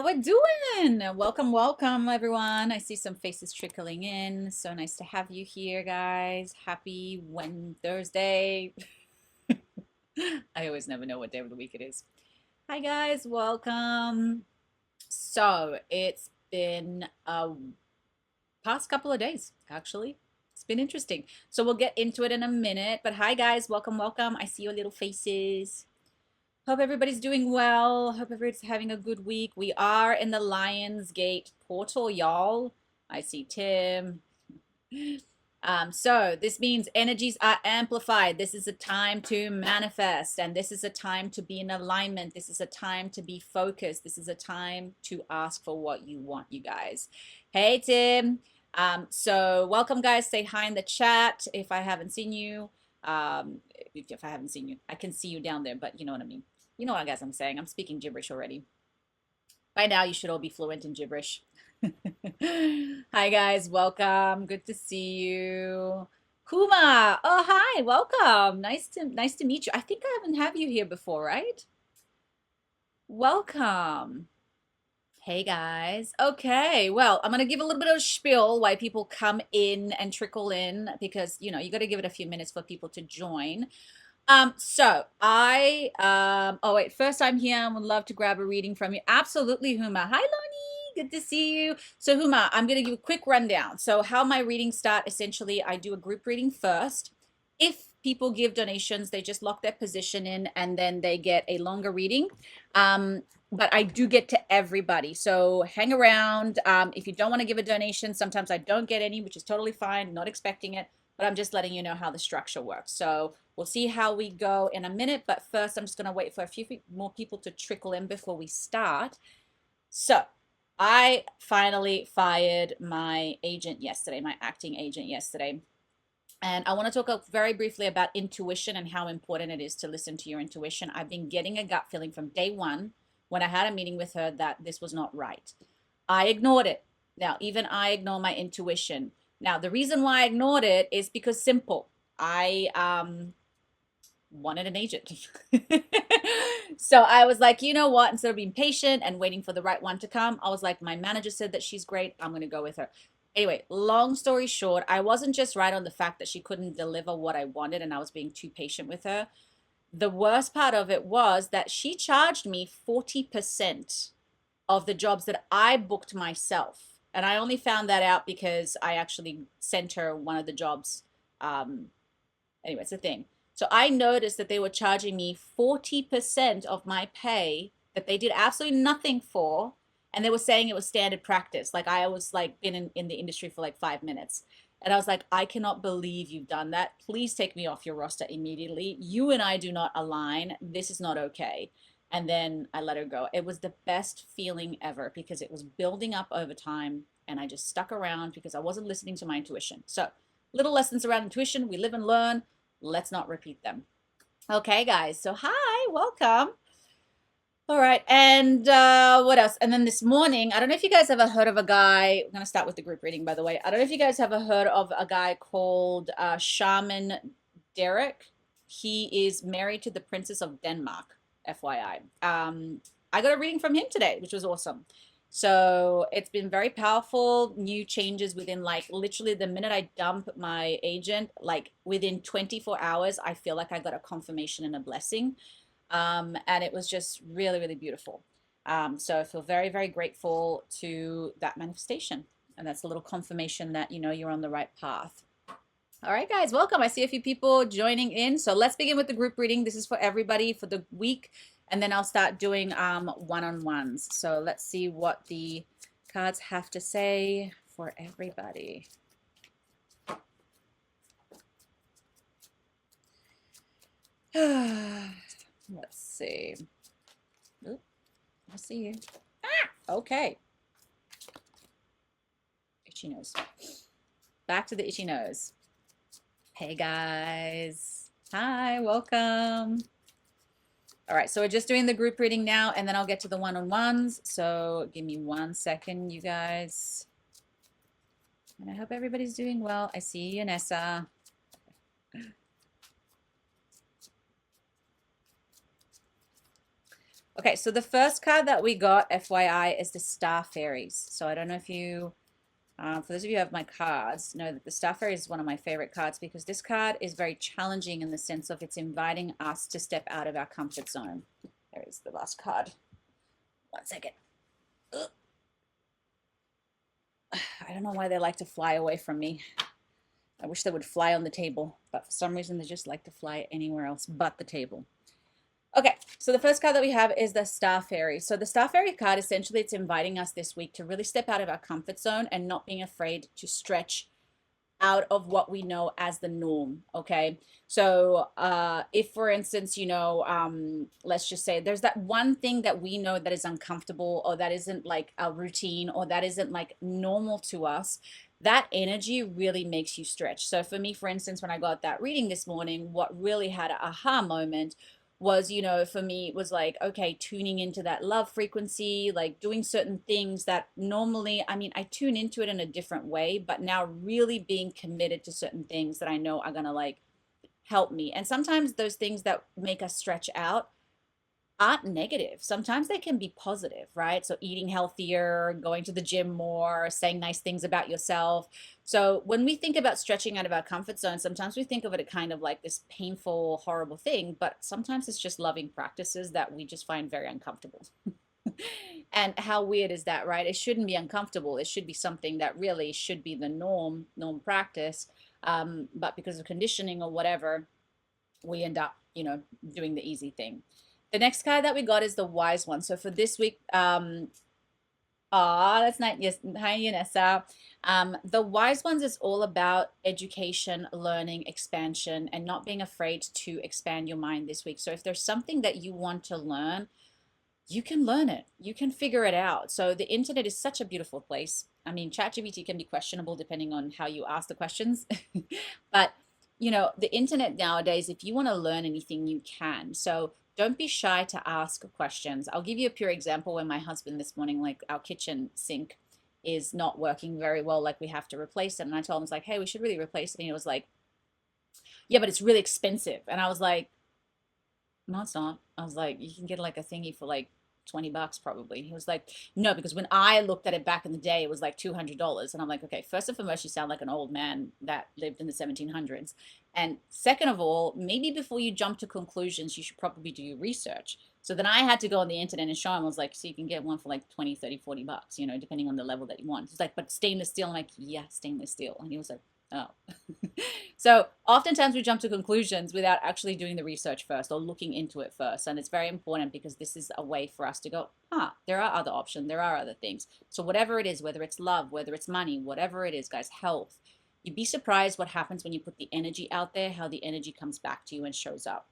How we doing? Welcome, welcome, everyone. I see some faces trickling in. So nice to have you here, guys. Happy Thursday. I always never know what day of the week it is. Hi, guys. Welcome. So it's been a past couple of days, actually. It's been interesting. So we'll get into it in a minute. But hi, guys. Welcome, welcome. I see your little faces. Hope everybody's doing well. Hope everybody's having a good week. We are in the Lionsgate portal, y'all. I see Tim. So this means energies are amplified. This is a time to manifest, and this is a time to be in alignment. This is a time to be focused. This is a time to ask for what you want, you guys. Hey, Tim. So welcome, guys. Say hi in the chat if I haven't seen you. If I haven't seen you, I can see you down there, but you know what I mean. You know what I guess I'm saying. I'm speaking gibberish already. By now, you should all be fluent in gibberish. Hi, guys. Welcome. Good to see you. Kuma. Oh, hi. Welcome. Nice to meet you. I think I haven't had you here before, right? Welcome. Hey, guys. Okay. Well, I'm going to give a little bit of a spiel why people come in and trickle in because, you got to give it a few minutes for people to join. Oh wait, first time here. I would love to grab a reading from you. Absolutely, Huma. Hi, Lonnie. Good to see you. So, Huma, I'm going to give a quick rundown. So, how my readings start, essentially, I do a group reading first. If people give donations, they just lock their position in and then they get a longer reading. But I do get to everybody. So hang around. If you don't want to give a donation, sometimes I don't get any, which is totally fine. Not expecting it, but I'm just letting you know how the structure works. So we'll see how we go in a minute. But first, I'm just going to wait for a few more people to trickle in before we start. So I finally fired my agent yesterday, my acting agent yesterday. And I want to talk very briefly about intuition and how important it is to listen to your intuition. I've been getting a gut feeling from day one when I had a meeting with her that this was not right. I ignored it. Now, even I ignore my intuition. Now, the reason why I ignored it is because simple. I wanted an agent. So I was like, you know what? Instead of being patient and waiting for the right one to come, I was like, my manager said that she's great. I'm going to go with her. Anyway, long story short, I wasn't just right on the fact that she couldn't deliver what I wanted and I was being too patient with her. The worst part of it was that she charged me 40% of the jobs that I booked myself. And I only found that out because I actually sent her one of the jobs. Anyway, it's a thing. So I noticed that they were charging me 40% of my pay that they did absolutely nothing for. And they were saying it was standard practice. Like I was like been in the industry for like 5 minutes. And I was like, I cannot believe you've done that. Please take me off your roster immediately. You and I do not align. This is not okay. And then I let her go. It was the best feeling ever because it was building up over time. And I just stuck around because I wasn't listening to my intuition. So little lessons around intuition. We live and learn. Let's not repeat them. Okay, guys. So hi, welcome. All right, and what else? And then this morning, I don't know if you guys ever heard of a guy. I'm going to start with the group reading, by the way. I don't know if you guys ever heard of a guy called Shaman Derek. He is married to the Princess of Denmark, FYI. I got a reading from him today, which was awesome. So it's been very powerful. New changes within like literally the minute I dump my agent, like within 24 hours, I feel like I got a confirmation and a blessing. And it was just really, really beautiful. So I feel very, very grateful to that manifestation. And that's a little confirmation that, you're on the right path. All right, guys, welcome. I see a few people joining in. So let's begin with the group reading. This is for everybody for the week. And then I'll start doing one-on-ones. So let's see what the cards have to say for everybody. Let's see. Oop, I see you. Ah, okay. Itchy nose. Back to the itchy nose. Hey, guys. Hi, welcome. All right, so we're just doing the group reading now, and then I'll get to the one-on-ones. So give me 1 second, you guys. And I hope everybody's doing well. I see you, Nessa. Okay, so the first card that we got, FYI, is the Star Fairies. So I don't know if you, for those of you who have my cards, know that the Star Fairies is one of my favorite cards because this card is very challenging in the sense of it's inviting us to step out of our comfort zone. There is the last card. One second. Ugh. I don't know why they like to fly away from me. I wish they would fly on the table, but for some reason they just like to fly anywhere else but the table. Okay, so the first card that we have is the Star Fairy. So the Star Fairy card, essentially, it's inviting us this week to really step out of our comfort zone and not being afraid to stretch out of what we know as the norm. Okay, so if, for instance, let's just say there's that one thing that we know that is uncomfortable or that isn't like a routine or that isn't like normal to us, that energy really makes you stretch. So for me, for instance, when I got that reading this morning, what really had an aha moment was, for me, it was like, okay, tuning into that love frequency, like doing certain things that normally, I mean, I tune into it in a different way, but now really being committed to certain things that I know are going to like help me. And sometimes those things that make us stretch out aren't negative. Sometimes they can be positive, right? So eating healthier, going to the gym more, saying nice things about yourself. So when we think about stretching out of our comfort zone, sometimes we think of it kind of like this painful, horrible thing, but sometimes it's just loving practices that we just find very uncomfortable. And how weird is that, right? It shouldn't be uncomfortable. It should be something that really should be the norm practice. But because of conditioning or whatever, we end up, doing the easy thing. The next card that we got is the wise one. So for this week, that's nice. Yes, hi, Yanessa. The wise ones is all about education, learning, expansion, and not being afraid to expand your mind this week. So if there's something that you want to learn, you can learn it. You can figure it out. So the internet is such a beautiful place. I mean, ChatGPT can be questionable depending on how you ask the questions, but the internet nowadays, if you want to learn anything, you can. So don't be shy to ask questions. I'll give you a pure example when my husband this morning, like our kitchen sink is not working very well, like we have to replace it. And I told him, I was like, hey, we should really replace it. And he was like, yeah, but it's really expensive. And I was like, no, it's not. I was like, you can get like a thingy for like $20 probably. He was like, no, because when I looked at it back in the day, it was like $200. And I'm like, okay, first and foremost, you sound like an old man that lived in the 1700s. And second of all, maybe before you jump to conclusions, you should probably do your research. So then I had to go on the internet and show him, I was like, so you can get one for like 20, 30, $40, depending on the level that you want. He's like, but stainless steel. I'm like, yeah, stainless steel. And he was like, oh. So oftentimes we jump to conclusions without actually doing the research first or looking into it first. And it's very important because this is a way for us to go, there are other options, there are other things. So whatever it is, whether it's love, whether it's money, whatever it is, guys, health, you'd be surprised what happens when you put the energy out there, how the energy comes back to you and shows up.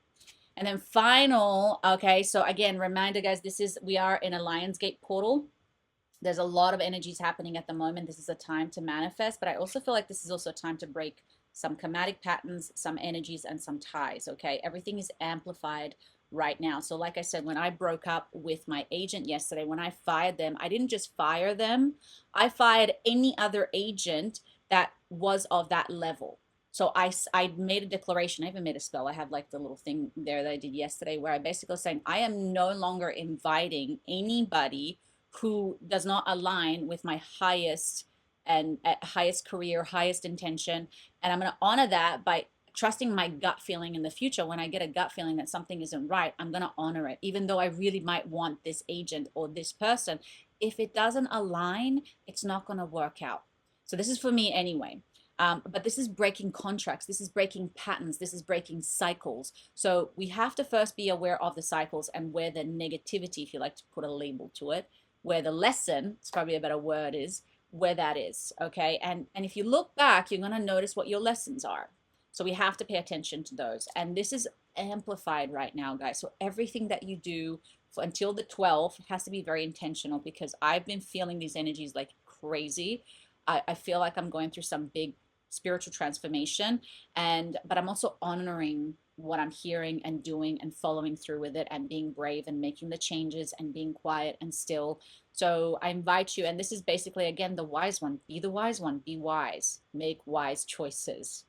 And then final, okay, so again, reminder, guys, we are in a Lionsgate portal. There's a lot of energies happening at the moment. This is a time to manifest, but I also feel like this is also a time to break some chromatic patterns, some energies, and some ties, okay? Everything is amplified right now. So like I said, when I broke up with my agent yesterday, when I fired them, I didn't just fire them. I fired any other agent that was of that level. So I made a declaration. I even made a spell. I have like the little thing there that I did yesterday where I basically was saying, I am no longer inviting anybody who does not align with my highest highest career, highest intention. And I'm going to honor that by trusting my gut feeling in the future. When I get a gut feeling that something isn't right, I'm going to honor it, even though I really might want this agent or this person. If it doesn't align, it's not going to work out. So this is for me anyway. But this is breaking contracts. This is breaking patterns. This is breaking cycles. So we have to first be aware of the cycles and where the negativity, if you like to put a label to it, where the lesson, it's probably a better word, is where that is, okay? And if you look back, you're going to notice what your lessons are. So we have to pay attention to those. And this is amplified right now, guys. So everything that you do until the 12th has to be very intentional because I've been feeling these energies like crazy. I feel like I'm going through some big spiritual transformation, but I'm also honoring what I'm hearing and doing and following through with it and being brave and making the changes and being quiet and still. So I invite you, and this is basically, again, the wise one. Be the wise one. Be wise. Make wise choices.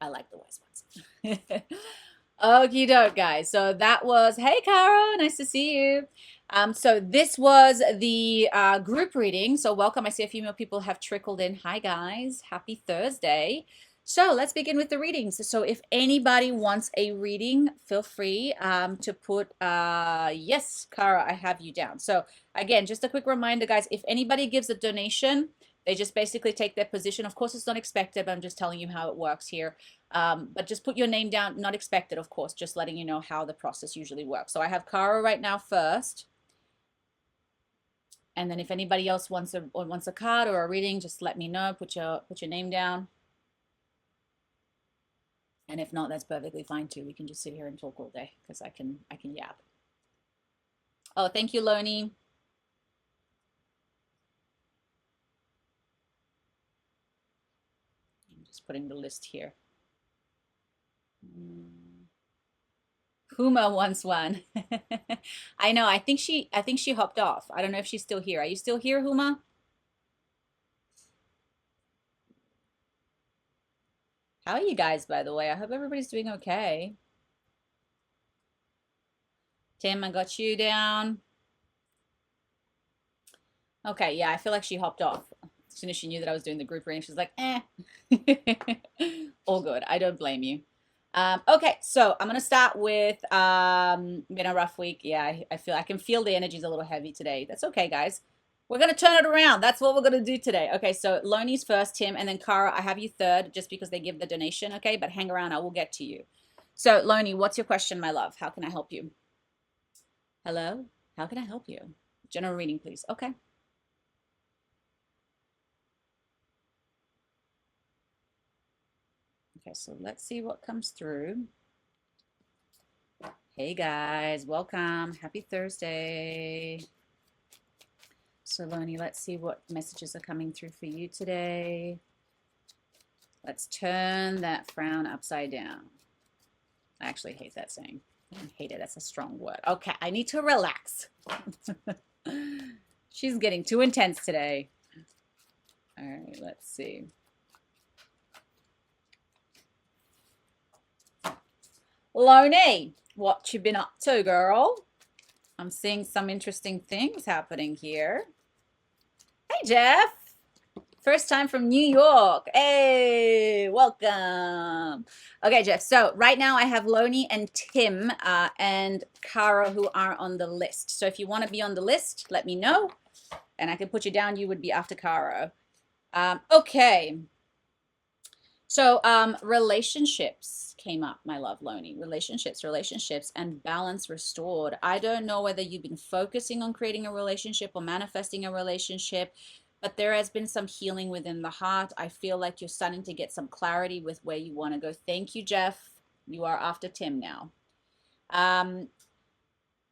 I like the wise ones. Okie doke, guys. So that was, hey, Caro, nice to see you. So this was the group reading. So welcome. I see a few more people have trickled in. Hi, guys. Happy Thursday. So let's begin with the readings. So if anybody wants a reading, feel free to put, yes, Cara, I have you down. So again, just a quick reminder, guys, if anybody gives a donation, they just basically take their position. Of course, it's not expected, but I'm just telling you how it works here. But just put your name down, not expected, of course, just letting you know how the process usually works. So I have Cara right now first. And then if anybody else wants a card or a reading, just let me know. Put your name down. And if not, that's perfectly fine too. We can just sit here and talk all day because I can yap. Oh, thank you, Loni. I'm just putting the list here. Huma wants one. I know. I think she hopped off. I don't know if she's still here. Are you still here, Huma? How are you guys, by the way? I hope everybody's doing okay. Tim, I got you down. Okay, yeah, I feel like she hopped off. As soon as she knew that I was doing the group reading, she's like, eh. All good. I don't blame you. Okay, so I'm gonna start with been a rough week. Yeah, I can feel the energy's a little heavy today. That's okay, guys. We're gonna turn it around. That's what we're gonna do today. Okay, so Loni's first, Tim, and then Cara, I have you third just because they give the donation, okay? But hang around, I will get to you. So, Loni, what's your question, my love? How can I help you? Hello? How can I help you? General reading, please. Okay. Okay, so let's see what comes through. Hey guys, welcome. Happy Thursday. So Loni, let's see what messages are coming through for you today. Let's turn that frown upside down. I actually hate that saying. I hate it. That's a strong word. Okay, I need to relax. She's getting too intense today. All right, let's see. Loni, what you been up to, girl? I'm seeing some interesting things happening here. Hey, Jeff. First time from New York. Hey, welcome. Okay, Jeff. So right now I have Loni and Tim and Cara who are on the list. So if you want to be on the list, let me know. And I can put you down. You would be after Cara. Okay. So relationships came up, my love, Loni. Relationships, and balance restored. I don't know whether you've been focusing on creating a relationship or manifesting a relationship, but there has been some healing within the heart. I feel like you're starting to get some clarity with where you want to go. Thank you, Jeff. You are after Tim now.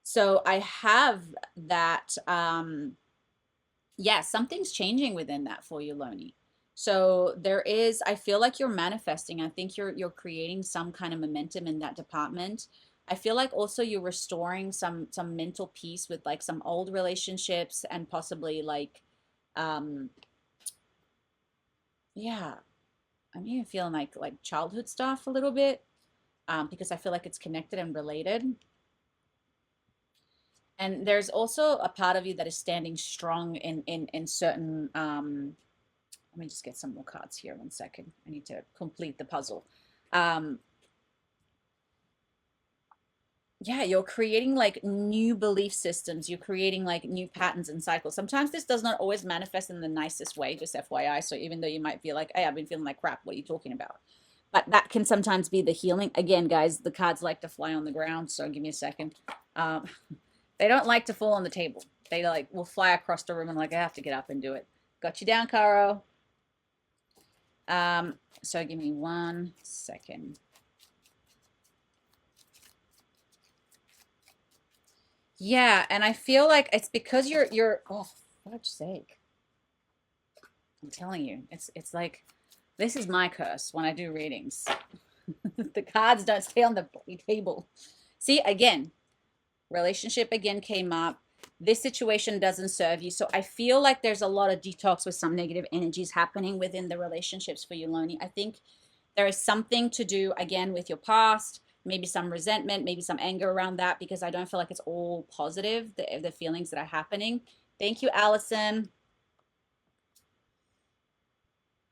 So I have that. Yeah, something's changing within that for you, Loni. So there is, I feel like you're manifesting. I think you're creating some kind of momentum in that department. I feel like also you're restoring some mental peace with like some old relationships and possibly like yeah, I'm even feeling like childhood stuff a little bit because I feel like it's connected and related. And there's also a part of you that is standing strong in certain let me just get some more cards here. 1 second. I need to complete the puzzle. Yeah, you're creating like new belief systems. You're creating like new patterns and cycles. Sometimes this does not always manifest in the nicest way, just FYI. So even though you might feel like, hey, I've been feeling like crap, what are you talking about? But that can sometimes be the healing. Again, guys, the cards like to fly on the ground. So give me a second. They don't like to fall on the table. They like will fly across the room and like, I have to get up and do it. Got you down, Caro. So give me 1 second. Yeah, and I feel like it's because you're oh, for fudge's sake. I'm telling you, it's like this is my curse when I do readings. The cards don't stay on the table. See, again, relationship again came up. This situation doesn't serve you. So I feel like there's a lot of detox with some negative energies happening within the relationships for you, Loni. I think there is something to do again with your past. maybe some resentment, maybe some anger around that because I don't feel like it's all positive, the feelings that are happening. Thank you, Allison.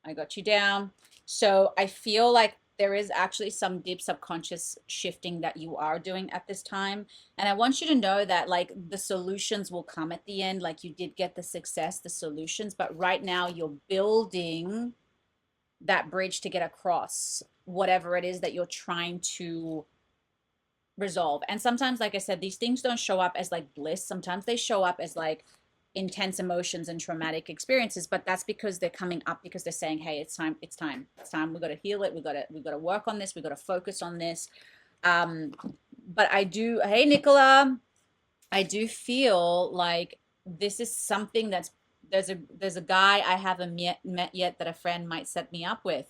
I got you down. So I feel like there is actually some deep subconscious shifting that you are doing at this time. And I want you to know that like the solutions will come at the end. Like you did get the success, the solutions, but right now you're building that bridge to get across whatever it is that you're trying to resolve. And sometimes, like I said, these things don't show up as like bliss. Sometimes they show up as like intense emotions and traumatic experiences, but that's because they're coming up because they're saying, hey, it's time, it's time, it's time. We got to heal it. We got to work on this. We got to focus on this. But I do, hey, Nicola, I do feel like this is something that's there's a guy I haven't met yet that a friend might set me up with.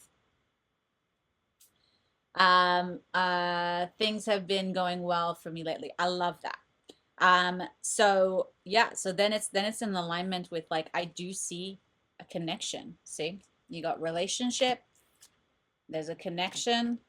Things have been going well for me lately. I love that. So yeah, so then it's in alignment with like I do see a connection. See, you got relationship, there's a connection,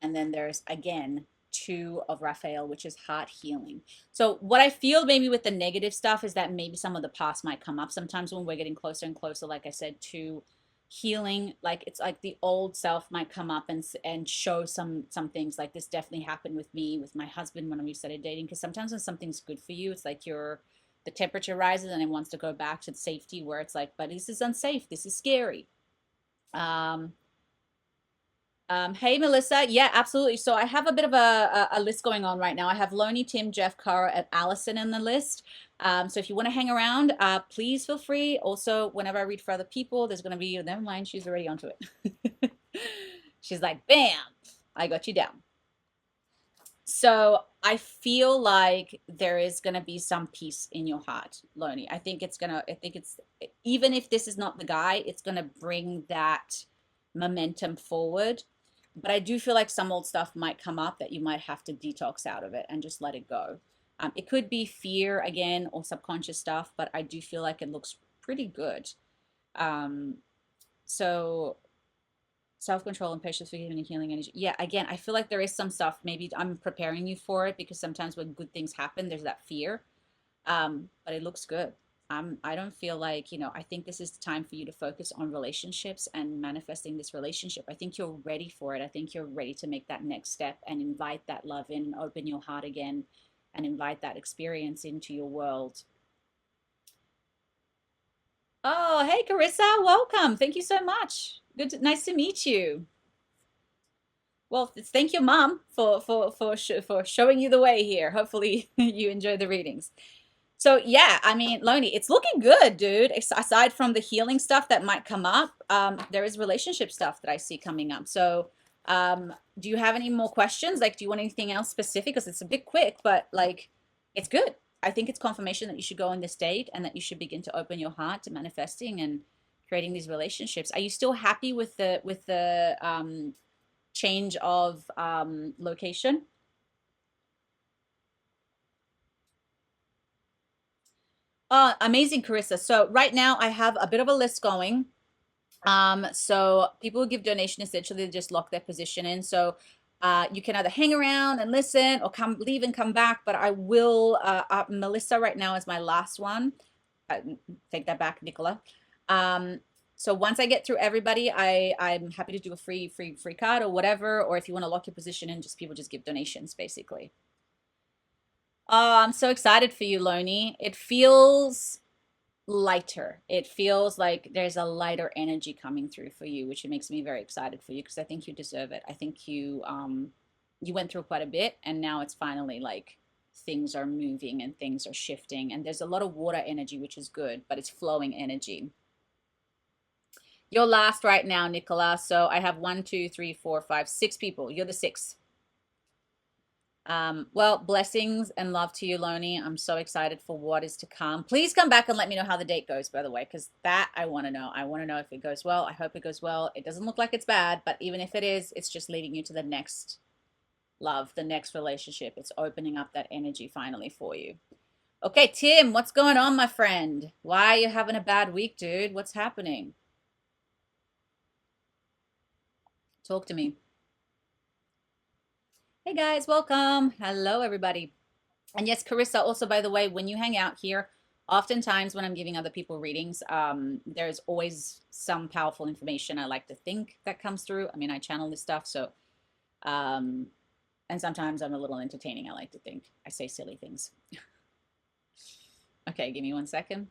and then there's again two of Raphael, which is heart healing. So what I feel maybe with the negative stuff is that maybe some of the past might come up sometimes when we're getting closer and closer, like I said, to healing. Like it's like the old self might come up and show some things. Like this definitely happened with me with my husband when we started dating, because sometimes when something's good for you, it's like the temperature rises and it wants to go back to the safety where it's like, but this is unsafe, this is scary. um Hey, Melissa. Yeah, absolutely. So I have a bit of a list going on right now. I have Loney, Tim, Jeff, Cara, and Allison in the list. So if you want to hang around, please feel free. Also, whenever I read for other people, there's going to be, never mind, she's already onto it. She's like, bam, I got you down. So I feel like there is going to be some peace in your heart, Loney. I think it's, even if this is not the guy, it's going to bring that momentum forward. But I do feel like some old stuff might come up that you might have to detox out of it and just let it go. It could be fear again or subconscious stuff, but I do feel like it looks pretty good. Um, so self-control and patience, forgiving and healing energy. Yeah, again, I feel like there is some stuff. Maybe I'm preparing you for it because sometimes when good things happen, there's that fear. But it looks good. I don't feel like, I think this is the time for you to focus on relationships and manifesting this relationship. I think you're ready for it. I think you're ready to make that next step and invite that love in and open your heart again and invite that experience into your world. Oh, hey, Carissa, welcome. Thank you so much. Nice to meet you. Well, thank you, Mom, for showing you the way here. Hopefully, you enjoy the readings. So yeah, I mean, Loney, it's looking good, dude. Aside from the healing stuff that might come up, there is relationship stuff that I see coming up. So, do you have any more questions? Like, do you want anything else specific? Because it's a bit quick, but like, it's good. I think it's confirmation that you should go on this date and that you should begin to open your heart to manifesting and creating these relationships. Are you still happy with the change of location? Amazing, Carissa. So right now I have a bit of a list going. So people who give donation essentially just lock their position in. So you can either hang around and listen or leave and come back. But I will, Melissa right now is my last one. Take that back, Nicola. So once I get through everybody, I'm happy to do a free card or whatever. Or if you want to lock your position in, people just give donations basically. Oh, I'm so excited for you, Loney. It feels lighter. It feels like there's a lighter energy coming through for you, which makes me very excited for you because I think you deserve it. I think you went through quite a bit and now it's finally like things are moving and things are shifting and there's a lot of water energy, which is good, but it's flowing energy. You're last right now, Nicola. So I have 1, 2, 3, 4, 5, 6 people. You're the sixth. Well, blessings and love to you, Loney. I'm so excited for what is to come. Please come back and let me know how the date goes, by the way, because that I want to know. I want to know if it goes well. I hope it goes well. It doesn't look like it's bad, but even if it is, it's just leading you to the next love, the next relationship. It's opening up that energy finally for you. Okay, Tim, what's going on, my friend? Why are you having a bad week, dude? What's happening? Talk to me. Hey guys, welcome. Hello, everybody. And yes, Carissa, also, by the way, when you hang out here, oftentimes when I'm giving other people readings, there's always some powerful information I like to think that comes through. I mean, I channel this stuff, so, um, and sometimes I'm a little entertaining, I like to think. I say silly things. Okay, give me 1 second.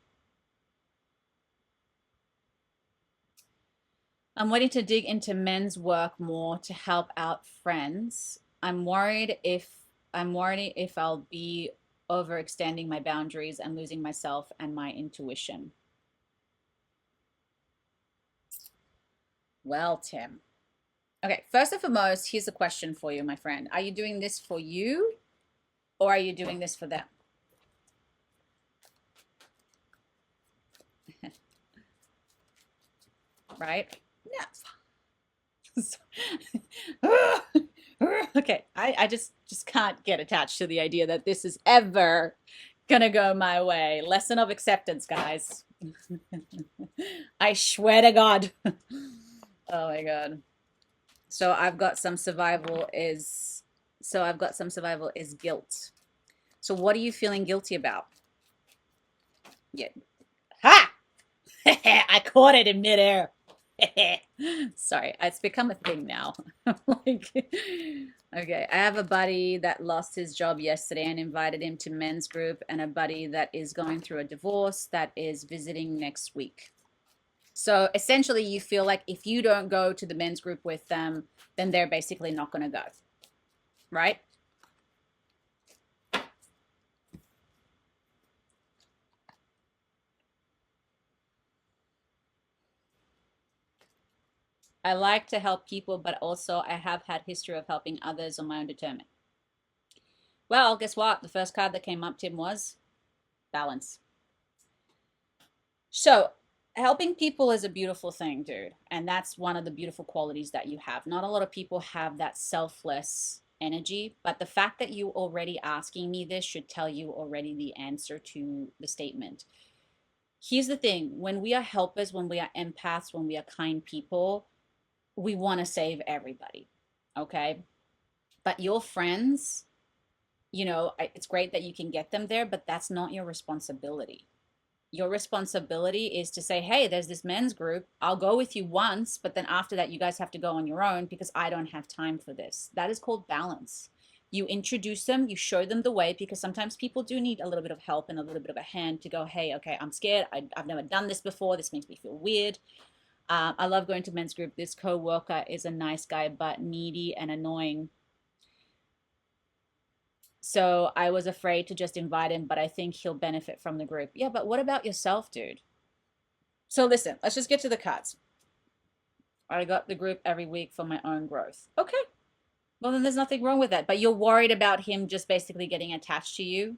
I'm waiting to dig into men's work more to help out friends. I'm worried if I'll be overextending my boundaries and losing myself and my intuition. Well, Tim. Okay, first and foremost, here's a question for you, my friend. Are you doing this for you or are you doing this for them? Right? Yes. Okay, I just can't get attached to the idea that this is ever gonna go my way. Lesson of acceptance, guys. I swear to God. Oh my God. So I've got some survival is guilt. So what are you feeling guilty about? Yeah. Ha! I caught it in midair. Sorry, it's become a thing now. Like, okay, I have a buddy that lost his job yesterday and invited him to men's group, and a buddy that is going through a divorce that is visiting next week. So essentially, you feel like if you don't go to the men's group with them, then they're basically not going to go, right? I like to help people, but also I have had history of helping others on my own determined. Well, guess what? The first card that came up, Tim, was balance. So, helping people is a beautiful thing, dude. And that's one of the beautiful qualities that you have. Not a lot of people have that selfless energy, but the fact that you already asking me this should tell you already the answer to the statement. Here's the thing, when we are helpers, when we are empaths, when we are kind people, we want to save everybody. Okay? But your friends, it's great that you can get them there, but that's not your responsibility. Your responsibility is to say, hey, there's this men's group. I'll go with you once, but then after that, you guys have to go on your own because I don't have time for this. That is called balance. You introduce them, you show them the way, because sometimes people do need a little bit of help and a little bit of a hand to go, hey, okay, I'm scared. I've never done this before. This makes me feel weird. I love going to men's group. This co-worker is a nice guy, but needy and annoying. So I was afraid to just invite him, but I think he'll benefit from the group. Yeah, but what about yourself, dude? So listen, let's just get to the cards. I got the group every week for my own growth. Okay. Well, then there's nothing wrong with that. But you're worried about him just basically getting attached to you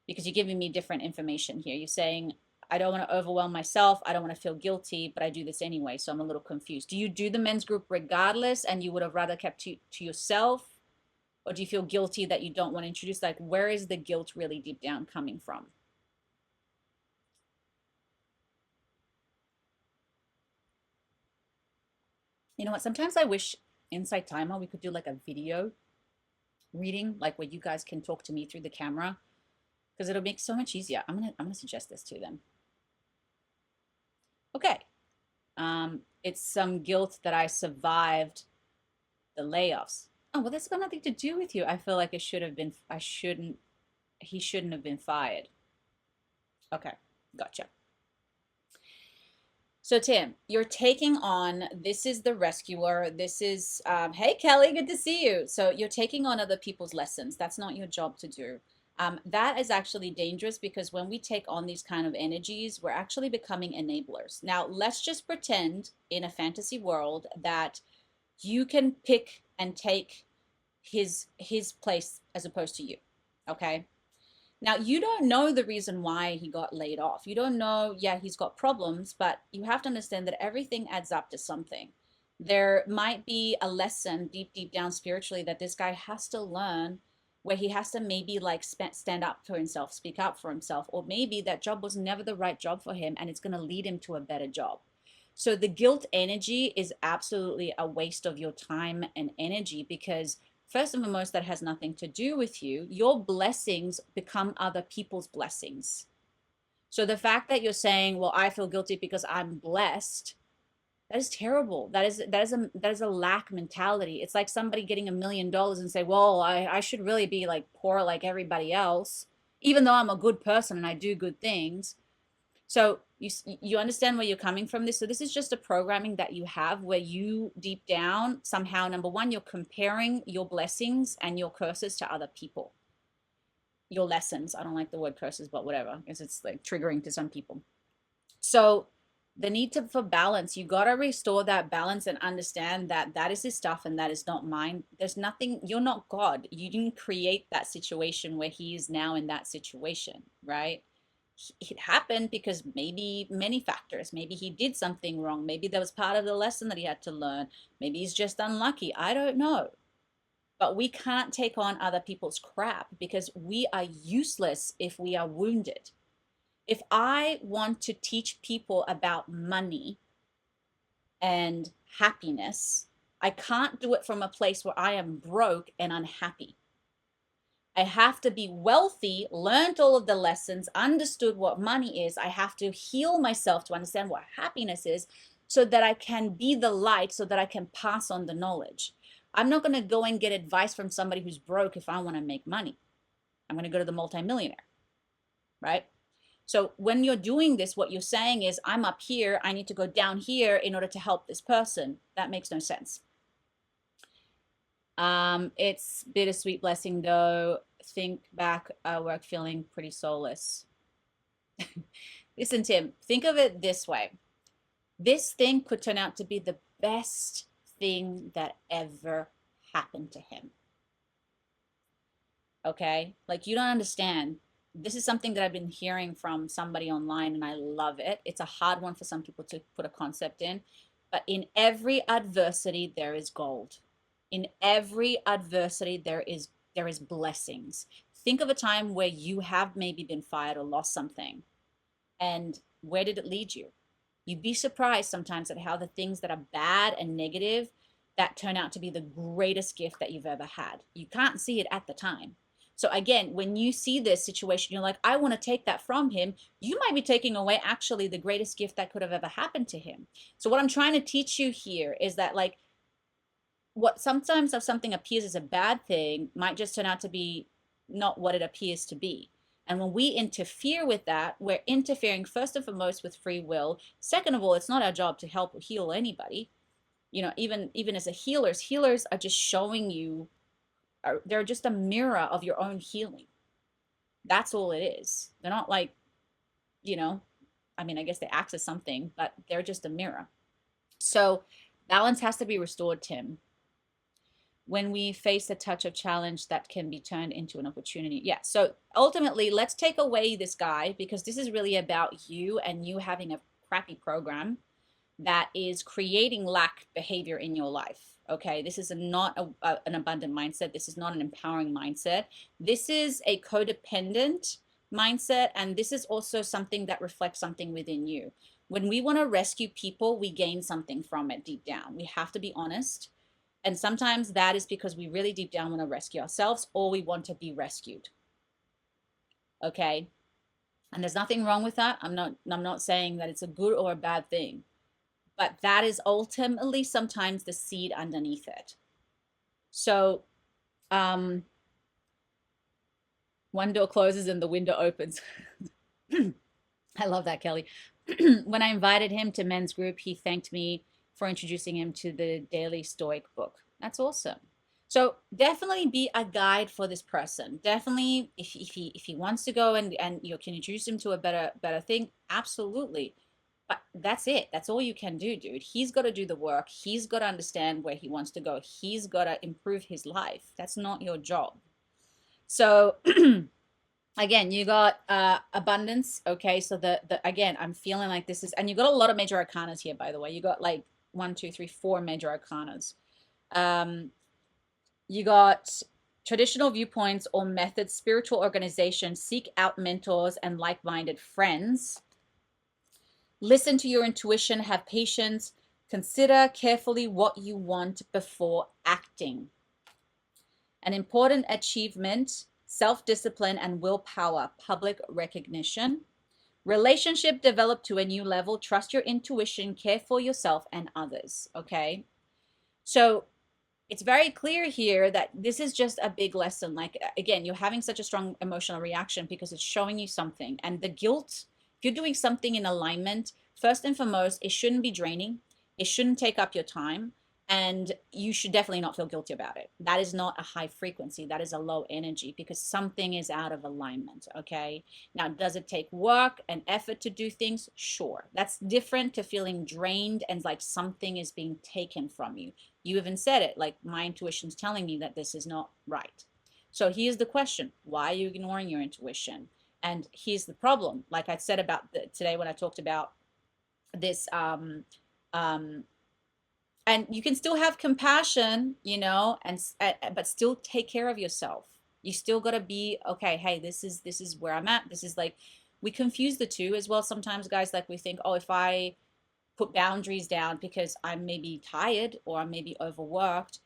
because you're giving me different information here. You're saying, I don't want to overwhelm myself. I don't want to feel guilty, but I do this anyway. So I'm a little confused. Do you do the men's group regardless and you would have rather kept to yourself? Or do you feel guilty that you don't want to introduce? Like, where is the guilt really deep down coming from? You know what? Sometimes I wish inside Timer we could do like a video reading, like where you guys can talk to me through the camera, because it'll make so much easier. I'm gonna suggest this to them. Okay. It's some guilt that I survived the layoffs. Oh, well, that's got nothing to do with you. I feel like he shouldn't have been fired. Okay, gotcha. So Tim, you're taking on, this is the rescuer. This is, hey Kelly, good to see you. So you're taking on other people's lessons. That's not your job to do. That is actually dangerous because when we take on these kind of energies, we're actually becoming enablers. Now, let's just pretend in a fantasy world that you can pick and take his place as opposed to you. Okay? Now, you don't know the reason why he got laid off. You don't know, yeah, he's got problems, but you have to understand that everything adds up to something. There might be a lesson deep, deep down spiritually that this guy has to learn where he has to maybe like stand up for himself, speak up for himself, or maybe that job was never the right job for him and it's going to lead him to a better job. So the guilt energy is absolutely a waste of your time and energy because first and foremost, that has nothing to do with you. Your blessings become other people's blessings. So the fact that you're saying, well, I feel guilty because I'm blessed, that is terrible. That is a lack mentality. It's like somebody getting $1 million and say, well, I should really be like poor like everybody else, even though I'm a good person and I do good things. So you understand where you're coming from this. So this is just a programming that you have where you deep down somehow, number one, you're comparing your blessings and your curses to other people. Your lessons. I don't like the word curses, but whatever, because it's like triggering to some people. So the need for balance, you got to restore that balance and understand that that is his stuff and that is not mine. There's nothing, you're not God. You didn't create that situation where he is now in that situation, right? It happened because maybe many factors. Maybe he did something wrong. Maybe that was part of the lesson that he had to learn. Maybe he's just unlucky. I don't know. But we can't take on other people's crap because we are useless if we are wounded. If I want to teach people about money and happiness, I can't do it from a place where I am broke and unhappy. I have to be wealthy, learned all of the lessons, understood what money is. I have to heal myself to understand what happiness is so that I can be the light, so that I can pass on the knowledge. I'm not going to go and get advice from somebody who's broke if I want to make money. I'm going to go to the multimillionaire, right? So when you're doing this, what you're saying is, I'm up here, I need to go down here in order to help this person. That makes no sense. It's bittersweet blessing though. Think back, work feeling pretty soulless. Listen, Tim, think of it this way. This thing could turn out to be the best thing that ever happened to him. Okay? Like, you don't understand. This is something that I've been hearing from somebody online and I love it. It's a hard one for some people to put a concept in, but in every adversity there is gold. In every adversity there is blessings. Think of a time where you have maybe been fired or lost something, and where did it lead you? You'd be surprised sometimes at how the things that are bad and negative that turn out to be the greatest gift that you've ever had. You can't see it at the time. So again, when you see this situation, you're like, I want to take that from him. You might be taking away actually the greatest gift that could have ever happened to him. So what I'm trying to teach you here is that, like, what sometimes if something appears as a bad thing might just turn out to be not what it appears to be. And when we interfere with that, we're interfering first and foremost with free will. Second of all, it's not our job to help or heal anybody. You know, even as a healers are just showing you, they're just a mirror of your own healing. That's all it is. They're not like, you know, I mean, I guess they act as something, but they're just a mirror. So balance has to be restored, Tim. When we face a touch of challenge, that can be turned into an opportunity. Yeah. So ultimately, let's take away this guy, because this is really about you and you having a crappy program that is creating lack behavior in your life. Okay. This is not an abundant mindset. This is not an empowering mindset. This is a codependent mindset. And this is also something that reflects something within you. When we want to rescue people, we gain something from it deep down. We have to be honest. And sometimes that is because we really deep down want to rescue ourselves, or we want to be rescued. Okay? And there's nothing wrong with that. I'm not saying that it's a good or a bad thing. But that is ultimately sometimes the seed underneath it. So one door closes and the window opens. I love that, Kelly. When I invited him to men's group, he thanked me for introducing him to the Daily Stoic book. That's awesome. So definitely be a guide for this person. Definitely, if he wants to go and you can introduce him to a better thing, absolutely. But that's it. That's all you can do, dude. He's got to do the work. He's got to understand where he wants to go. He's got to improve his life. That's not your job. So again, you got abundance. Okay, so the again, I'm feeling like this is, and you got a lot of major arcanas here, by the way. You got like 1, 2, 3, 4 major arcanas. You got traditional viewpoints or methods, spiritual organization, seek out mentors and like-minded friends. Listen to your intuition, have patience, consider carefully what you want before acting. An important achievement, self-discipline and willpower, public recognition. Relationship developed to a new level, trust your intuition, care for yourself and others. Okay. So it's very clear here that this is just a big lesson. Like, again, you're having such a strong emotional reaction because it's showing you something. And the guilt, if you're doing something in alignment, first and foremost, it shouldn't be draining. It shouldn't take up your time. And you should definitely not feel guilty about it. That is not a high frequency. That is a low energy because something is out of alignment. Okay. Now, does it take work and effort to do things? Sure. That's different to feeling drained and like something is being taken from you. You even said it, like my intuition's telling me that this is not right. So here's the question: why are you ignoring your intuition? And here's the problem. Like I said about today when I talked about this, and you can still have compassion, you know, and but still take care of yourself. You still got to be okay. Hey, this is where I'm at. This is like we confuse the two as well sometimes, guys. Like we think, oh, if I put boundaries down because I'm maybe tired or I'm maybe overworked.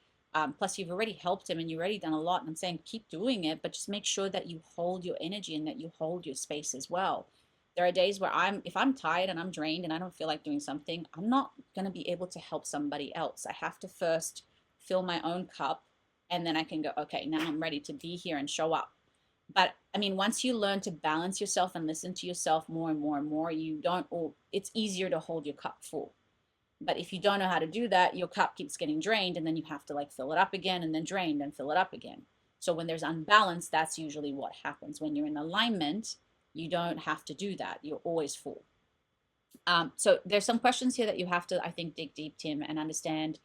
Plus, you've already helped him and you've already done a lot. And I'm saying keep doing it, but just make sure that you hold your energy and that you hold your space as well. There are days where if I'm tired and I'm drained and I don't feel like doing something, I'm not going to be able to help somebody else. I have to first fill my own cup and then I can go, okay, now I'm ready to be here and show up. But I mean, once you learn to balance yourself and listen to yourself more and more and more, it's easier to hold your cup full. But if you don't know how to do that, your cup keeps getting drained and then you have to like fill it up again and then drain and fill it up again. So when there's unbalance, that's usually what happens. When you're in alignment, you don't have to do that. You're always full. So there's some questions here that you have to, I think, dig deep, Tim, and understand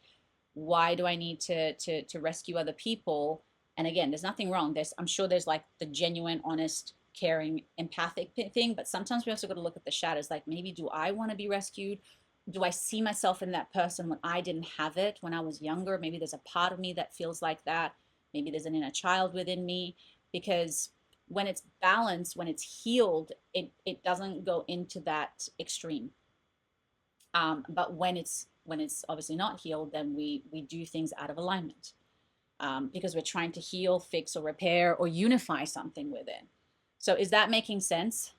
why do I need to rescue other people? And again, there's nothing wrong. I'm sure there's like the genuine, honest, caring, empathic thing, but sometimes we also got to look at the shadows. Like maybe do I want to be rescued? Do I see myself in that person when I didn't have it when I was younger? Maybe there's a part of me that feels like that. Maybe there's an inner child within me because when it's balanced, when it's healed, it doesn't go into that extreme. But when it's obviously not healed, then we do things out of alignment because we're trying to heal, fix, or repair, or unify something within. So is that making sense?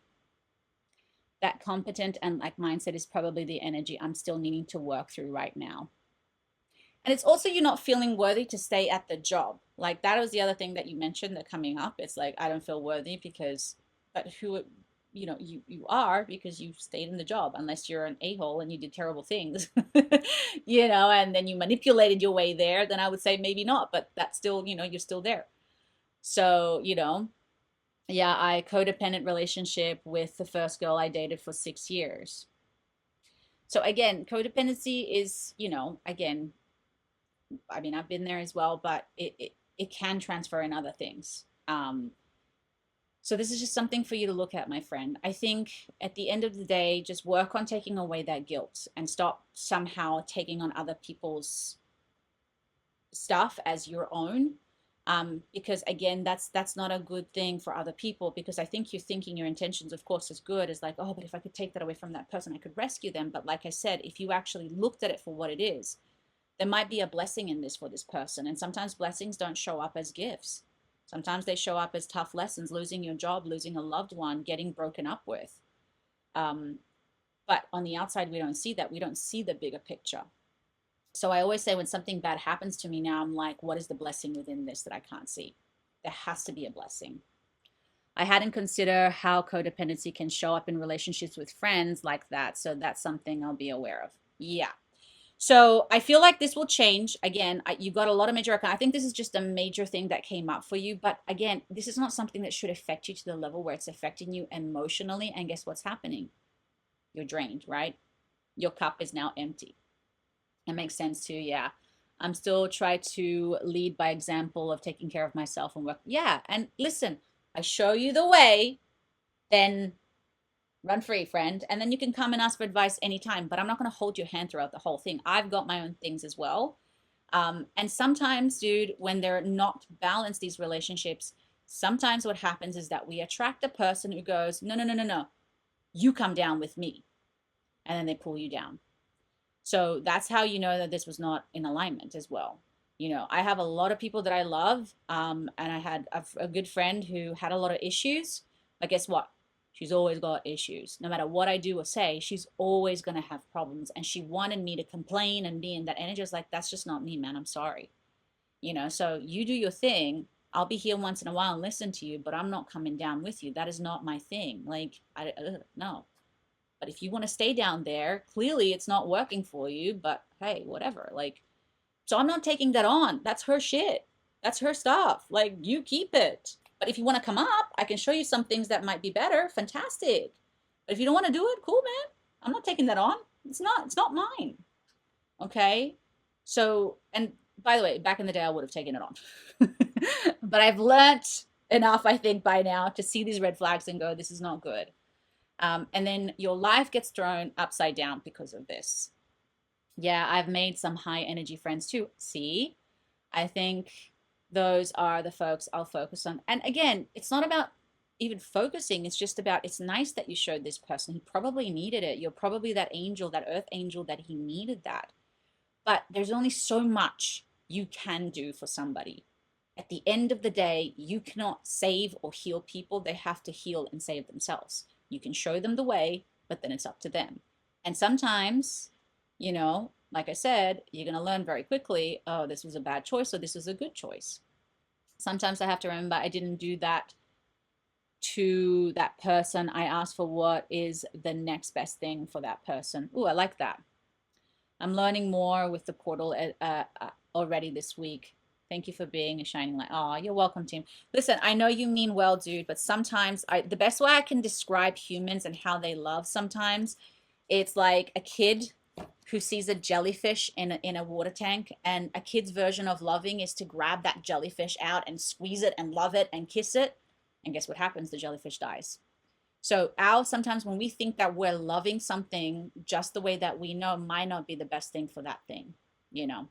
That competent and like mindset is probably the energy I'm still needing to work through right now. And it's also you not feeling worthy to stay at the job. Like that was the other thing that you mentioned that coming up. It's like I don't feel worthy because, but who you are because you stayed in the job unless you're an a-hole and you did terrible things and then you manipulated your way there, then I would say maybe not, but that's still you're still there. So yeah, I codependent relationship with the first girl I dated for 6 years. So again, codependency is again, I mean I've been there as well, but it can transfer in other things. So this is just something for you to look at, my friend. I think at the end of the day, just work on taking away that guilt and stop somehow taking on other people's stuff as your own. Because again, that's not a good thing for other people because I think you're thinking your intentions, of course, is good. Is like, oh, but if I could take that away from that person, I could rescue them. But like I said, if you actually looked at it for what it is, there might be a blessing in this for this person. And sometimes blessings don't show up as gifts. Sometimes they show up as tough lessons, losing your job, losing a loved one, getting broken up with. But on the outside, we don't see that. We don't see the bigger picture. So I always say when something bad happens to me now, I'm like, what is the blessing within this that I can't see? There has to be a blessing. I hadn't considered how codependency can show up in relationships with friends like that. So that's something I'll be aware of. Yeah. So I feel like this will change. Again, you got a lot of major arcana. I think this is just a major thing that came up for you. But again, this is not something that should affect you to the level where it's affecting you emotionally. And guess what's happening? You're drained, right? Your cup is now empty. It makes sense too, yeah. I'm still trying to lead by example of taking care of myself and work. Yeah, and listen, I show you the way, then run free, friend. And then you can come and ask for advice anytime, but I'm not going to hold your hand throughout the whole thing. I've got my own things as well. And sometimes, dude, when they're not balanced, these relationships, sometimes what happens is that we attract a person who goes, no, no, no, no, no, you come down with me. And then they pull you down. So that's how you know that this was not in alignment as well. You know, I have a lot of people that I love, and I had a good friend who had a lot of issues. But guess what? She's always got issues. No matter what I do or say, she's always going to have problems. And she wanted me to complain and be in that energy. I was like, that's just not me, man. I'm sorry. You know, so you do your thing. I'll be here once in a while and listen to you, but I'm not coming down with you. That is not my thing. Like, no. But if you want to stay down there, clearly it's not working for you, but hey, whatever. Like, so I'm not taking that on. That's her shit. That's her stuff. Like, you keep it. But if you want to come up, I can show you some things that might be better. Fantastic. But if you don't want to do it, cool, man. I'm not taking that on. It's not mine. Okay? So, and by the way, back in the day I would have taken it on. But I've learnt enough, I think, by now to see these red flags and go, this is not good. And then your life gets thrown upside down because of this. Yeah, I've made some high energy friends too. See, I think those are the folks I'll focus on. And again, it's not about even focusing. It's just about, it's nice that you showed this person. He probably needed it. You're probably that angel, that earth angel that he needed that. But there's only so much you can do for somebody. At the end of the day, you cannot save or heal people. They have to heal and save themselves. You can show them the way, but then it's up to them. And sometimes, you know, like I said, you're going to learn very quickly, oh, this was a bad choice or this was a good choice. Sometimes I have to remember I didn't do that to that person. I asked for what is the next best thing for that person. Ooh, I like that. I'm learning more with the portal already this week. Thank you for being a shining light. Oh, you're welcome, team. Listen, I know you mean well, dude, but sometimes the best way I can describe humans and how they love sometimes, it's like a kid who sees a jellyfish in a water tank, and a kid's version of loving is to grab that jellyfish out and squeeze it and love it and kiss it. And guess what happens? The jellyfish dies. So sometimes when we think that we're loving something just the way that we know might not be the best thing for that thing, you know.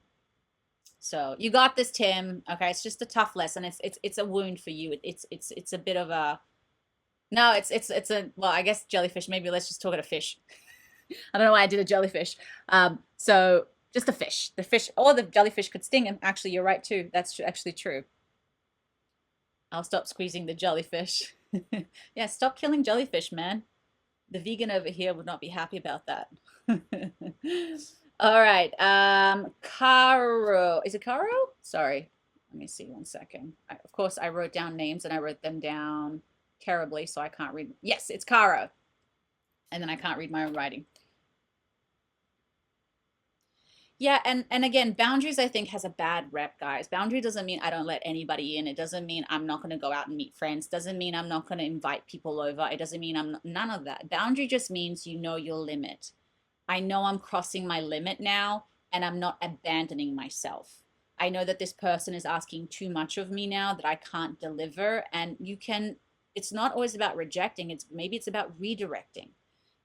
So you got this, Tim. Okay, it's just a tough lesson. It's a wound for you. It's a bit of a no. It's a well. I guess jellyfish. Maybe let's just talk about a fish. I don't know why I did a jellyfish. So just a fish. The fish or the jellyfish could sting him. Actually, you're right too. That's actually true. I'll stop squeezing the jellyfish. Yeah, stop killing jellyfish, man. The vegan over here would not be happy about that. All right. Caro. Is it Caro? Sorry. Let me see 1 second. Of course, I wrote down names and I wrote them down terribly, so I can't read. Yes, it's Caro. And then I can't read my own writing. Yeah, and again, boundaries I think has a bad rep, guys. Boundary doesn't mean I don't let anybody in. It doesn't mean I'm not going to go out and meet friends. Doesn't mean I'm not going to invite people over. It doesn't mean none of that. Boundary just means you know your limit. I know I'm crossing my limit now and I'm not abandoning myself. I know that this person is asking too much of me now that I can't deliver, and it's not always about rejecting. Maybe it's about redirecting.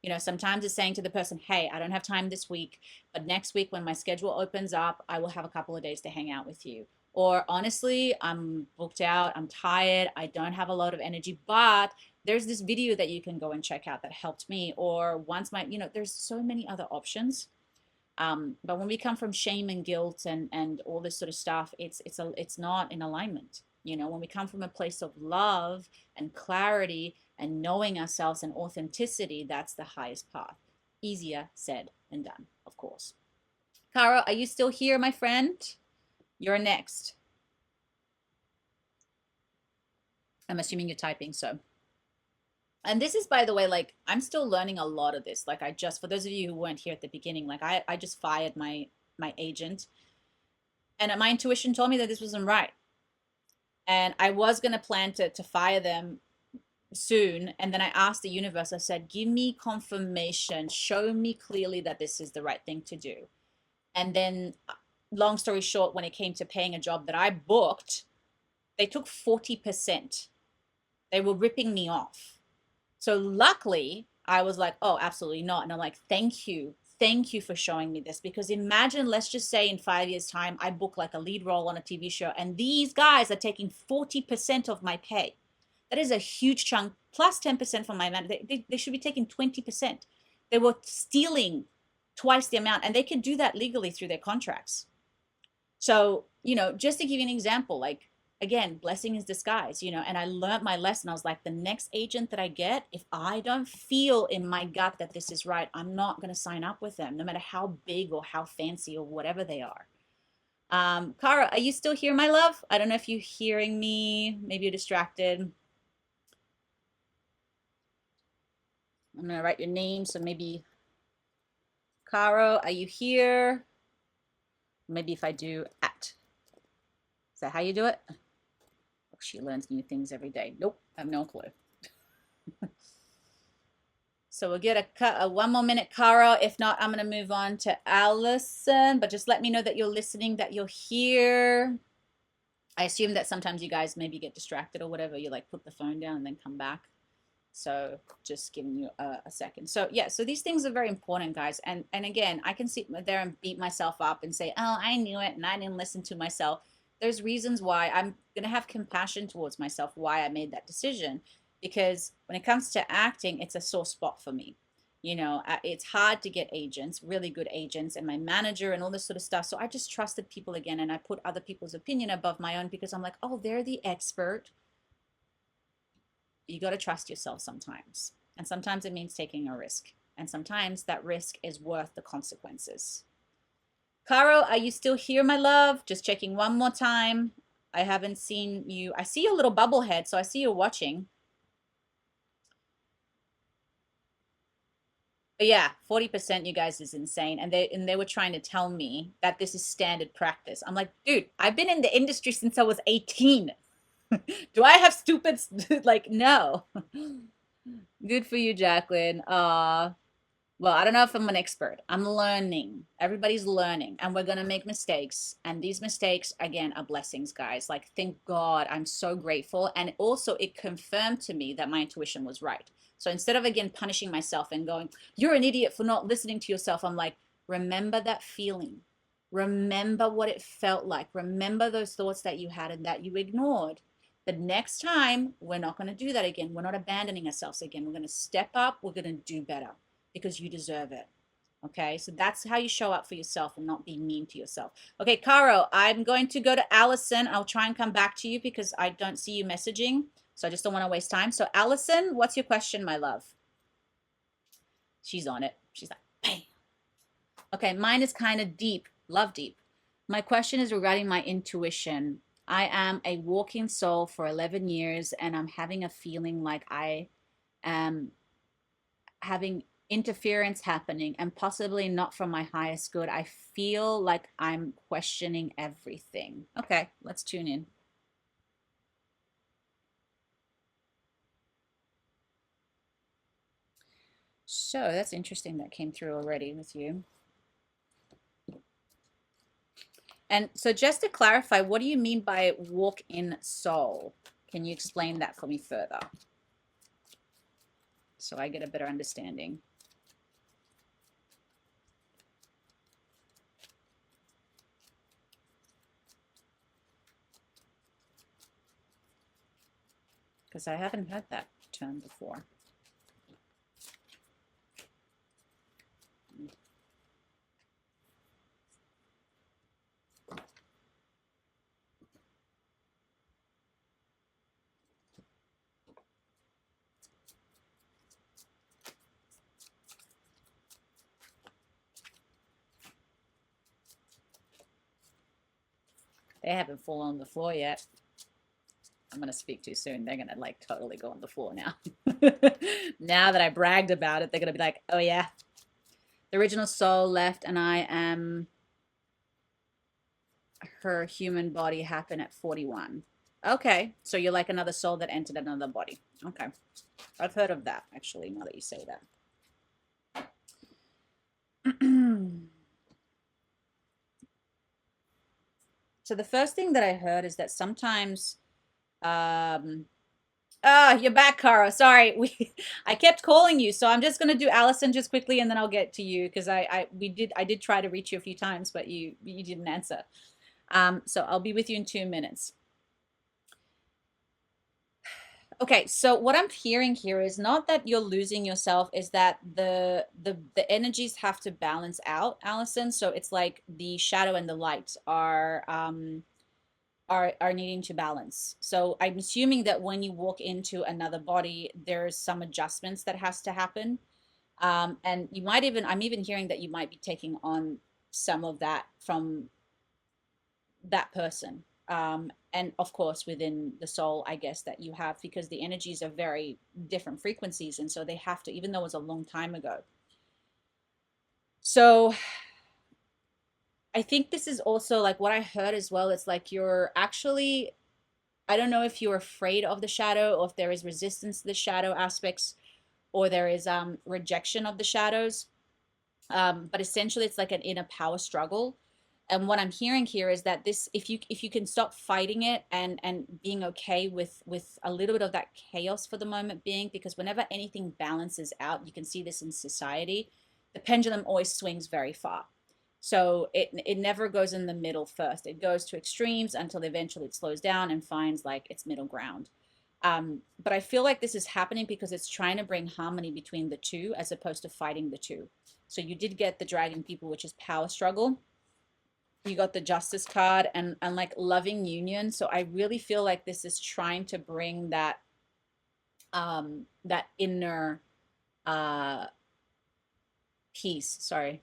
You know, sometimes it's saying to the person, hey, I don't have time this week, but next week when my schedule opens up, I will have a couple of days to hang out with you. Or honestly, I'm booked out, I'm tired, I don't have a lot of energy, but there's this video that you can go and check out that helped me. Or once there's so many other options. But when we come from shame and guilt and all this sort of stuff, it's not in alignment. You know, when we come from a place of love and clarity and knowing ourselves and authenticity, that's the highest path. Easier said than done, of course. Cara, are you still here, my friend? You're next. I'm assuming you're typing, so. And this is, by the way, like, I'm still learning a lot of this. Like, for those of you who weren't here at the beginning, like, I just fired my agent. And my intuition told me that this wasn't right. And I was going to plan to fire them soon. And then I asked the universe, I said, give me confirmation, show me clearly that this is the right thing to do. And then, long story short, when it came to paying a job that I booked, they took 40%. They were ripping me off. So luckily, I was like, oh, absolutely not. And I'm like, thank you. Thank you for showing me this, because imagine, let's just say in 5 years' time, I book like a lead role on a TV show and these guys are taking 40% of my pay. That is a huge chunk, plus 10% from my amount. They should be taking 20%. They were stealing twice the amount, and they can do that legally through their contracts. So, just to give you an example, like, again, blessing is disguise, and I learned my lesson. I was like, the next agent that I get, if I don't feel in my gut that this is right, I'm not going to sign up with them, no matter how big or how fancy or whatever they are. Cara, are you still here, my love? I don't know if you're hearing me. Maybe you're distracted. I'm going to write your name. So maybe, Caro, are you here? Maybe if I do at. Is that how you do it? Oh, she learns new things every day. Nope, I have no clue. So we'll get a 1 more minute, Caro. If not, I'm going to move on to Allison. But just let me know that you're listening, that you're here. I assume that sometimes you guys maybe get distracted or whatever. You like put the phone down and then come back. So just giving you a second. So yeah, so these things are very important, guys. And again, I can sit there and beat myself up and say, oh, I knew it and I didn't listen to myself. There's reasons why. I'm going to have compassion towards myself, why I made that decision. Because when it comes to acting, it's a sore spot for me. It's hard to get agents, really good agents, and my manager and all this sort of stuff. So I just trusted people again, and I put other people's opinion above my own because I'm like, oh, they're the expert. You got to trust yourself sometimes. And sometimes it means taking a risk. And sometimes that risk is worth the consequences. Caro, are you still here, my love? Just checking one more time. I haven't seen you. I see your little bubble head, so I see you watching. But yeah, 40%, you guys, is insane. And they were trying to tell me that this is standard practice. I'm like, dude, I've been in the industry since I was 18. Do I have stupid like no. Good for you, Jacqueline. Well, I don't know if I'm an expert. I'm learning. Everybody's learning, and we're gonna make mistakes. And these mistakes, again, are blessings, guys. Like, thank God, I'm so grateful. And also, it confirmed to me that my intuition was right. So instead of again punishing myself and going, "You're an idiot for not listening to yourself," I'm like, remember that feeling. Remember what it felt like. Remember those thoughts that you had and that you ignored. The next time, we're not going to do that again. We're not abandoning ourselves again. We're going to step up. We're going to do better because you deserve it. Okay, so that's how you show up for yourself and not be mean to yourself. Okay, Caro, I'm going to go to Allison. I'll try and come back to you because I don't see you messaging. So I just don't want to waste time. So Allison, what's your question, my love? She's on it. She's like, bam. Okay, mine is kind of deep. Love deep. My question is regarding my intuition. I am a walking soul for 11 years, and I'm having a feeling like I am having interference happening and possibly not from my highest good. I feel like I'm questioning everything. Okay, let's tune in. So that's interesting that came through already with you. And so just to clarify, what do you mean by walk in soul? Can you explain that for me further? So I get a better understanding. Because I haven't heard that term before. They haven't fallen on the floor yet. I'm going to speak too soon. They're going to like totally go on the floor now. Now that I bragged about it, they're going to be like, oh yeah. The original soul left and I am her human body happened at 41. Okay, so you're like another soul that entered another body. Okay, I've heard of that actually, now that you say that. So the first thing that I heard is that sometimes you're back, Cara. Sorry, I kept calling you, so I'm just gonna do Allison just quickly, and then I'll get to you because I did try to reach you a few times, but you didn't answer. So I'll be with you in 2 minutes. Okay, so what I'm hearing here is not that you're losing yourself, is that the energies have to balance out, Allison. So it's like the shadow and the light are needing to balance. So I'm assuming that when you walk into another body, there's some adjustments that has to happen. And you might even, I'm even hearing that you might be taking on some of that from that person. And of course, within the soul, I guess, that you have, because the energies are very different frequencies. And so they have to, even though it was a long time ago. So I think this is also like what I heard as well. It's like you're actually, I don't know if you're afraid of the shadow, or if there is resistance to the shadow aspects, or there is rejection of the shadows. But essentially it's like an inner power struggle. And what I'm hearing here is that this, if you can stop fighting it, and being okay with a little bit of that chaos for the moment being, because whenever anything balances out, you can see this in society, the pendulum always swings very far. So it never goes in the middle first. It goes to extremes until eventually it slows down and finds like its middle ground. But I feel like this is happening because it's trying to bring harmony between the two, as opposed to fighting the two. So you did get the dragon people, which is power struggle. You got the justice card, and like loving union. So I really feel like this is trying to bring that inner uh peace. Sorry.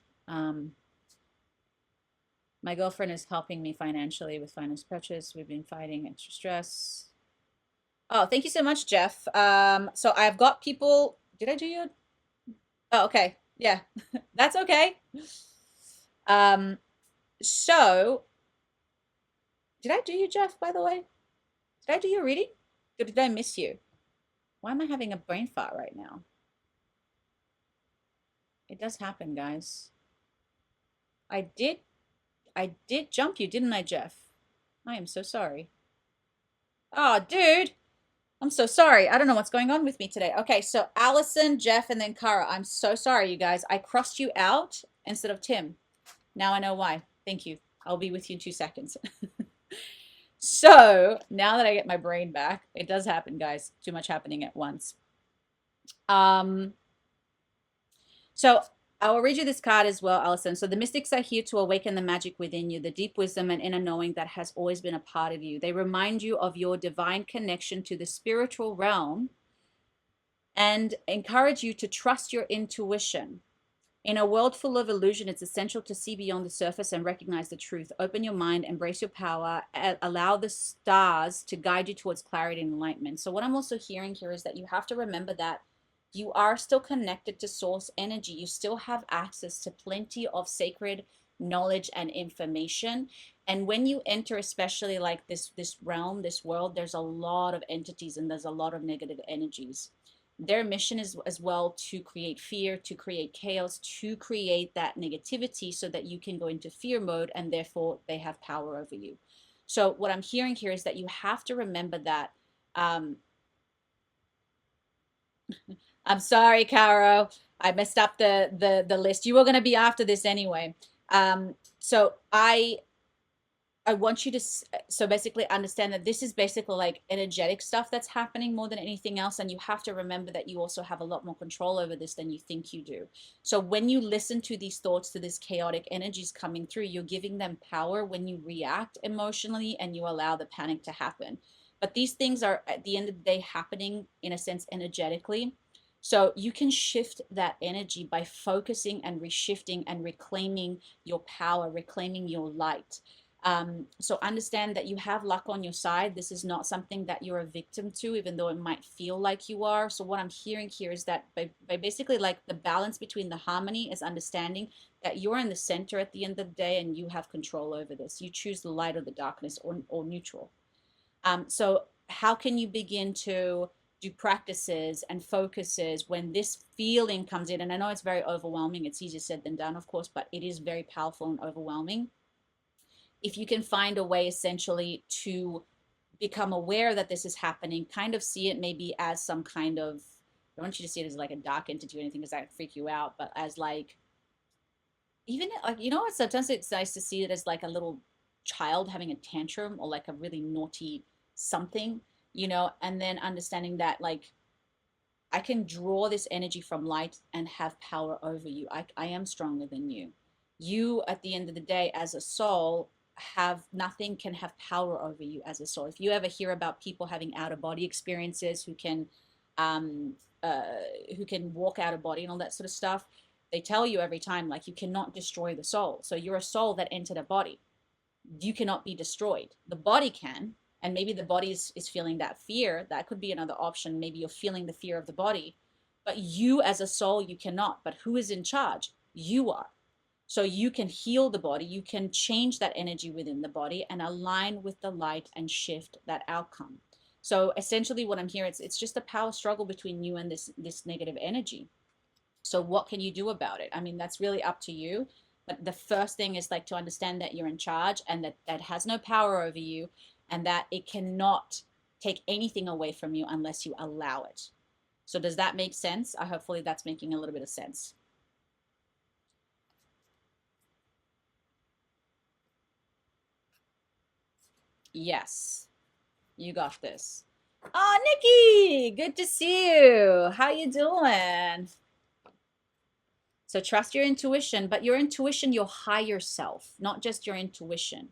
My girlfriend is helping me financially with finance purchase. We've been fighting extra stress. Oh, thank you so much, Jeff. So I've got people. Did I do you? Oh, okay. Yeah, that's okay. Um, so did I do you, Jeff, by the way? Did I do your reading? Or did I miss you? Why am I having a brain fart right now? It does happen, guys. I did I did jump you, didn't I, Jeff? I am so sorry. Oh, dude. I'm so sorry. I don't know what's going on with me today. Okay, so Allison, Jeff, and then Kara. I'm so sorry, you guys. I crossed you out instead of Tim. Now I know why. Thank you. I'll be with you in 2 seconds. So now that I get my brain back, it does happen, guys. Too much happening at once. Um, so I will read you this card as well, Alison. So the mystics are here to awaken the magic within you, the deep wisdom and inner knowing that has always been a part of you. They remind you of your divine connection to the spiritual realm and encourage you to trust your intuition. In a world full of illusion, it's essential to see beyond the surface and recognize the truth. Open your mind, embrace your power, allow the stars to guide you towards clarity and enlightenment. So, what I'm also hearing here is that you have to remember that you are still connected to source energy. You still have access to plenty of sacred knowledge and information. And when you enter, especially like this realm, this world, there's a lot of entities and there's a lot of negative energies. Their mission is as well to create fear, to create chaos, to create that negativity so that you can go into fear mode, and therefore they have power over you. So what I'm hearing here is that you have to remember that. um, I'm sorry, Caro. I messed up the list. You were going to be after this anyway. So I want you to so basically understand that this is basically like energetic stuff that's happening more than anything else, and you have to remember that you also have a lot more control over this than you think you do. So when you listen to these thoughts, to these chaotic energies coming through, you're giving them power when you react emotionally and you allow the panic to happen. But these things are at the end of the day happening in a sense energetically. So you can shift that energy by focusing and reshifting and reclaiming your power, reclaiming your light. So understand that you have luck on your side. This is not something that you're a victim to, even though it might feel like you are. So what I'm hearing here is that by basically like the balance between the harmony is understanding that you're in the center at the end of the day and you have control over this. You choose the light or the darkness, or neutral. So how can you begin to do practices and focuses when this feeling comes in? And I know it's very overwhelming. It's easier said than done, of course, but it is very powerful and overwhelming. If you can find a way essentially to become aware that this is happening, kind of see it maybe as some kind of, I don't want you to see it as like a dark entity or anything because that would freak you out, but as like, even like, you know what, sometimes it's nice to see it as like a little child having a tantrum, or like a really naughty something. you know, and then understanding that like I can draw this energy from light and have power over you. I am stronger than you. You, at the end of the day, as a soul, have nothing can have power over you as a soul. If you ever hear about people having out of body experiences um, uh, who can walk out of body and all that sort of stuff, they tell you every time like you cannot destroy the soul. So you're a soul that entered a body. You cannot be destroyed. The body can, and maybe the body is feeling that fear. That could be another option. Maybe you're feeling the fear of the body, but you as a soul, you cannot. But who is in charge? You are. So you can heal the body. You can change that energy within the body and align with the light and shift that outcome. So essentially what I'm hearing, it's just a power struggle between you and this negative energy. So what can you do about it? I mean, that's really up to you. But the first thing is like to understand that you're in charge and that that has no power over you and that it cannot take anything away from you unless you allow it. So does that make sense? Hopefully that's making a little bit of sense. Yes, you got this. Oh, Nikki, good to see you. How you doing? So trust your intuition, but your intuition, your higher self, not just your intuition.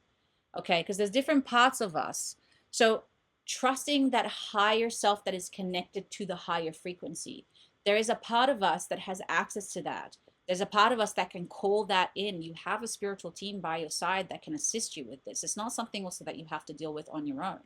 Okay, because there's different parts of us. So trusting that higher self that is connected to the higher frequency. There is a part of us that has access to that. There's a part of us that can call that in. You have a spiritual team by your side that can assist you with this. It's not something also that you have to deal with on your own.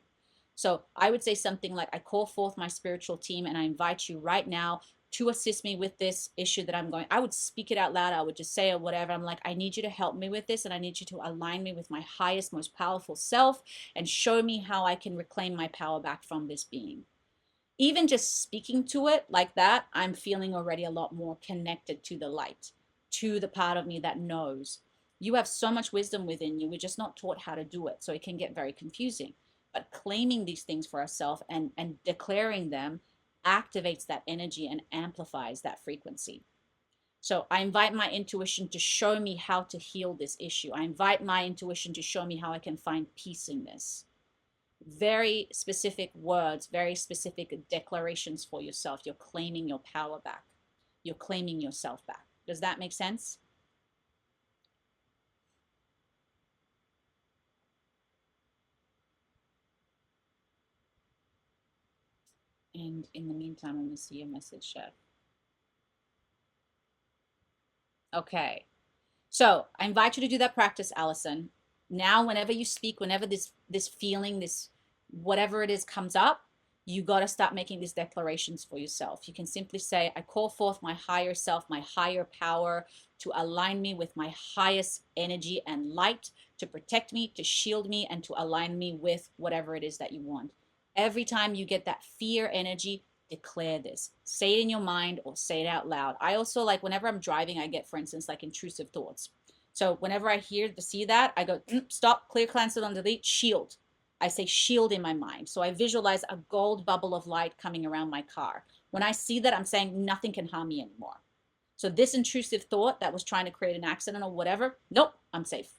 So I would say something like, I call forth my spiritual team and I invite you right now to assist me with this issue that I'm going. I would speak it out loud. I would just say or whatever. I'm like, I need you to help me with this and I need you to align me with my highest, most powerful self and show me how I can reclaim my power back from this being. Even just speaking to it like that, I'm feeling already a lot more connected to the light, to the part of me that knows. You have so much wisdom within you. We're just not taught how to do it. So it can get very confusing. But claiming these things for ourselves and declaring them activates that energy and amplifies that frequency. So I invite my intuition to show me how to heal this issue. I invite my intuition to show me how I can find peace in this. Very specific words, very specific declarations for yourself. You're claiming your power back. You're claiming yourself back. Does that make sense? And in the meantime, I'm going to see your message, Chef. Okay. So I invite you to do that practice, Allison. Now, whenever you speak, whenever this feeling, this whatever it is comes up, you got to start making these declarations for yourself. You can simply say, I call forth my higher self, my higher power to align me with my highest energy and light, to protect me, to shield me, and to align me with whatever it is that you want. Every time you get that fear energy, declare this. Say it in your mind or say it out loud. I also like whenever I'm driving, I get, for instance, like intrusive thoughts. So whenever I see that, I go, stop, clear, cancel, and delete, shield. I say shield in my mind. So I visualize a gold bubble of light coming around my car. When I see that, I'm saying nothing can harm me anymore. So this intrusive thought that was trying to create an accident or whatever, nope, I'm safe.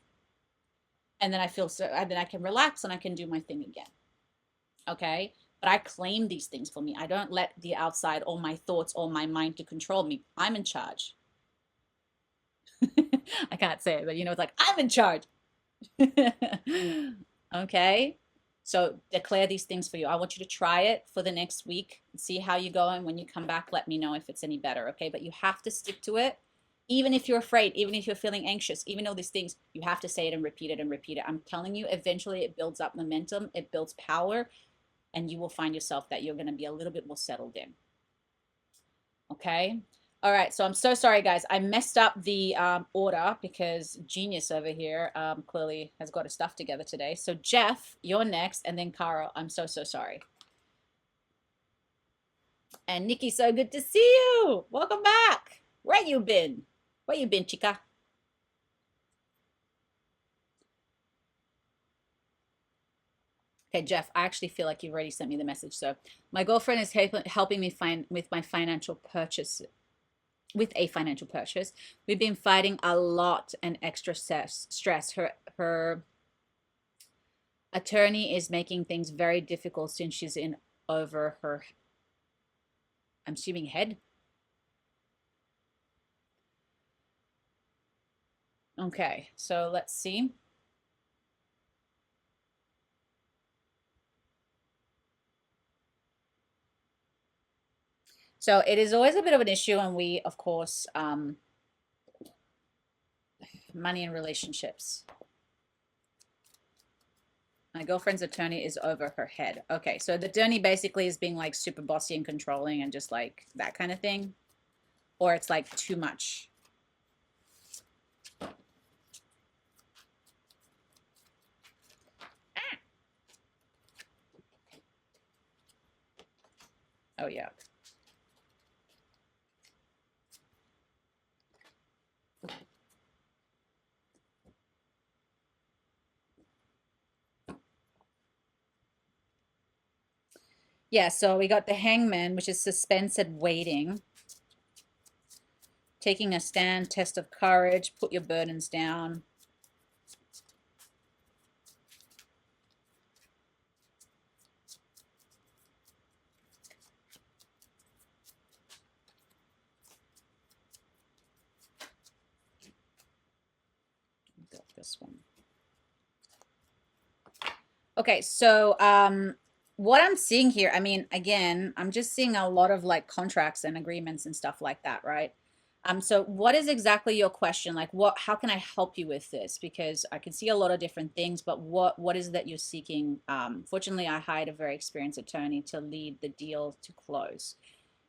And then I feel so, and then I can relax and I can do my thing again. Okay. But I claim these things for me. I don't let the outside or my thoughts or my mind to control me. I'm in charge. I can't say it, but you know, it's like, I'm in charge. Okay. So declare these things for you. I want you to try it for the next week. See how you go. And when you come back, let me know if it's any better. Okay. But you have to stick to it. Even if you're afraid, even if you're feeling anxious, even though these things, you have to say it and repeat it and repeat it. I'm telling you, eventually it builds up momentum. It builds power. And you will find yourself that you're going to be a little bit more settled in. Okay. All right. So I'm so sorry, guys. I messed up the order because Genius over here clearly has got his stuff together today. So Jeff, you're next. And then Carl, I'm so, so sorry. And Nikki, so good to see you. Welcome back. Where you been? Where you been, chica? Okay, Jeff, I actually feel like you've already sent me the message. So my girlfriend is helping me find with my financial purchase with a financial purchase. We've been fighting a lot and extra stress. Her Attorney is making things very difficult since she's in over her, I'm assuming, head. Okay, so let's see. So it is always a bit of an issue, and we, of course, money and relationships. My girlfriend's attorney is over her head. Okay, so the attorney basically is being like super bossy and controlling and just like that kind of thing. Or it's like too much. Oh, yeah. Yeah, so we got the hangman, which is suspense and waiting. Taking a stand, test of courage, put your burdens down. Got this one. Okay, so what I'm seeing here, I mean, again, I'm just seeing a lot of like contracts and agreements and stuff like that, right? So what is exactly your question? Like how can I help you with this? Because I can see a lot of different things, but what is that you're seeking? Fortunately, I hired a very experienced attorney to lead the deal to close.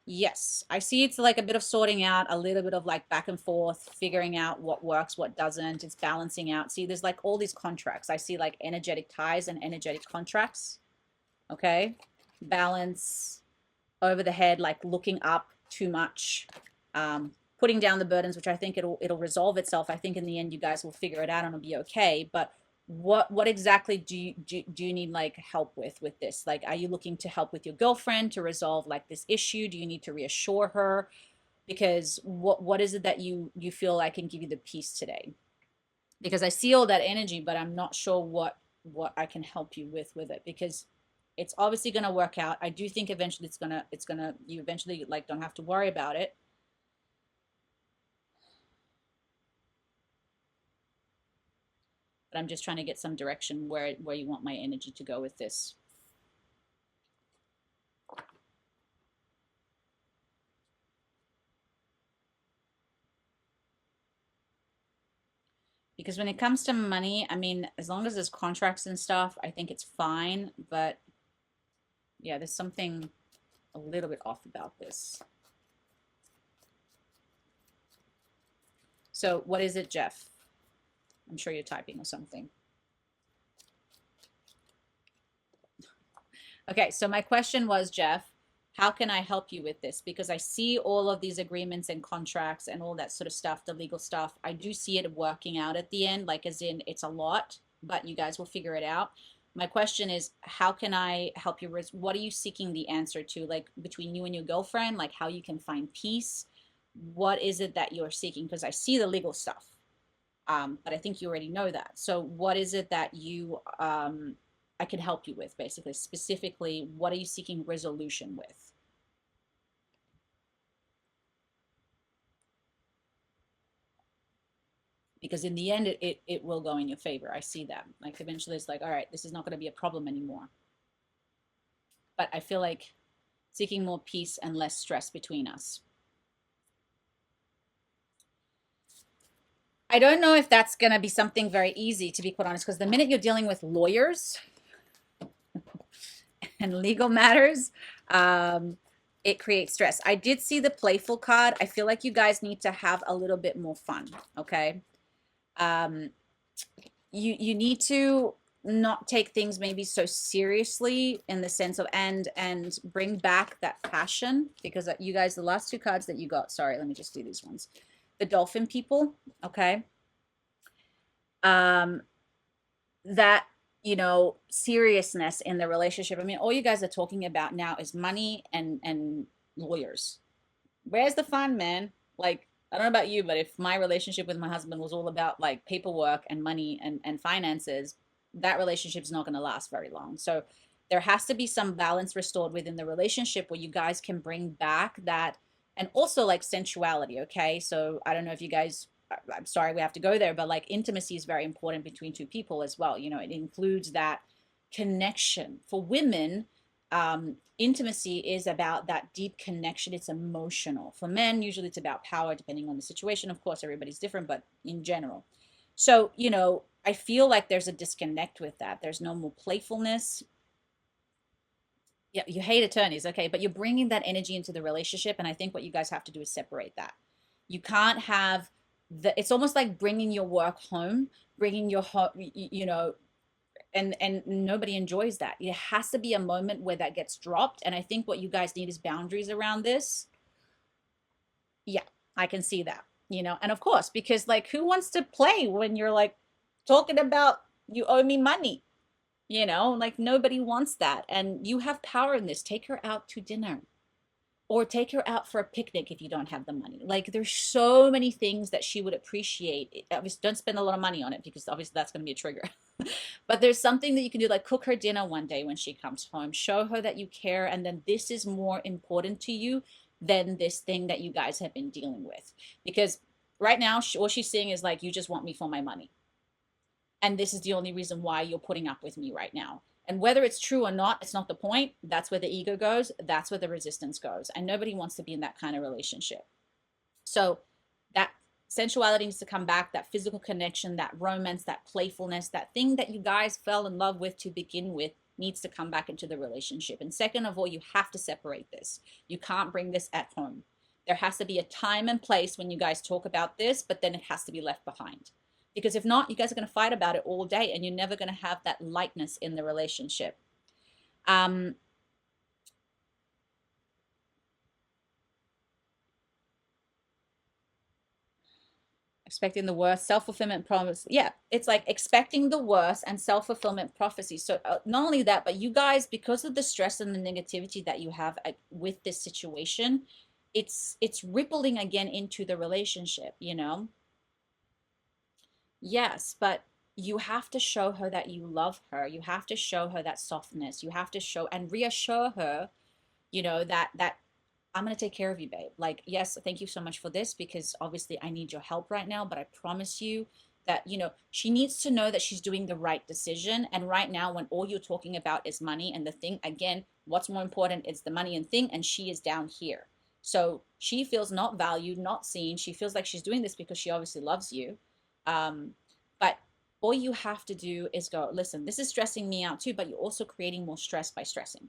Yes, I see it's like a bit of sorting out, a little bit of like back and forth, figuring out what works, what doesn't. It's balancing out. See, there's like all these contracts. I see like energetic ties and energetic contracts. Okay. Balance, over the head, like looking up too much, putting down the burdens, which I think it'll resolve itself. I think in the end you guys will figure it out and it'll be okay. But what exactly do you need like help with this? Like, are you looking to help with your girlfriend to resolve like this issue? Do you need to reassure her? Because what is it that you feel I can give you the peace today? Because I see all that energy, but I'm not sure what I can help you with it, because it's obviously going to work out. I do think eventually it's gonna you eventually like don't have to worry about it. But I'm just trying to get some direction where you want my energy to go with this. Because when it comes to money, I mean, as long as there's contracts and stuff, I think it's fine. But yeah, there's something a little bit off about this. So what is it, Jeff? I'm sure you're typing or something. Okay, so my question was, Jeff, how can I help you with this? Because I see all of these agreements and contracts and all that sort of stuff, the legal stuff. I do see it working out at the end, like as in it's a lot, but you guys will figure it out. My question is, how can I help you? What are you seeking the answer to? Like between you and your girlfriend, like how you can find peace? What is it that you're seeking? Because I see the legal stuff, but I think you already know that. So what is it that I can help you with, basically? Specifically, what are you seeking resolution with? Because in the end, it will go in your favor. I see that. Like eventually it's like, all right, this is not going to be a problem anymore. But I feel like seeking more peace and less stress between us. I don't know if that's going to be something very easy, to be quite honest, because the minute you're dealing with lawyers and legal matters, it creates stress. I did see the playful card. I feel like you guys need to have a little bit more fun, okay? Um, you need to not take things maybe so seriously, in the sense of and bring back that passion, because you guys, the last two cards that you got, sorry, let me just do these ones. The dolphin people, okay? That, seriousness in the relationship. I mean, all you guys are talking about now is money and lawyers. Where's the fun, man? Like, I don't know about you, but if my relationship with my husband was all about like paperwork and money and finances, that relationship is not going to last very long. So there has to be some balance restored within the relationship where you guys can bring back that, and also like sensuality. Okay. So I don't know if you guys, I'm sorry we have to go there, but like intimacy is very important between two people as well. You know, it includes that connection. For women, intimacy is about that deep connection. It's emotional. For men, usually it's about power, depending on the situation. Of course, everybody's different, but in general. So, you know, I feel like there's a disconnect with that. There's no more playfulness. Yeah, you hate attorneys, okay, but you're bringing that energy into the relationship, and I think what you guys have to do is separate that. You can't have it's almost like bringing your work home, bringing your home, you know, and nobody enjoys that. It has to be a moment where that gets dropped, and I think what you guys need is boundaries around this. Yeah, I can see that, you know, and of course, because like who wants to play when you're like talking about you owe me money? You know, like nobody wants that. And you have power in this. Take her out to dinner or take her out for a picnic if you don't have the money. Like there's so many things that she would appreciate. Obviously, don't spend a lot of money on it because obviously that's going to be a trigger. But there's something that you can do, like cook her dinner one day when she comes home. Show her that you care, and then this is more important to you than this thing that you guys have been dealing with. Because right now, what she's saying is like, you just want me for my money. And this is the only reason why you're putting up with me right now. And whether it's true or not, it's not the point. That's where the ego goes. That's where the resistance goes. And nobody wants to be in that kind of relationship. So that sensuality needs to come back, that physical connection, that romance, that playfulness, that thing that you guys fell in love with to begin with needs to come back into the relationship. And second of all, you have to separate this. You can't bring this at home. There has to be a time and place when you guys talk about this, but then it has to be left behind. Because if not, you guys are going to fight about it all day and you're never going to have that lightness in the relationship. Expecting the worst, self-fulfillment promise. Yeah, it's like expecting the worst and self-fulfillment prophecy. So not only that, but you guys, because of the stress and the negativity that you have with this situation, it's rippling again into the relationship, you know? Yes, but you have to show her that you love her. You have to show her that softness. You have to show and reassure her, you know, that I'm going to take care of you, babe. Like, yes, thank you so much for this because obviously I need your help right now, but I promise you that, you know, she needs to know that she's doing the right decision. And right now, when all you're talking about is money and the thing, again, what's more important is the money and thing, and she is down here. So she feels not valued, not seen. She feels like she's doing this because she obviously loves you. But all you have to do is go, listen, this is stressing me out too, but you're also creating more stress by stressing.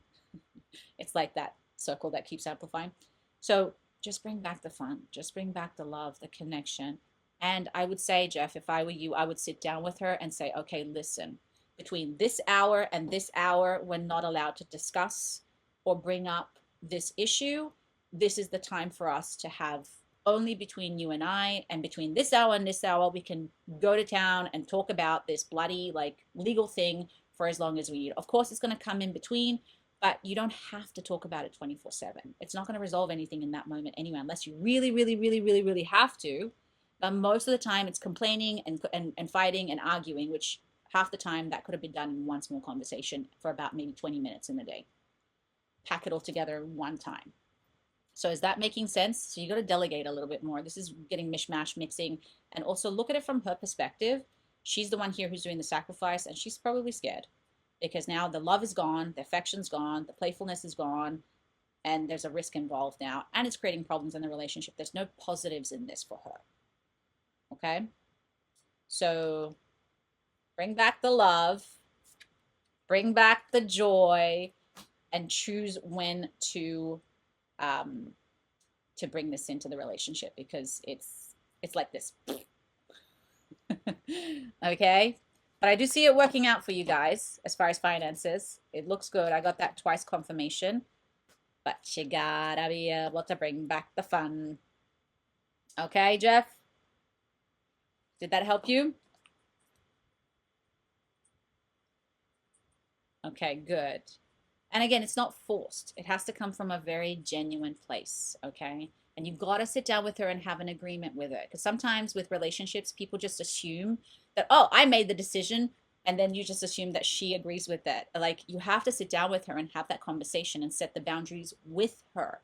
It's like that circle that keeps amplifying. So just bring back the fun, just bring back the love, the connection. And I would say, Jeff, if I were you, I would sit down with her and say, okay, listen, between this hour and this hour, we're not allowed to discuss or bring up this issue. This is the time for us to have only between you and between this hour and this hour, we can go to town and talk about this bloody like legal thing for as long as we need. Of course, it's going to come in between, but you don't have to talk about it 24/7. It's not going to resolve anything in that moment anyway, unless you really, really, really, really, really have to. But most of the time, it's complaining and fighting and arguing, which half the time that could have been done in one small conversation for about maybe 20 minutes in the day. Pack it all together one time. So is that making sense? So you got to delegate a little bit more. This is getting mishmash, mixing, and also look at it from her perspective. She's the one here who's doing the sacrifice, and she's probably scared because now the love is gone, the affection's gone, the playfulness is gone, and there's a risk involved now, and it's creating problems in the relationship. There's no positives in this for her. Okay? So bring back the love, bring back the joy, and choose when to bring this into the relationship because it's like this. Okay, but I do see it working out for you guys as far as finances. It looks good. I got that twice confirmation, but you gotta be able to bring back the fun. Okay, Jeff, did that help you? Okay, good. And again, it's not forced. It has to come from a very genuine place, okay? And you've got to sit down with her and have an agreement with her. Because sometimes with relationships, people just assume that, oh, I made the decision. And then you just assume that she agrees with that. Like, you have to sit down with her and have that conversation and set the boundaries with her.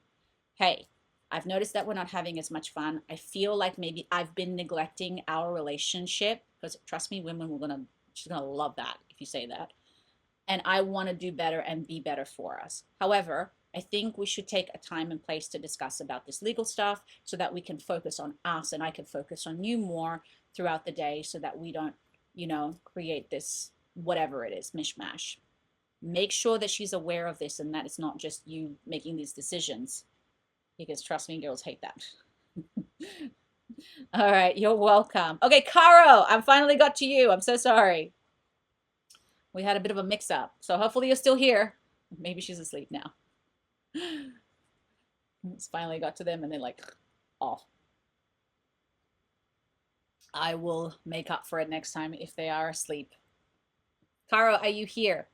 Hey, I've noticed that we're not having as much fun. I feel like maybe I've been neglecting our relationship, because trust me, women, she's gonna love that if you say that. And I want to do better and be better for us. However, I think we should take a time and place to discuss about this legal stuff so that we can focus on us and I can focus on you more throughout the day so that we don't, create this whatever it is, mishmash. Make sure that she's aware of this and that it's not just you making these decisions, because trust me, girls hate that. All right, you're welcome. Okay, Caro, I finally got to you. I'm so sorry. We had a bit of a mix up. So hopefully you're still here. Maybe she's asleep now. It's finally got to them and they're like off. I will make up for it next time if they are asleep. Caro, are you here?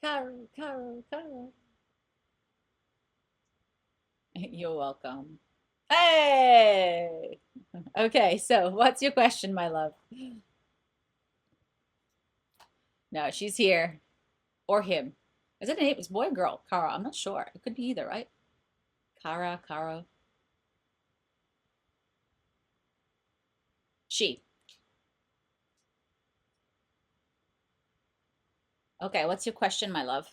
Caro, Caro, Caro. You're welcome. Hey! Okay, so what's your question, my love? No, she's here. Or him. Is it a name? It's boy or girl? Kara. I'm not sure. It could be either, right? Kara, Kara. She. Okay, what's your question, my love?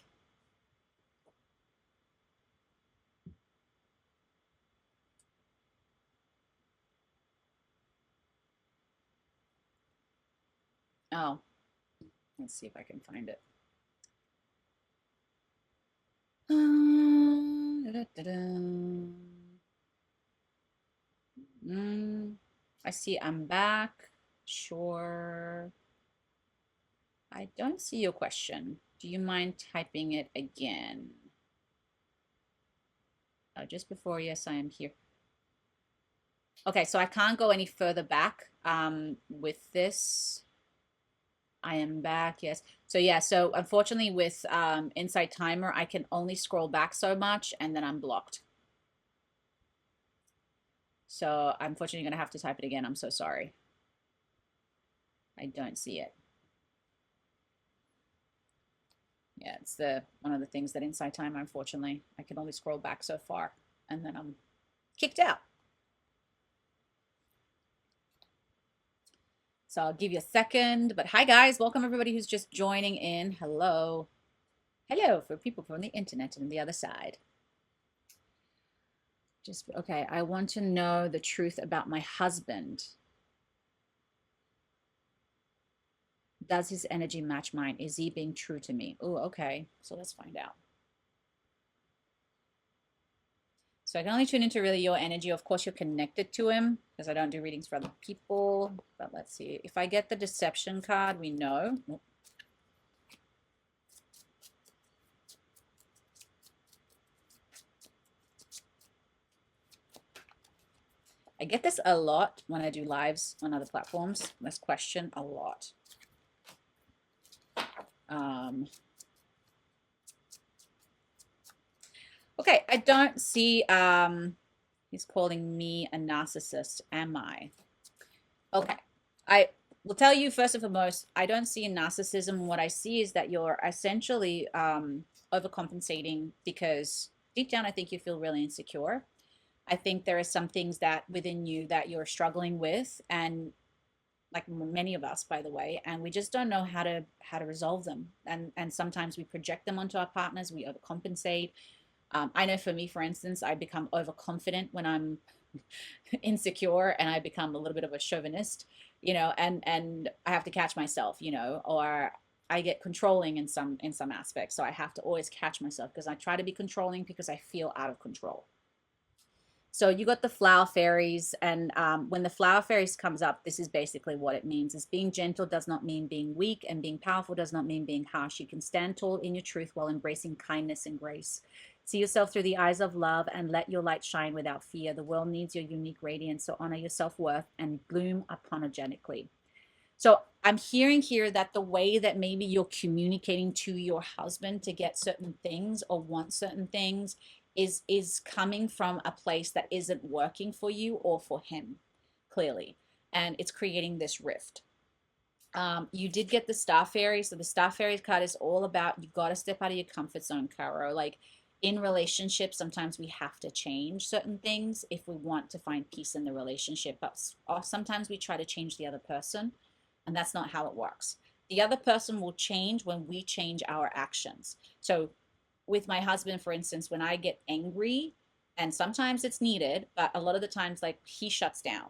Oh, let's see if I can find it. I see I'm back. Sure. I don't see your question. Do you mind typing it again? Oh, just before, yes, I am here. Okay, so I can't go any further back with this. I am back, yes. So yeah, so unfortunately with Insight Timer, I can only scroll back so much and then I'm blocked. So unfortunately you're gonna have to type it again. I'm so sorry. I don't see it. Yeah, it's one of the things that Insight Timer, unfortunately, I can only scroll back so far and then I'm kicked out. So I'll give you a second. But hi guys, welcome everybody who's just joining in. Hello. Hello for people from the internet and the other side. Just okay, I want to know the truth about my husband. Does his energy match mine? Is he being true to me? Oh, okay. So let's find out. So I can only tune into really your energy. Of course, you're connected to him because I don't do readings for other people. But let's see. If I get the deception card, we know. I get this a lot when I do lives on other platforms. This question a lot. Okay, I don't see he's calling me a narcissist, am I? Okay. I will tell you first and foremost, I don't see narcissism. What I see is that you're essentially overcompensating because deep down I think you feel really insecure. I think there are some things that within you that you're struggling with, and like many of us, by the way, and we just don't know how to resolve them. And sometimes we project them onto our partners. We overcompensate. I know for me, for instance, I become overconfident when I'm insecure, and I become a little bit of a chauvinist, and I have to catch myself, or I get controlling in some aspects. So I have to always catch myself because I try to be controlling because I feel out of control. So you got the flower fairies, and when the flower fairies comes up, this is basically what it means: is being gentle does not mean being weak, and being powerful does not mean being harsh. You can stand tall in your truth while embracing kindness and grace. See yourself through the eyes of love and let your light shine without fear. The world needs your unique radiance, so honor your self-worth and bloom apologetically. So I'm hearing here that the way that maybe you're communicating to your husband to get certain things or want certain things is coming from a place that isn't working for you or for him, clearly. And it's creating this rift. You did get the Star Fairy. So the Star Fairy card is all about you got to step out of your comfort zone, Caro. Like in relationships, sometimes we have to change certain things if we want to find peace in the relationship. But sometimes we try to change the other person, and that's not how it works. The other person will change when we change our actions. So with my husband, for instance, when I get angry, and sometimes it's needed, but a lot of the times, like he shuts down.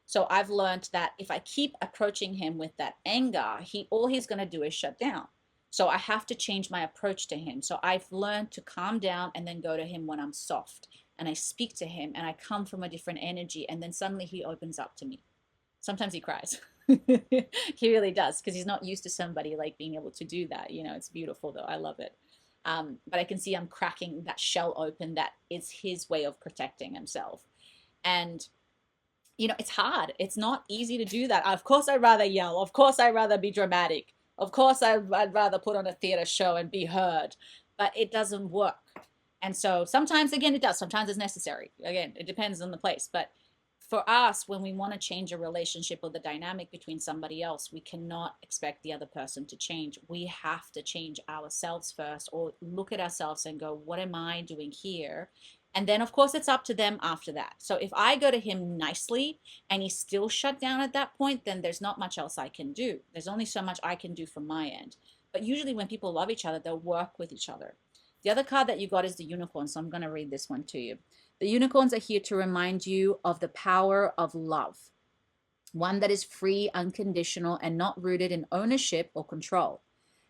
So I've learned that if I keep approaching him with that anger, all he's going to do is shut down. So I have to change my approach to him. So I've learned to calm down and then go to him when I'm soft. And I speak to him and I come from a different energy. And then suddenly he opens up to me. Sometimes he cries. He really does because he's not used to somebody like being able to do that. You know, it's beautiful though. I love it. But I can see I'm cracking that shell open. That is his way of protecting himself. And you know, it's hard. It's not easy to do that. Of course, I'd rather yell. Of course, I'd rather be dramatic. Of course, I'd rather put on a theater show and be heard. But it doesn't work. And so sometimes, again, it does. Sometimes it's necessary. Again, it depends on the place. But for us, when we want to change a relationship or the dynamic between somebody else, we cannot expect the other person to change. We have to change ourselves first or look at ourselves and go, what am I doing here? And then, of course, it's up to them after that. So if I go to him nicely and he's still shut down at that point, then there's not much else I can do. There's only so much I can do from my end. But usually when people love each other, they'll work with each other. The other card that you got is the unicorn. So I'm going to read this one to you. The unicorns are here to remind you of the power of love, one that is free, unconditional, and not rooted in ownership or control.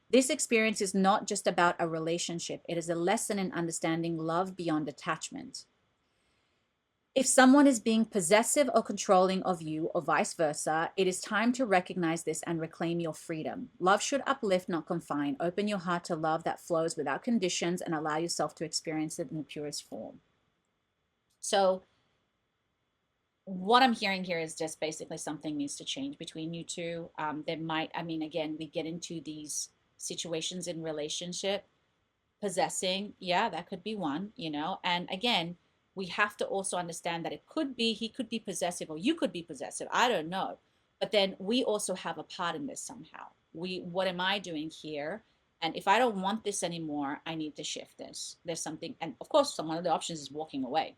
This experience is not just about a relationship. It is a lesson in understanding love beyond attachment. If someone is being possessive or controlling of you or vice versa, it is time to recognize this and reclaim your freedom. Love should uplift, not confine. Open your heart to love that flows without conditions and allow yourself to experience it in the purest form. So what I'm hearing here is just basically something needs to change between you two. There might, I mean, again, we get into these situations in relationship, possessing, yeah, that could be one, you know. And again, we have to also understand that it could be he could be possessive or you could be possessive, I don't know. But then we also have a part in this somehow. What am I doing here? And if I don't want this anymore, I need to shift this. There's something, and of course one of the options is walking away.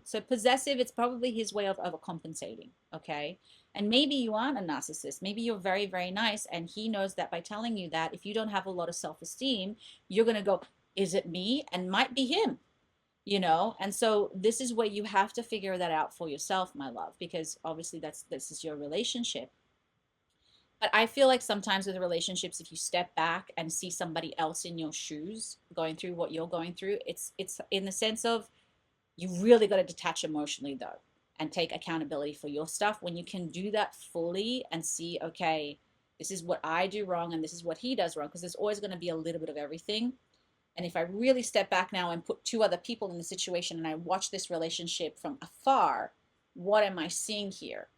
So possessive, it's probably his way of overcompensating, okay? And maybe you aren't a narcissist. Maybe you're very, very nice, and he knows that by telling you that, if you don't have a lot of self-esteem, you're going to go, is it me? And might be him, you know? And so this is where you have to figure that out for yourself, my love, because obviously this is your relationship. But I feel like sometimes with relationships, if you step back and see somebody else in your shoes going through what you're going through, it's in the sense of, you really got to detach emotionally though and take accountability for your stuff. When you can do that fully and see, okay, this is what I do wrong and this is what he does wrong, because there's always going to be a little bit of everything. And if I really step back now and put two other people in the situation and I watch this relationship from afar, what am I seeing here?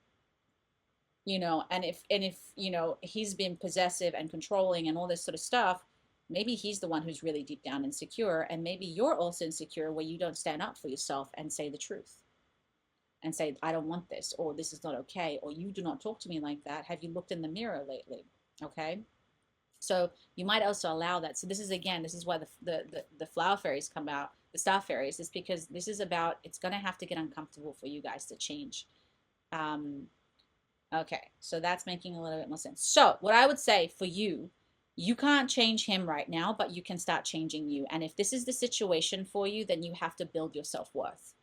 You know, and if you know, he's been possessive and controlling and all this sort of stuff, maybe he's the one who's really deep down insecure, and maybe you're also insecure where you don't stand up for yourself and say the truth and say, I don't want this, or this is not okay, or you do not talk to me like that. Have you looked in the mirror lately? Okay. So you might also allow that. So this is, again, this is why the flower fairies come out, the star fairies, is because this is about, it's going to have to get uncomfortable for you guys to change. Okay. So that's making a little bit more sense. So what I would say for you, you can't change him right now, but you can start changing you. And if this is the situation for you, then you have to build your self-worth.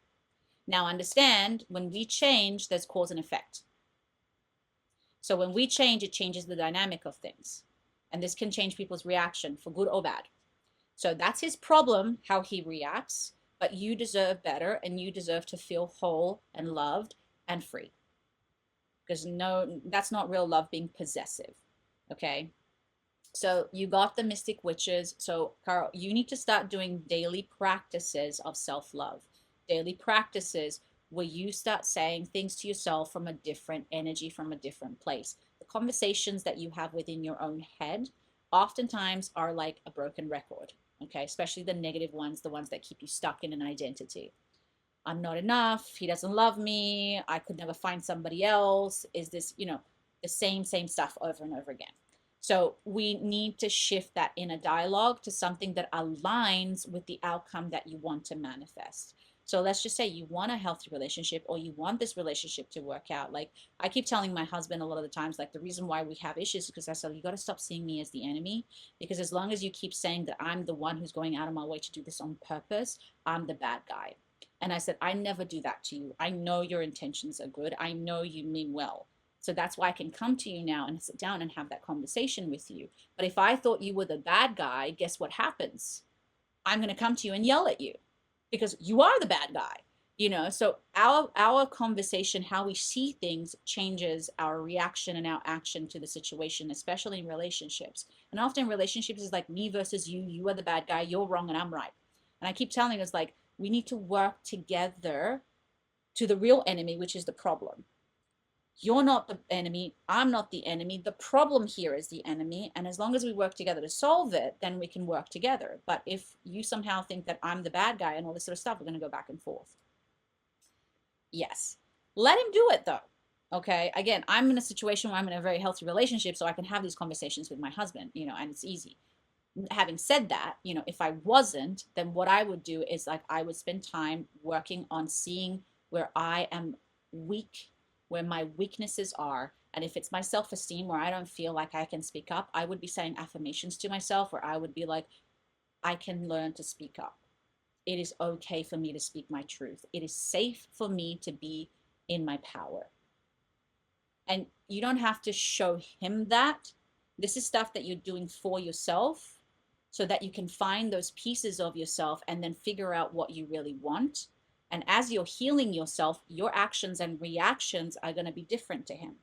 Now understand, when we change, there's cause and effect. So when we change, it changes the dynamic of things. And this can change people's reaction for good or bad. So that's his problem, how he reacts. But you deserve better, and you deserve to feel whole and loved and free. Because no, that's not real love, being possessive. Okay? So you got the mystic witches. So Carl, you need to start doing daily practices of self-love. Daily practices where you start saying things to yourself from a different energy, from a different place. The conversations that you have within your own head oftentimes are like a broken record, okay? Especially the negative ones, the ones that keep you stuck in an identity. I'm not enough. He doesn't love me. I could never find somebody else. Is this, you know, the same stuff over and over again. So we need to shift that inner dialogue to something that aligns with the outcome that you want to manifest. So let's just say you want a healthy relationship, or you want this relationship to work out. Like I keep telling my husband a lot of the times, like the reason why we have issues is because I said, you got to stop seeing me as the enemy. Because as long as you keep saying that I'm the one who's going out of my way to do this on purpose, I'm the bad guy. And I said, I never do that to you. I know your intentions are good. I know you mean well. So that's why I can come to you now and sit down and have that conversation with you. But if I thought you were the bad guy, guess what happens? I'm going to come to you and yell at you because you are the bad guy. You know, so our conversation, how we see things, changes our reaction and our action to the situation, especially in relationships. And often relationships is like me versus you. You are the bad guy, you're wrong, and I'm right. And I keep telling us, like, we need to work together to the real enemy, which is the problem. You're not the enemy. I'm not the enemy. The problem here is the enemy. And as long as we work together to solve it, then we can work together. But if you somehow think that I'm the bad guy and all this sort of stuff, we're going to go back and forth. Yes. Let him do it though. Okay. Again, I'm in a situation where I'm in a very healthy relationship, so I can have these conversations with my husband, you know, and it's easy. Having said that, you know, if I wasn't, then what I would do is like I would spend time working on seeing where I am weak, where my weaknesses are. And if it's my self-esteem where I don't feel like I can speak up, I would be saying affirmations to myself where I would be like, I can learn to speak up. It is okay for me to speak my truth. It is safe for me to be in my power. And you don't have to show him that. This is stuff that you're doing for yourself so that you can find those pieces of yourself and then figure out what you really want. And as you're healing yourself, your actions and reactions are going to be different to him.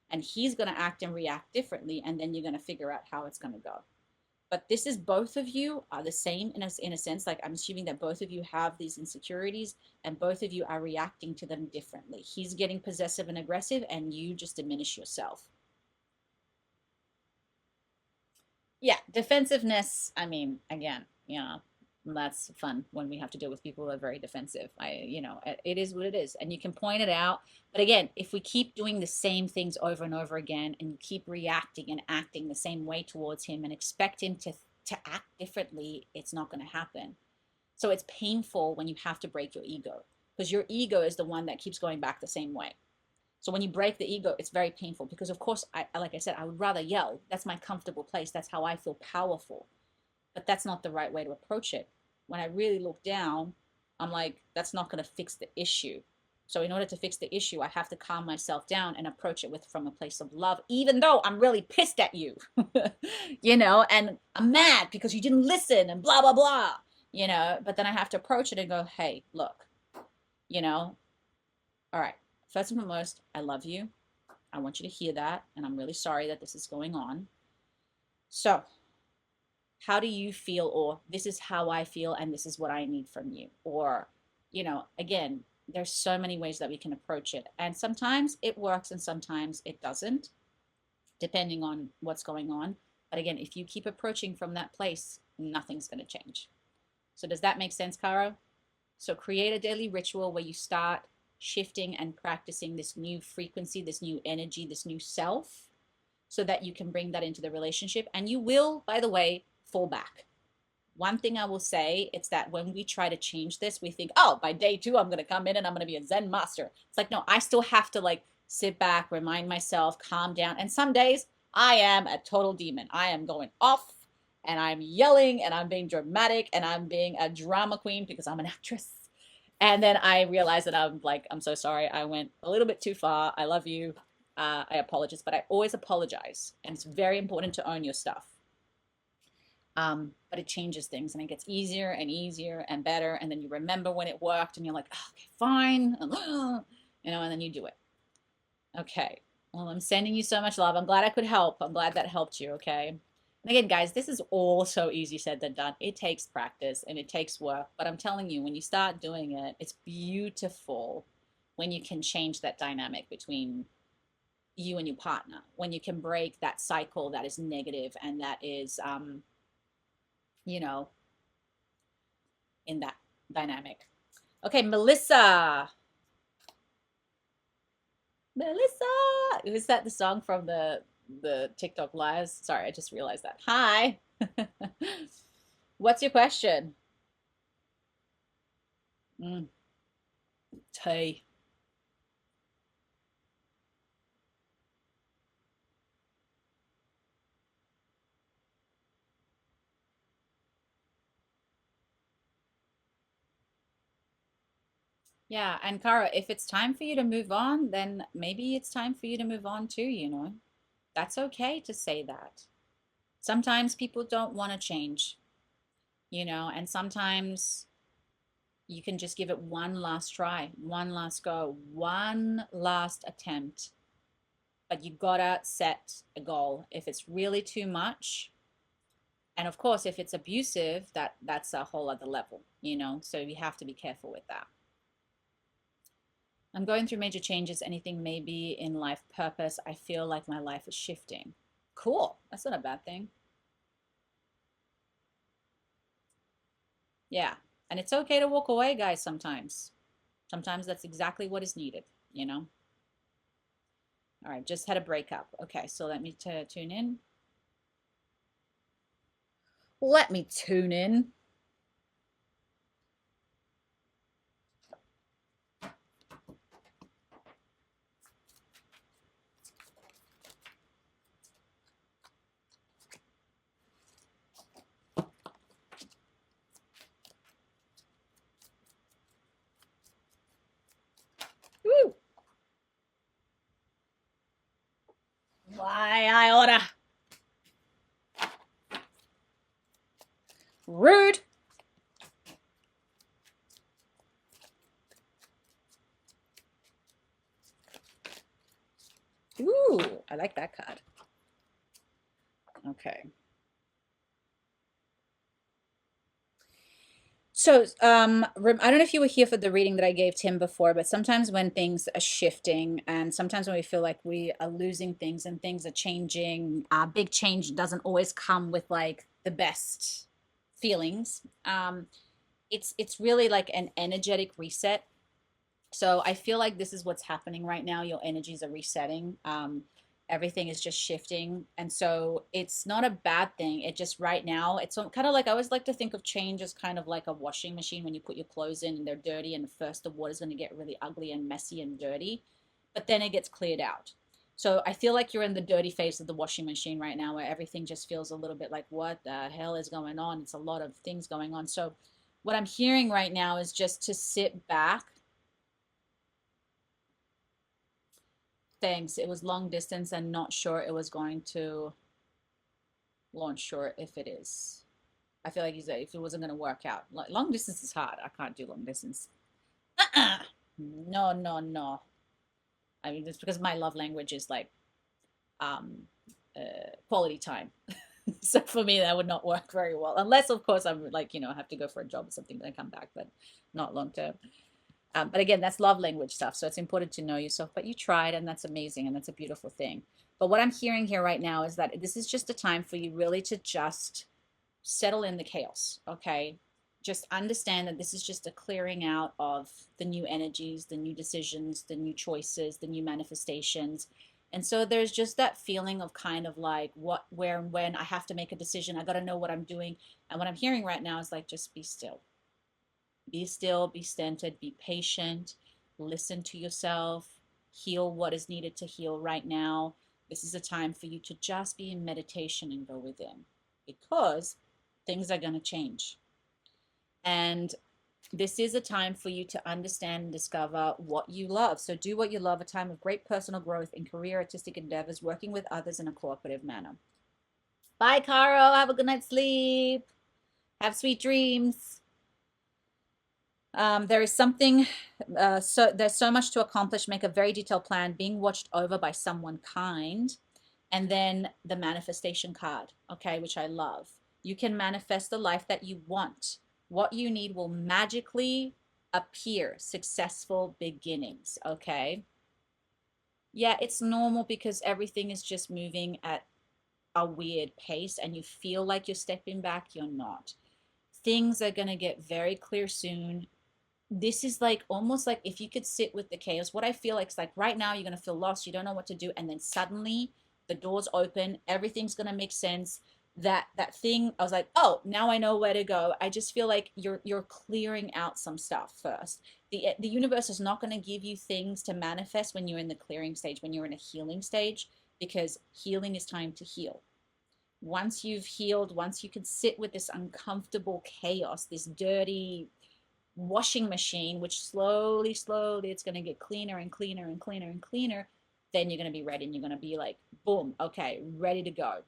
And he's going to act and react differently. And then you're going to figure out how it's going to go. But this is, both of you are the same in a sense. Like I'm assuming that both of you have these insecurities and both of you are reacting to them differently. He's getting possessive and aggressive and you just diminish yourself. Yeah, defensiveness. I mean, again, you know, that's fun when we have to deal with people who are very defensive. You know, it is what it is, and you can point it out. But again, if we keep doing the same things over and over again, and you keep reacting and acting the same way towards him, and expect him to act differently, it's not going to happen. So it's painful when you have to break your ego, because your ego is the one that keeps going back the same way. So when you break the ego, it's very painful because, of course, like I said, I would rather yell. That's my comfortable place. That's how I feel powerful. But that's not the right way to approach it. When I really look down, I'm like, that's not going to fix the issue. So in order to fix the issue, I have to calm myself down and approach it from a place of love, even though I'm really pissed at you, you know, and I'm mad because you didn't listen and blah, blah, blah, you know, but then I have to approach it and go, hey, look, you know, all right. First and foremost, I love you. I want you to hear that. And I'm really sorry that this is going on. So, how do you feel? Or this is how I feel, and this is what I need from you. Or, you know, again, there's so many ways that we can approach it. And sometimes it works and sometimes it doesn't, depending on what's going on. But again, if you keep approaching from that place, nothing's going to change. So, does that make sense, Caro? So, create a daily ritual where you start shifting and practicing this new frequency, this new energy, this new self, so that you can bring that into the relationship. And you will, by the way, fall back. One thing I will say, it's that when we try to change this, we think, oh, by day 2, I'm going to come in and I'm going to be a Zen master. It's like, no, I still have to like sit back, remind myself, calm down. And some days I am a total demon. I am going off and I'm yelling and I'm being dramatic and I'm being a drama queen because I'm an actress. And then I realized that I'm like, I'm so sorry. I went a little bit too far. I love you. I apologize, but I always apologize. And it's very important to own your stuff. But it changes things and it gets easier and easier and better. And then you remember when it worked and you're like, oh, okay, fine. You know, and then you do it. Okay. Well, I'm sending you so much love. I'm glad I could help. I'm glad that helped you. Okay. And again, guys, this is all so easy said than done. It takes practice and it takes work. But I'm telling you, when you start doing it, it's beautiful when you can change that dynamic between you and your partner, when you can break that cycle that is negative and that is, you know, in that dynamic. Okay, Melissa. Melissa. Is that the song from the TikTok lives? Sorry, I just realized that. Hi. What's your question? Mm, tea. Yeah, and Cara, if it's time for you to move on, then maybe it's time for you to move on too, you know. That's okay to say that. Sometimes people don't want to change, you know, and sometimes you can just give it one last try, one last go, one last attempt. But you gotta set a goal. If it's really too much, and of course, if it's abusive, that's a whole other level, you know. So you have to be careful with that. I'm going through major changes. Anything maybe in life purpose. I feel like my life is shifting. Cool. That's not a bad thing. Yeah. And it's okay to walk away, guys, sometimes. Sometimes that's exactly what is needed, you know? All right, just had a breakup. Okay, so let me tune in. Let me tune in. Woo! Why I oughta. Rude. Ooh, I like that card. Okay. So, I don't know if you were here for the reading that I gave Tim before, but sometimes when things are shifting and sometimes when we feel like we are losing things and things are changing, big change doesn't always come with like the best feelings. It's really like an energetic reset. So I feel like this is what's happening right now. Your energies are resetting. Everything is just shifting. And so it's not a bad thing. It just right now, it's kind of like I always like to think of change as kind of like a washing machine when you put your clothes in and they're dirty. And first, the water's going to get really ugly and messy and dirty, but then it gets cleared out. So I feel like you're in the dirty phase of the washing machine right now where everything just feels a little bit like, what the hell is going on? It's a lot of things going on. So what I'm hearing right now is just to sit back. Thanks. It was long distance and not sure it was going to launch short if it is. I feel like he said if it wasn't going to work out. Like, long distance is hard. I can't do long distance. No, no, no. I mean, it's because my love language is like um, quality time. So for me, that would not work very well. Unless, of course, I'm like, you know, I have to go for a job or something, then I come back, but not long term. But again, that's love language stuff. So it's important to know yourself. But you tried, and that's amazing, and that's a beautiful thing. But what I'm hearing here right now is that this is just a time for you really to just settle in the chaos, okay? Just understand that this is just a clearing out of the new energies, the new decisions, the new choices, the new manifestations. And so there's just that feeling of kind of like what, where, and when I have to make a decision. I got to know what I'm doing. And what I'm hearing right now is like, just be still. Be still, be centered, be patient, listen to yourself, heal what is needed to heal right now. This is a time for you to just be in meditation and go within because things are going to change. And this is a time for you to understand and discover what you love. So do what you love, a time of great personal growth in career, artistic endeavors, working with others in a cooperative manner. Bye, Caro. Have a good night's sleep. Have sweet dreams. There is something, so there's so much to accomplish. Make a very detailed plan, being watched over by someone kind. And then the manifestation card, okay, which I love. You can manifest the life that you want. What you need will magically appear. Successful beginnings, okay? Yeah, it's normal because everything is just moving at a weird pace and you feel like you're stepping back, you're not. Things are going to get very clear soon. this is like almost like if you could sit with the chaos. What I feel like is like right now you're going to feel lost, you don't know what to do, and then suddenly the doors open, everything's going to make sense. That thing, I was like, oh, now I know where to go. I just feel like you're clearing out some stuff first. The universe is not going to give you things to manifest when you're in the clearing stage, when you're in a healing stage, because healing is time to heal. Once you've healed, once you can sit with this uncomfortable chaos, this dirty washing machine, which slowly, slowly it's going to get cleaner and cleaner and cleaner and cleaner, then you're going to be ready and you're going to be like, boom, okay, ready to go.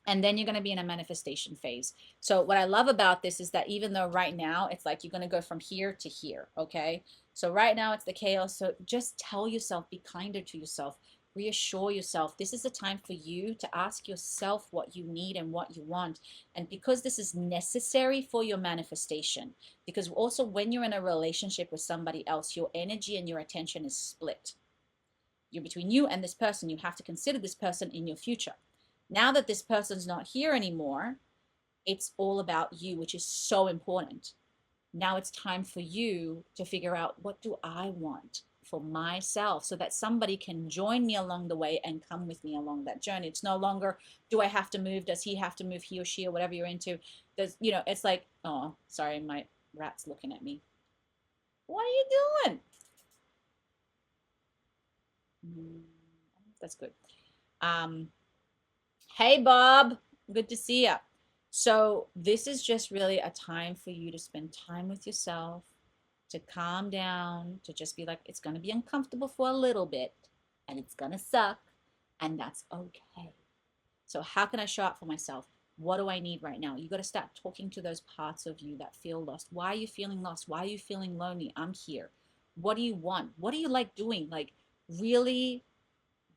And then you're going to be in a manifestation phase. So what I love about this is that even though right now it's like you're going to go from here to here, okay? So right now it's the chaos. So just tell yourself, be kinder to yourself, reassure yourself. This is the time for you to ask yourself what you need and what you want. And because this is necessary for your manifestation, because also when you're in a relationship with somebody else, your energy and your attention is split. You're between you and this person. You have to consider this person in your future. Now that this person's not here anymore, it's all about you, which is so important. Now it's time for you to figure out, what do I want for myself, so that somebody can join me along the way and come with me along that journey. It's no longer, do I have to move? Does he have to move, he or she, or whatever you're into? There's, it's like, oh, sorry, my rat's looking at me. What are you doing? That's good. Hey, Bob. Good to see you. So, this is just really a time for you to spend time with yourself, to calm down, to just be like, it's going to be uncomfortable for a little bit and it's going to suck, and that's okay. So, how can I show up for myself? What do I need right now? You got to start talking to those parts of you that feel lost. Why are you feeling lost? Why are you feeling lonely? I'm here. What do you want? What do you like doing? Like, really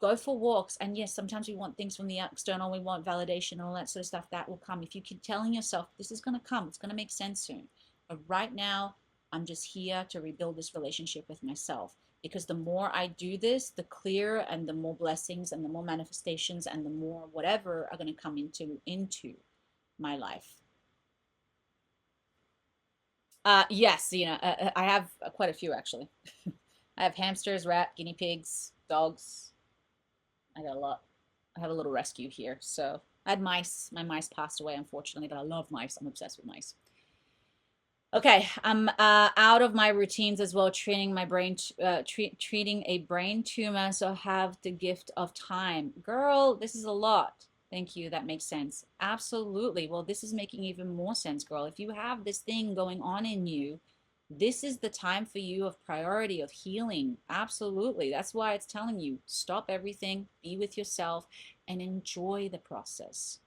go for walks. And yes, sometimes we want things from the external, we want validation and all that sort of stuff. That will come if you keep telling yourself this is going to come, it's going to make sense soon. But right now, I'm just here to rebuild this relationship with myself, because the more I do this, the clearer and the more blessings and the more manifestations and the more whatever are going to come into my life. Yes, I have quite a few actually. I have hamsters, rat, guinea pigs, dogs. I got a lot. I have a little rescue here. So I had mice. My mice passed away, unfortunately, but I love mice. I'm obsessed with mice. Okay, I'm out of my routines as well, treating my brain, treating a brain tumor. So have the gift of time. Girl, this is a lot. Thank you. That makes sense. Absolutely. Well, this is making even more sense, girl. If you have this thing going on in you, this is the time for you of priority, of healing. Absolutely. That's why it's telling you, stop everything, be with yourself, and enjoy the process.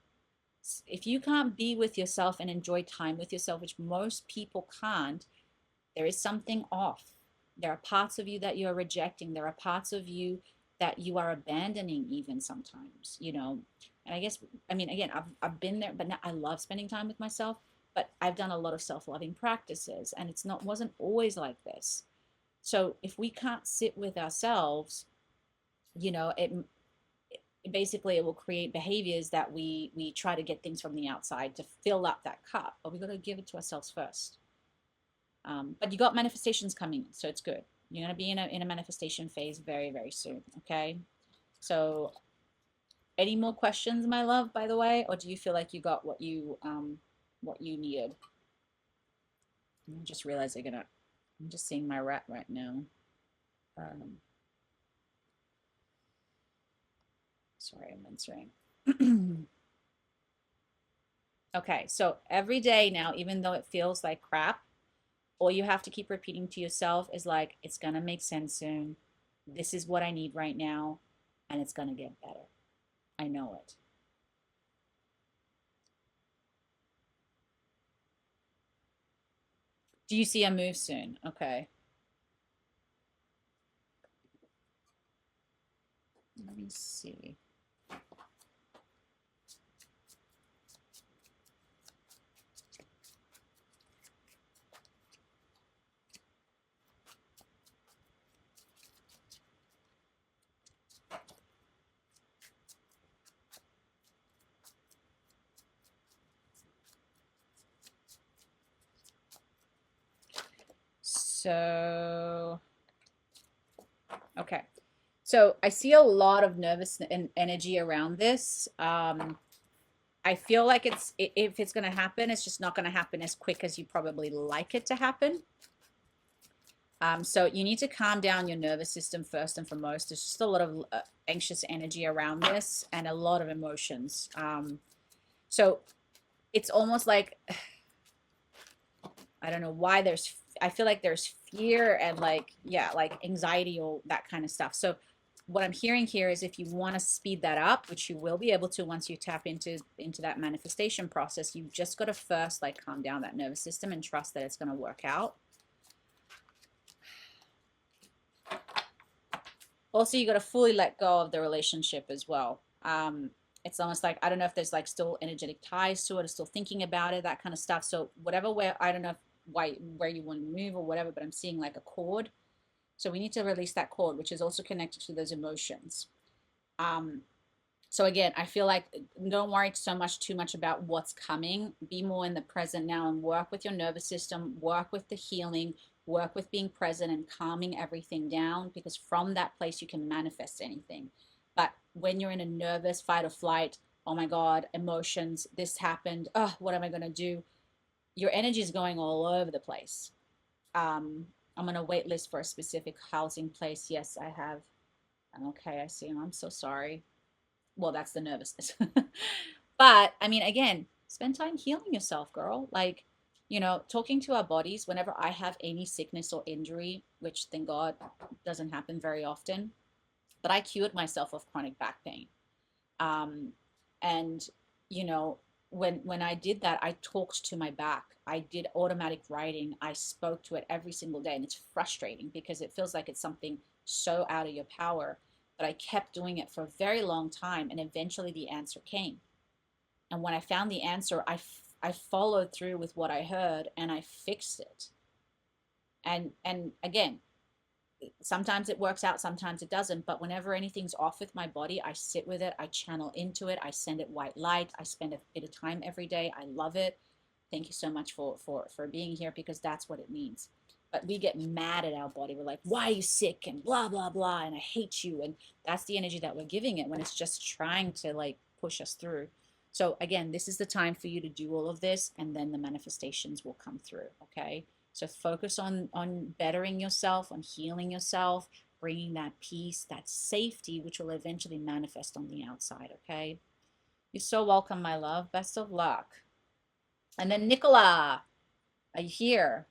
If you can't be with yourself and enjoy time with yourself, which most people can't, there is something off. There are parts of you that you're rejecting. There are parts of you that you are abandoning even sometimes. And I guess, I mean, again, I've been there, but now I love spending time with myself, but I've done a lot of self-loving practices, and wasn't always like this. So if we can't sit with ourselves, basically it will create behaviors that we try to get things from the outside to fill up that cup, but we got to give it to ourselves first. But you got manifestations coming, so it's good. You're going to be in a manifestation phase very, very soon. Okay, so any more questions, my love, by the way, or do you feel like you got what you needed? I just realized I'm just seeing my rat right now. Sorry, I'm answering. Okay, so every day now, even though it feels like crap, all you have to keep repeating to yourself is like, it's gonna make sense soon. This is what I need right now, and it's gonna get better. I know it. Do you see a move soon? Okay. Let me see. So, okay. So I see a lot of nervous and energy around this. I feel like if it's going to happen, it's just not going to happen as quick as you probably like it to happen. So you need to calm down your nervous system first and foremost. There's just a lot of anxious energy around this and a lot of emotions. So it's almost like, I don't know why I feel like there's fear and like, yeah, like anxiety or that kind of stuff. So what I'm hearing here is if you want to speed that up, which you will be able to once you tap into that manifestation process, you've just got to first like calm down that nervous system and trust that it's going to work out. Also, you got to fully let go of the relationship as well. It's almost like, I don't know if there's like still energetic ties to it or still thinking about it, that kind of stuff. So whatever way, I don't know where you want to move or whatever, but I'm seeing like a cord. So we need to release that cord, which is also connected to those emotions. So again, I feel like don't worry too much about what's coming. Be more in the present now and work with your nervous system, work with the healing, work with being present and calming everything down, because from that place you can manifest anything. But when you're in a nervous fight or flight, oh my God, emotions, this happened, oh, what am I going to do? Your energy is going all over the place. I'm on a wait list for a specific housing place. Yes, I have. Okay, I see. I'm so sorry. Well, that's the nervousness. But I mean, again, spend time healing yourself, girl. Like, talking to our bodies whenever I have any sickness or injury, which thank God doesn't happen very often, but I cured myself of chronic back pain. Um, and you know, when I did that, I talked to my back. I did automatic writing. I spoke to it every single day, and it's frustrating because it feels like it's something so out of your power. But I kept doing it for a very long time, and eventually the answer came. And when I found the answer, I followed through with what I heard, and I fixed it. And again, sometimes it works out, sometimes it doesn't, but whenever anything's off with my body, I sit with it, I channel into it, I send it white light, I spend a bit of time every day. I love it. Thank you so much for being here, because that's what it means. But we get mad at our body. We're like, why are you sick, and blah blah blah, and I hate you. And that's the energy that we're giving it when it's just trying to like push us through. So again, this is the time for you to do all of this, and then the manifestations will come through. Okay, so focus on bettering yourself, on healing yourself, bringing that peace, that safety, which will eventually manifest on the outside. Okay, you're so welcome, my love. Best of luck. And then Nicola, are you here?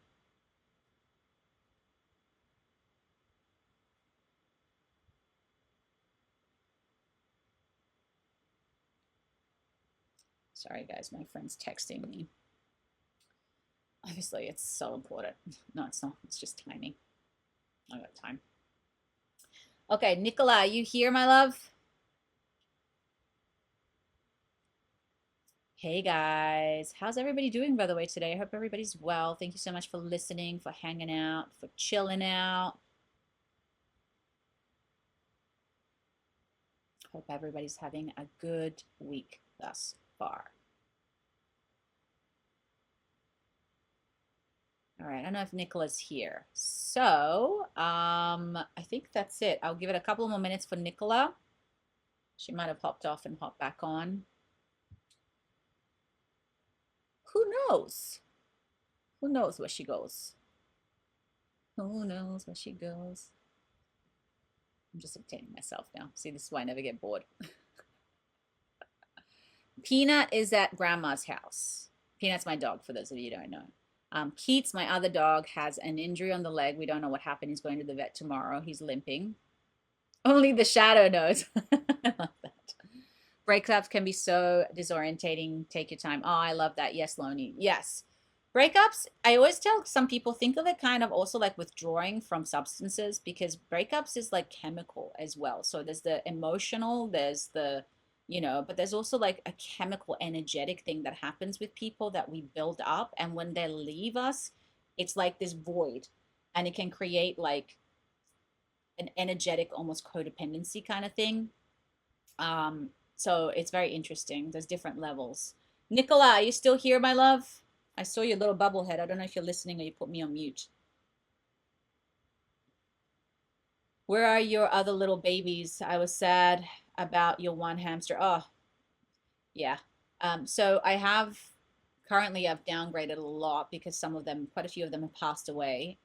Sorry, guys, my friend's texting me. Obviously, it's so important. No, it's not. It's just timing. I got time. Okay, Nicola, you here, my love? Hey, guys. How's everybody doing, by the way, today? I hope everybody's well. Thank you so much for listening, for hanging out, for chilling out. Hope everybody's having a good week thus far. All right, I don't know if Nicola's here. So, I think that's it. I'll give it a couple more minutes for Nicola. She might have hopped off and hopped back on. Who knows? Who knows where she goes? Who knows where she goes? I'm just entertaining myself now. See, this is why I never get bored. Peanut is at grandma's house. Peanut's my dog, for those of you who don't know. Keats, my other dog, has an injury on the leg. We don't know what happened. He's going to the vet tomorrow. He's limping. Only the shadow knows. I love that. Breakups can be so disorientating. Take your time. Oh, I love that. Yes, Loney. Yes. Breakups, I always tell some people, think of it kind of also like withdrawing from substances, because breakups is like chemical as well. So there's the emotional, there's the, but there's also like a chemical energetic thing that happens with people that we build up. And when they leave us, it's like this void, and it can create like an energetic, almost codependency kind of thing. So it's very interesting. There's different levels. Nicola, are you still here, my love? I saw your little bubble head. I don't know if you're listening or you put me on mute. Where are your other little babies? I was sad about your one hamster. Oh, yeah. So I have currently I've downgraded a lot because some of them, quite a few of them have passed away.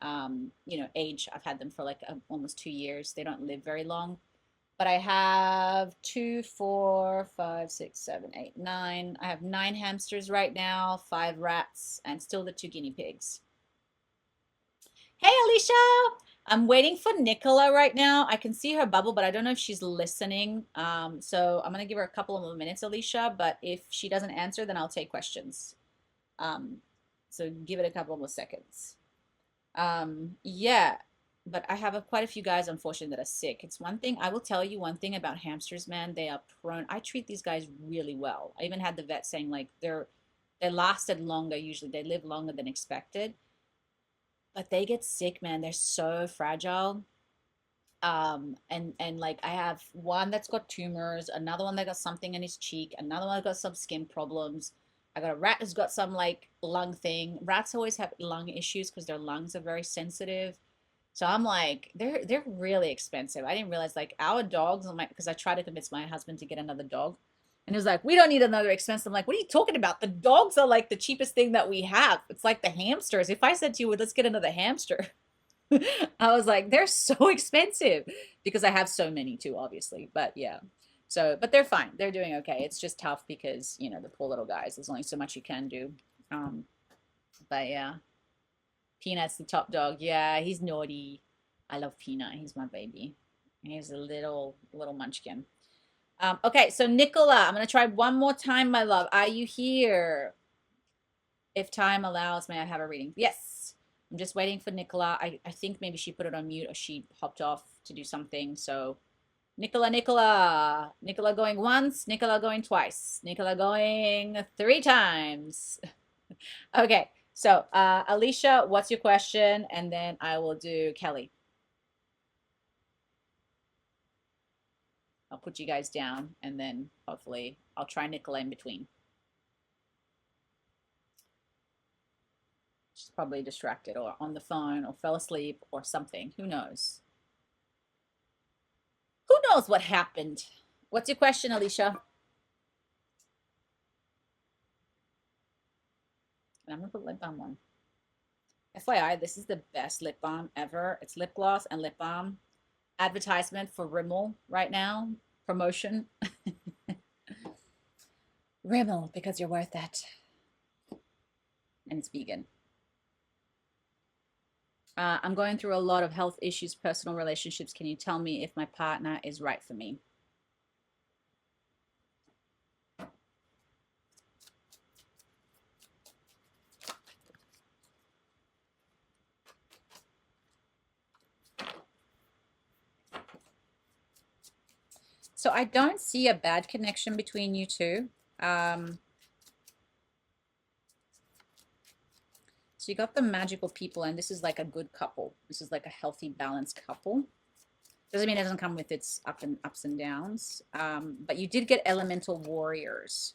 Age, I've had them for like almost 2 years. They don't live very long. But I have two, four, five, six, seven, eight, nine. I have 9 hamsters right now, 5 rats, and still the 2 guinea pigs. Hey, Alicia. I'm waiting for Nicola right now. I can see her bubble, but I don't know if she's listening. So I'm gonna give her a couple of more minutes, Alicia. But if she doesn't answer, then I'll take questions. Um, so give it a couple more seconds. Yeah, but I have quite a few guys, unfortunately, that are sick. It's one thing, I will tell you one thing about hamsters, man. They are prone. I treat these guys really well. I even had the vet saying like they lasted longer usually. They live longer than expected. But they get sick, man. They're so fragile. And like I have one that's got tumors, another one that got something in his cheek, another one that got some skin problems. I got a rat who's got some like lung thing. Rats always have lung issues because their lungs are very sensitive. So I'm like, they're really expensive. I didn't realize like our dogs, I'm like, because I tried to convince my husband to get another dog. And he was like, we don't need another expensive. I'm like, what are you talking about? The dogs are like the cheapest thing that we have. It's like the hamsters. If I said to you, let's get another hamster, I was like, they're so expensive because I have so many too, obviously. But yeah. So, but they're fine. They're doing okay. It's just tough because, the poor little guys, there's only so much you can do. Um, but yeah. Peanut's the top dog. Yeah, he's naughty. I love Peanut. He's my baby. He's a little munchkin. Okay, so Nicola, I'm gonna try one more time, my love. Are you here? If time allows, may I have a reading? Yes. I'm just waiting for Nicola. I think maybe she put it on mute or she hopped off to do something. So Nicola, Nicola. Nicola going once, Nicola going twice, Nicola going 3 times. Okay, so Alicia, what's your question? And then I will do Kelly. I'll put you guys down and then hopefully I'll try Nicola in between. She's probably distracted or on the phone or fell asleep or something. Who knows? Who knows what happened? What's your question, Alicia? And I'm gonna put lip balm on. FYI, this is the best lip balm ever. It's lip gloss and lip balm. Advertisement for Rimmel right now. Promotion. Rimmel, because you're worth it. And it's vegan. I'm going through a lot of health issues, personal relationships. Can you tell me if my partner is right for me? So I don't see a bad connection between you two. So you got the magical people, and this is like a good couple. This is like a healthy, balanced couple. Doesn't mean it doesn't come with its ups and downs. But you did get elemental warriors.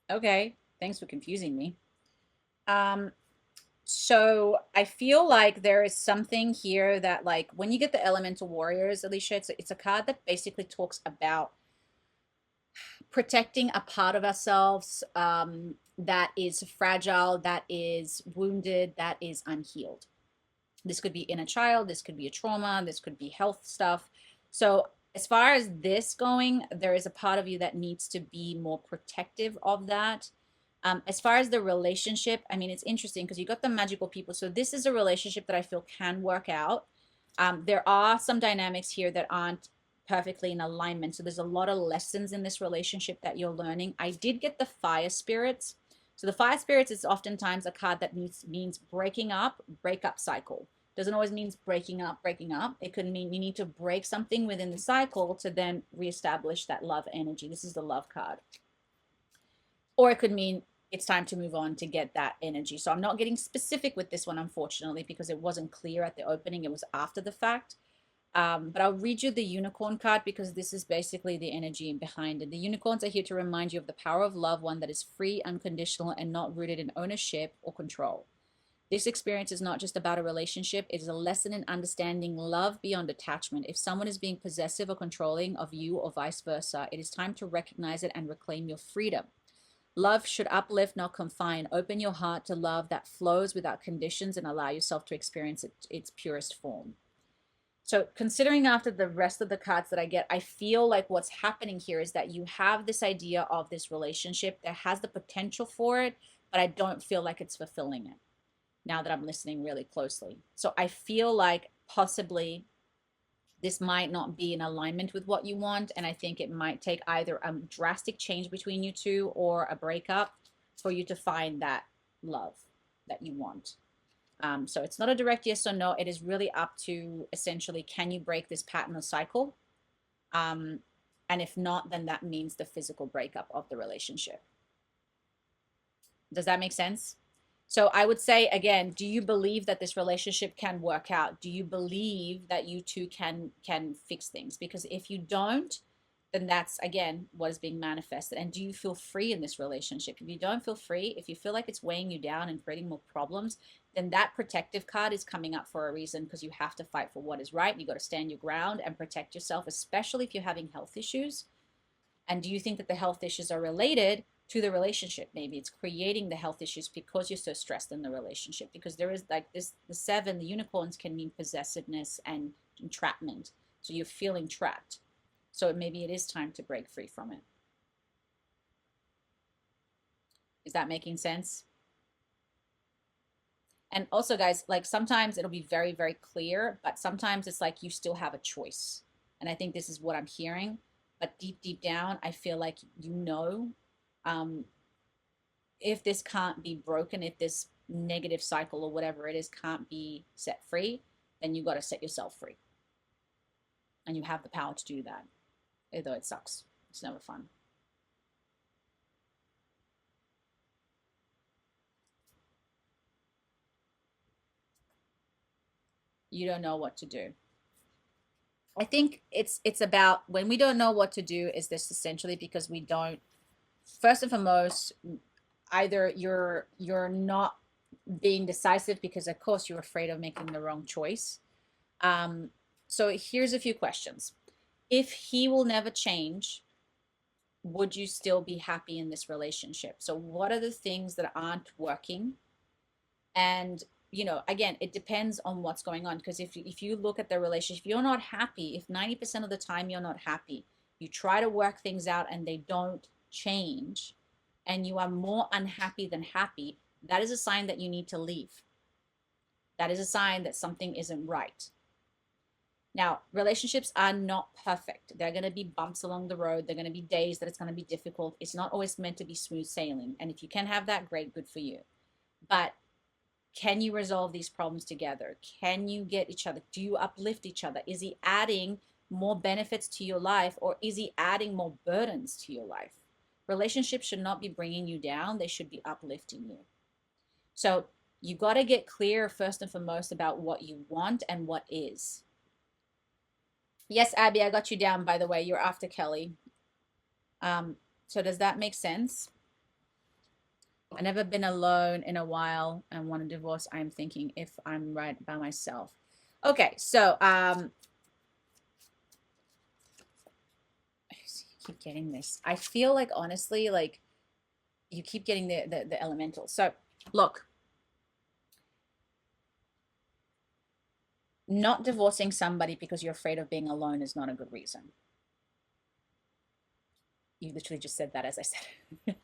Okay. Thanks for confusing me. So I feel like there is something here that like when you get the elemental warriors, Alicia, it's a card that basically talks about protecting a part of ourselves that is fragile, that is wounded, that is unhealed. This could be inner child, this could be a trauma, this could be health stuff. So as far as this going, there is a part of you that needs to be more protective of that. As far as the relationship, I mean, it's interesting because you got the magical people. So this is a relationship that I feel can work out. There are some dynamics here that aren't perfectly in alignment. So there's a lot of lessons in this relationship that you're learning. I did get the fire spirits. So the fire spirits is oftentimes a card that means breaking up, breakup cycle. Doesn't always mean breaking up. It could mean you need to break something within the cycle to then reestablish that love energy. This is the love card. Or it could mean it's time to move on to get that energy. So I'm not getting specific with this one, unfortunately, because it wasn't clear at the opening. It was after the fact. But I'll read you the unicorn card because this is basically the energy behind it. The unicorns are here to remind you of the power of love, one that is free, unconditional, and not rooted in ownership or control. This experience is not just about a relationship, it is a lesson in understanding love beyond attachment. If someone is being possessive or controlling of you or vice versa, it is time to recognize it and reclaim your freedom. Love should uplift, not confine. Open your heart to love that flows without conditions and allow yourself to experience its purest form. So, considering after the rest of the cards that I get, I feel like what's happening here is that you have this idea of this relationship that has the potential for it, but I don't feel like it's fulfilling it now that I'm listening really closely. So I feel like possibly this might not be in alignment with what you want. And I think it might take either a drastic change between you two or a breakup for you to find that love that you want. So it's not a direct yes or no. It is really up to essentially, can you break this pattern or cycle? And if not, then that means the physical breakup of the relationship. Does that make sense? So I would say again, do you believe that this relationship can work out? Do you believe that you two can fix things? Because if you don't, then that's again what is being manifested. And do you feel free in this relationship? If you don't feel free, if you feel like it's weighing you down and creating more problems, then that protective card is coming up for a reason, because you have to fight for what is right. You got to stand your ground and protect yourself, especially if you're having health issues. And do you think that the health issues are related to the relationship? Maybe it's creating the health issues because you're so stressed in the relationship, because there is like this, the seven, the unicorns can mean possessiveness and entrapment. So you're feeling trapped. So maybe it is time to break free from it. Is that making sense? And also, guys, like sometimes it'll be very, very clear, but sometimes it's like you still have a choice. And I think this is what I'm hearing. But deep, deep down, I feel like um, if this can't be broken, if this negative cycle or whatever it is can't be set free, then you got to set yourself free. And you have the power to do that, although it sucks. It's never fun. You don't know what to do. I think it's about when we don't know what to do, is this essentially because we don't, first and foremost, either you're not being decisive because of course you're afraid of making the wrong choice. So here's a few questions. If he will never change, would you still be happy in this relationship? So what are the things that aren't working? And again, it depends on what's going on, because if you look at the relationship, if you're not happy, if 90% of the time you're not happy, you try to work things out and they don't change, and you are more unhappy than happy, that is a sign that you need to leave. That is a sign that something isn't right. Now, relationships are not perfect. There are going to be bumps along the road. There are going to be days that it's going to be difficult. It's not always meant to be smooth sailing. And if you can have that, great, good for you. But can you resolve these problems together? Can you get each other? Do you uplift each other? Is he adding more benefits to your life, or is he adding more burdens to your life? Relationships should not be bringing you down. They should be uplifting you. So you got to get clear first and foremost about what you want and what is. Yes, Abby, I got you down, by the way. You're after Kelly. So does that make sense? I've never been alone in a while and want a divorce. I'm thinking if I'm right by myself. Okay, so I keep getting this. I feel like honestly, like you keep getting the elemental. So look, not divorcing somebody because you're afraid of being alone is not a good reason. You literally just said that as I said.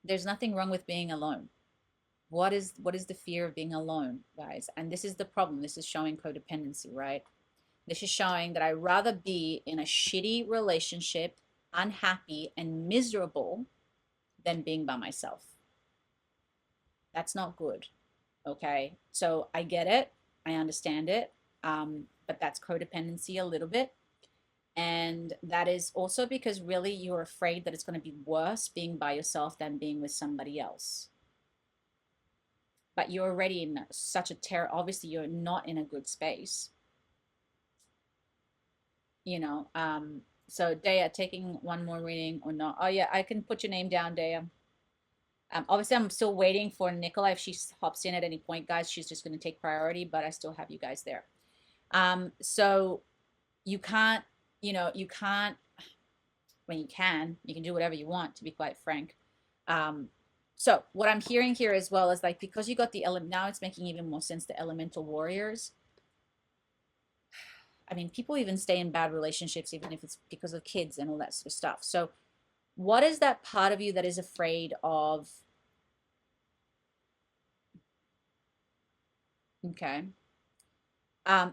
There's nothing wrong with being alone. What is the fear of being alone, guys? And this is the problem. This is showing codependency, right? This is showing that I'd rather be in a shitty relationship, unhappy and miserable, than being by myself. That's not good. Okay. So I get it. I understand it. But that's codependency a little bit. And that is also because really you're afraid that it's going to be worse being by yourself than being with somebody else. But you're already in such a terror. Obviously, you're not in a good space. So Daya, taking one more reading or not? Oh yeah, I can put your name down, Daya. Obviously, I'm still waiting for Nicola. If she hops in at any point, guys, she's just going to take priority, but I still have you guys there. So you can't, you can't, when you can do whatever you want, to be quite frank. Um, so what I'm hearing here as well is like, because you got the element, now it's making even more sense, the elemental warriors. I mean, people even stay in bad relationships, even if it's because of kids and all that sort of stuff. So what is that part of you that is afraid of? Okay.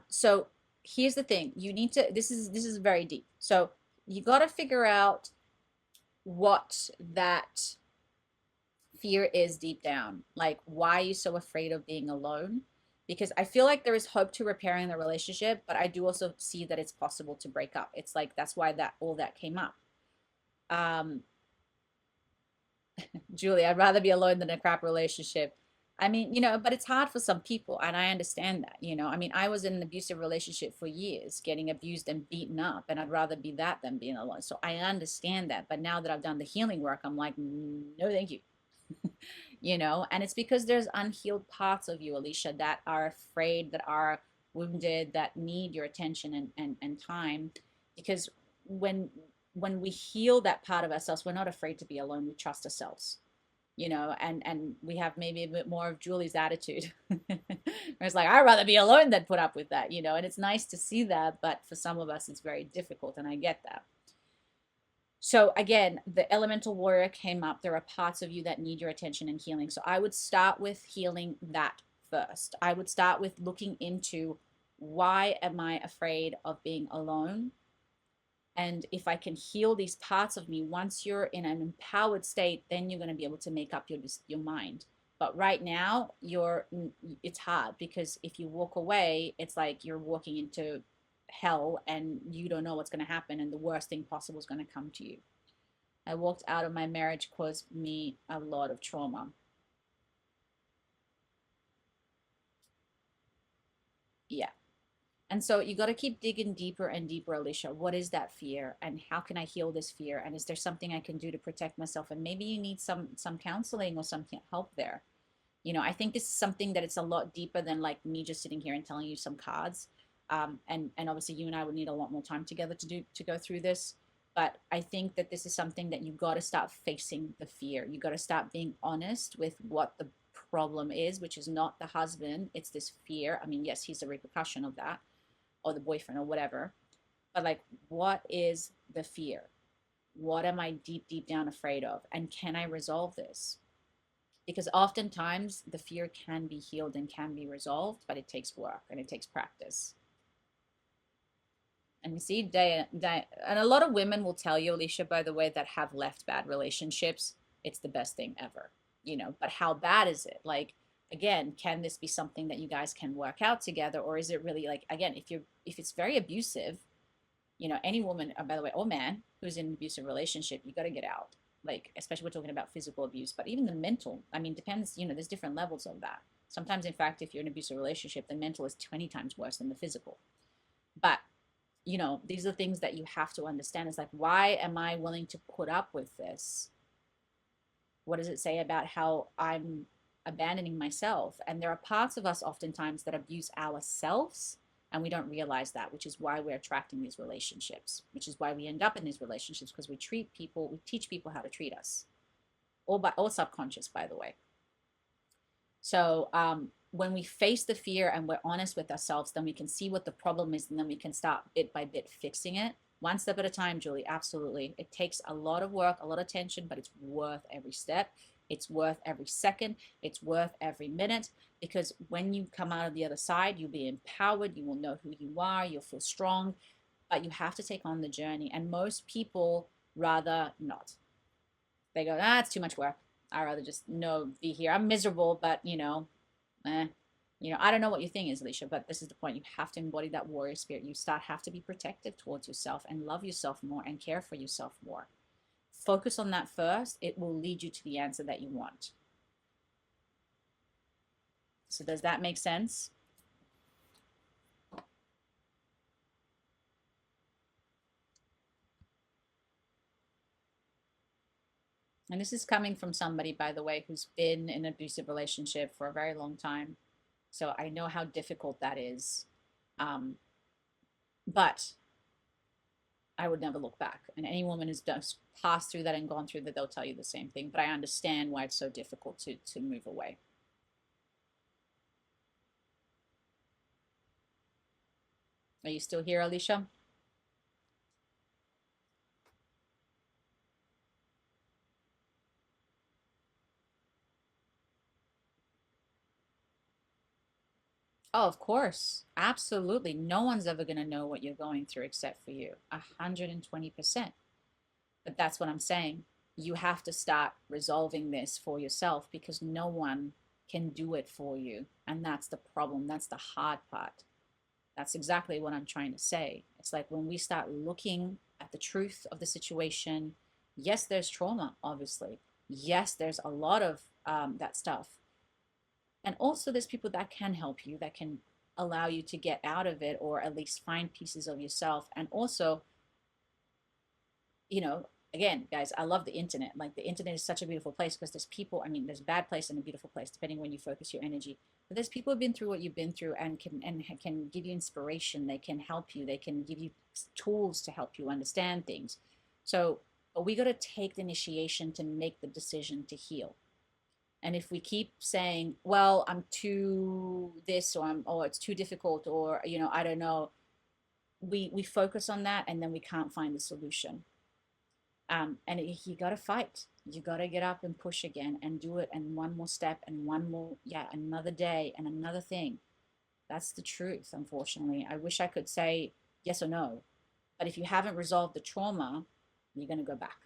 So here's the thing. You need to, this is very deep. So you got to figure out what that fear is deep down. Like, why are you so afraid of being alone? Because I feel like there is hope to repairing the relationship, but I do also see that it's possible to break up. It's like that's why that all that came up. Um, Julie, I'd rather be alone than a crap relationship. I mean, but it's hard for some people, and I understand that. I mean, I was in an abusive relationship for years, getting abused and beaten up, and I'd rather be that than being alone. So I understand that. But now that I've done the healing work, I'm like, no, thank you. And it's because there's unhealed parts of you, Alicia, that are afraid, that are wounded, that need your attention and time. Because when when we heal that part of ourselves, we're not afraid to be alone. We trust ourselves, and we have maybe a bit more of Julie's attitude. Where it's like, I'd rather be alone than put up with that, and it's nice to see that, but for some of us, it's very difficult, and I get that. So again, the elemental warrior came up. There are parts of you that need your attention and healing. So I would start with healing that first. I would start with looking into, why am I afraid of being alone? And if I can heal these parts of me, once you're in an empowered state, then you're going to be able to make up your mind. But right now, it's hard, because if you walk away, it's like you're walking into hell and you don't know what's going to happen, and the worst thing possible is going to come to you. I walked out of my marriage, caused me a lot of trauma. Yeah. And so you got to keep digging deeper and deeper, Alicia. What is that fear, and how can I heal this fear? And is there something I can do to protect myself? And maybe you need some counseling or some help there. I think this is something that it's a lot deeper than like me just sitting here and telling you some cards. And obviously you and I would need a lot more time together to go through this. But I think that this is something that you got to start facing the fear. You got to start being honest with what the problem is, which is not the husband. It's this fear. I mean, yes, he's a repercussion of that, or the boyfriend or whatever. But like, what is the fear? What am I deep, deep down afraid of? And can I resolve this? Because oftentimes the fear can be healed and can be resolved, but it takes work and it takes practice. And you see, and a lot of women will tell you, Alicia, by the way, that have left bad relationships, it's the best thing ever, but how bad is it? Like, again, can this be something that you guys can work out together? Or is it really like, again, if it's very abusive, any woman, by the way, or man who's in an abusive relationship, you got to get out. Like, especially we're talking about physical abuse, but even the mental, I mean, depends, there's different levels of that. Sometimes, in fact, if you're in an abusive relationship, the mental is 20 times worse than the physical. But these are things that you have to understand. It's like, why am I willing to put up with this? What does it say about how I'm abandoning myself? And there are parts of us oftentimes that abuse ourselves, and we don't realize that, which is why we're attracting these relationships, which is why we end up in these relationships, because we teach people how to treat us, all subconscious, by the way. So when we face the fear and we're honest with ourselves, then we can see what the problem is, and then we can start bit by bit fixing it. One step at a time, Julie, absolutely. It takes a lot of work, a lot of attention, but it's worth every step. It's worth every second. It's worth every minute, because when you come out of the other side, you'll be empowered. You will know who you are. You'll feel strong, but you have to take on the journey. And most people rather not. They go, it's too much work. I'd rather just be here. I'm miserable, but I don't know what your thing is, Alicia, but this is the point. You have to embody that warrior spirit. You have to be protective towards yourself and love yourself more and care for yourself more. Focus on that first. It will lead you to the answer that you want. So does that make sense? And this is coming from somebody, by the way, who's been in an abusive relationship for a very long time. So I know how difficult that is. Um, but I would never look back. And any woman who's passed through that and gone through that, they'll tell you the same thing. But I understand why it's so difficult to move away. Are you still here, Alicia? Oh, of course. Absolutely. No one's ever going to know what you're going through except for you. 120%. But that's what I'm saying. You have to start resolving this for yourself because no one can do it for you. And that's the problem. That's the hard part. That's exactly what I'm trying to say. It's like when we start looking at the truth of the situation, yes, there's trauma, obviously. Yes, there's a lot of that stuff. And also, there's people that can help you, that can allow you to get out of it or at least find pieces of yourself. And also, you know, again, guys, I love the internet. Like the internet is such a beautiful place because there's people, I mean, there's a bad place and a beautiful place, depending when you focus your energy. But there's people who've been through what you've been through and can give you inspiration. They can help you. They can give you tools to help you understand things. So, but we got to take the initiation to make the decision to heal. And if we keep saying, well, I'm too this or it's too difficult or I don't know, we focus on that and then we can't find the solution. You got to fight. You got to get up and push again and do it. And one more step and one more, yeah, another day and another thing. That's the truth, unfortunately. I wish I could say yes or no. But if you haven't resolved the trauma, you're going to go back.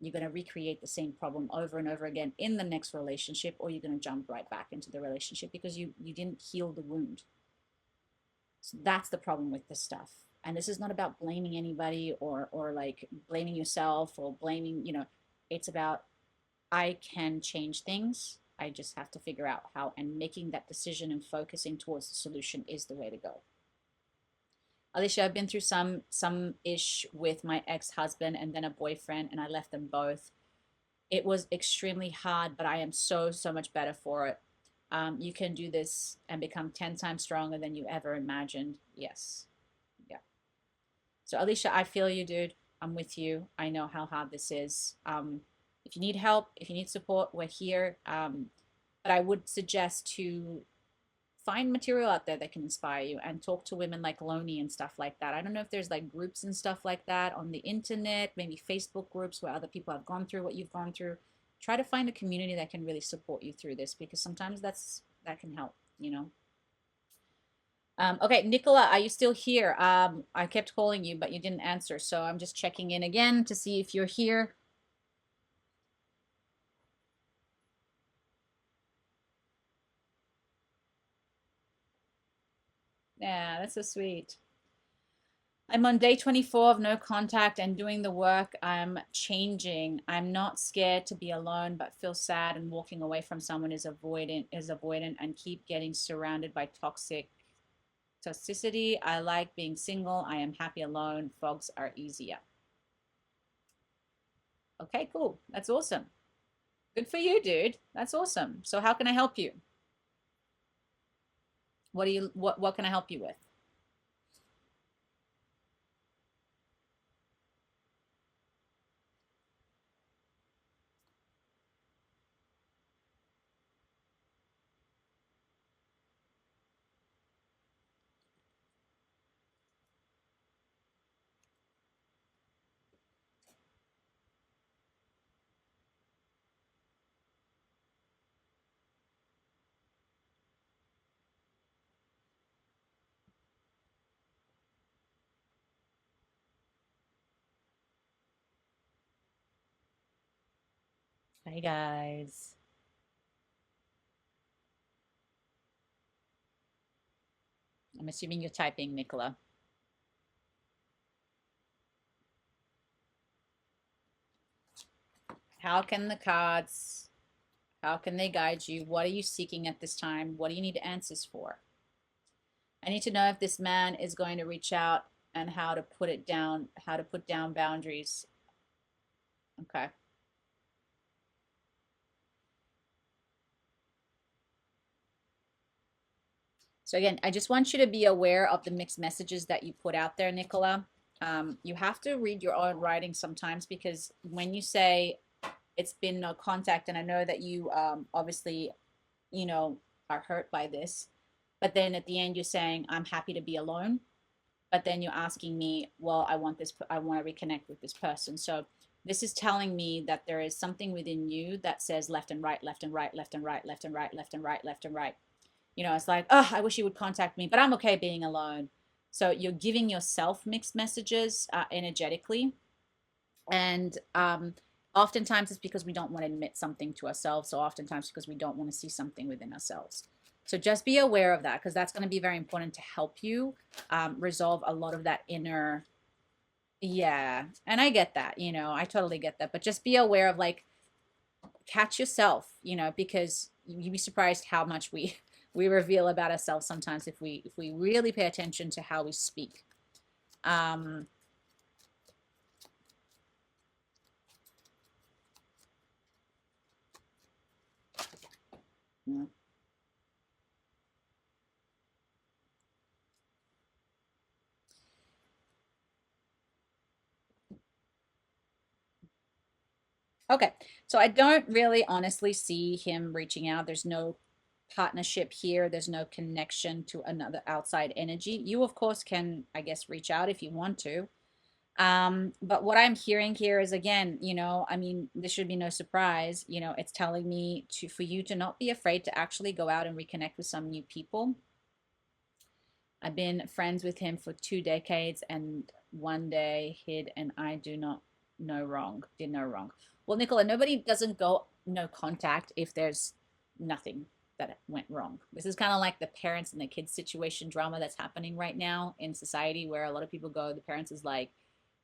You're going to recreate the same problem over and over again in the next relationship, or you're going to jump right back into the relationship because you didn't heal the wound. So that's the problem with this stuff. And this is not about blaming anybody or like blaming yourself or blaming, it's about I can change things. I just have to figure out how, and making that decision and focusing towards the solution is the way to go. Alicia, I've been through some ish with my ex-husband and then a boyfriend, and I left them both. It was extremely hard, but I am so, so much better for it. You can do this and become 10 times stronger than you ever imagined. Yes. Yeah. So, Alicia, I feel you, dude. I'm with you. I know how hard this is. If you need help, if you need support, we're here. But I would suggest to find material out there that can inspire you and talk to women like Loney and stuff like that. I don't know if there's like groups and stuff like that on the internet, maybe Facebook groups where other people have gone through what you've gone through. Try to find a community that can really support you through this because sometimes that can help. Okay, Nicola, are you still here? I kept calling you, but you didn't answer. So I'm just checking in again to see if you're here. Yeah, that's so sweet. I'm on day 24 of no contact and doing the work. I'm changing. I'm not scared to be alone, but feel sad and walking away from someone is avoidant and keep getting surrounded by toxicity. I like being single. I am happy alone. Fogs are easier. Okay, cool. That's awesome. Good for you, dude. That's awesome. So how can I help you? What can I help you with? Hi guys. I'm assuming you're typing, Nicola. How can the cards, how can they guide you? What are you seeking at this time? What do you need answers for? I need to know if this man is going to reach out and how to put it down, how to put down boundaries. Okay. So again, I just want you to be aware of the mixed messages that you put out there, Nicola. You have to read your own writing sometimes, because when you say it's been no contact, and I know that you obviously, you know, are hurt by this, but then at the end you're saying, I'm happy to be alone. But then you're asking me, well, I want to reconnect with this person. So this is telling me that there is something within you that says left and right, left and right, left and right, left and right, left and right, left and right. You know, it's like, oh, I wish you would contact me, but I'm okay being alone. So you're giving yourself mixed messages energetically. And oftentimes it's because we don't want to admit something to ourselves. So oftentimes because we don't want to see something within ourselves. So just be aware of that, because that's going to be very important to help you resolve a lot of that inner. Yeah. And I get that, you know, I totally get that. But just be aware of, like, catch yourself, you know, because you'd be surprised how much we reveal about ourselves sometimes if we really pay attention to how we speak. Um, yeah. Okay, so I don't really honestly see him reaching out. There's no partnership here. There's no connection to another outside energy. You, of course, can, I guess, reach out if you want to. But what I'm hearing here is, again, you know, I mean, this should be no surprise. You know, it's telling me for you to not be afraid to actually go out and reconnect with some new people. I've been friends with him for 2 decades, and one day hid, and I do not know wrong, did no wrong. Well, Nicola, nobody doesn't go no contact if there's nothing that went wrong. This is kind of like the parents and the kids situation drama that's happening right now in society, where a lot of people go, the parents is like,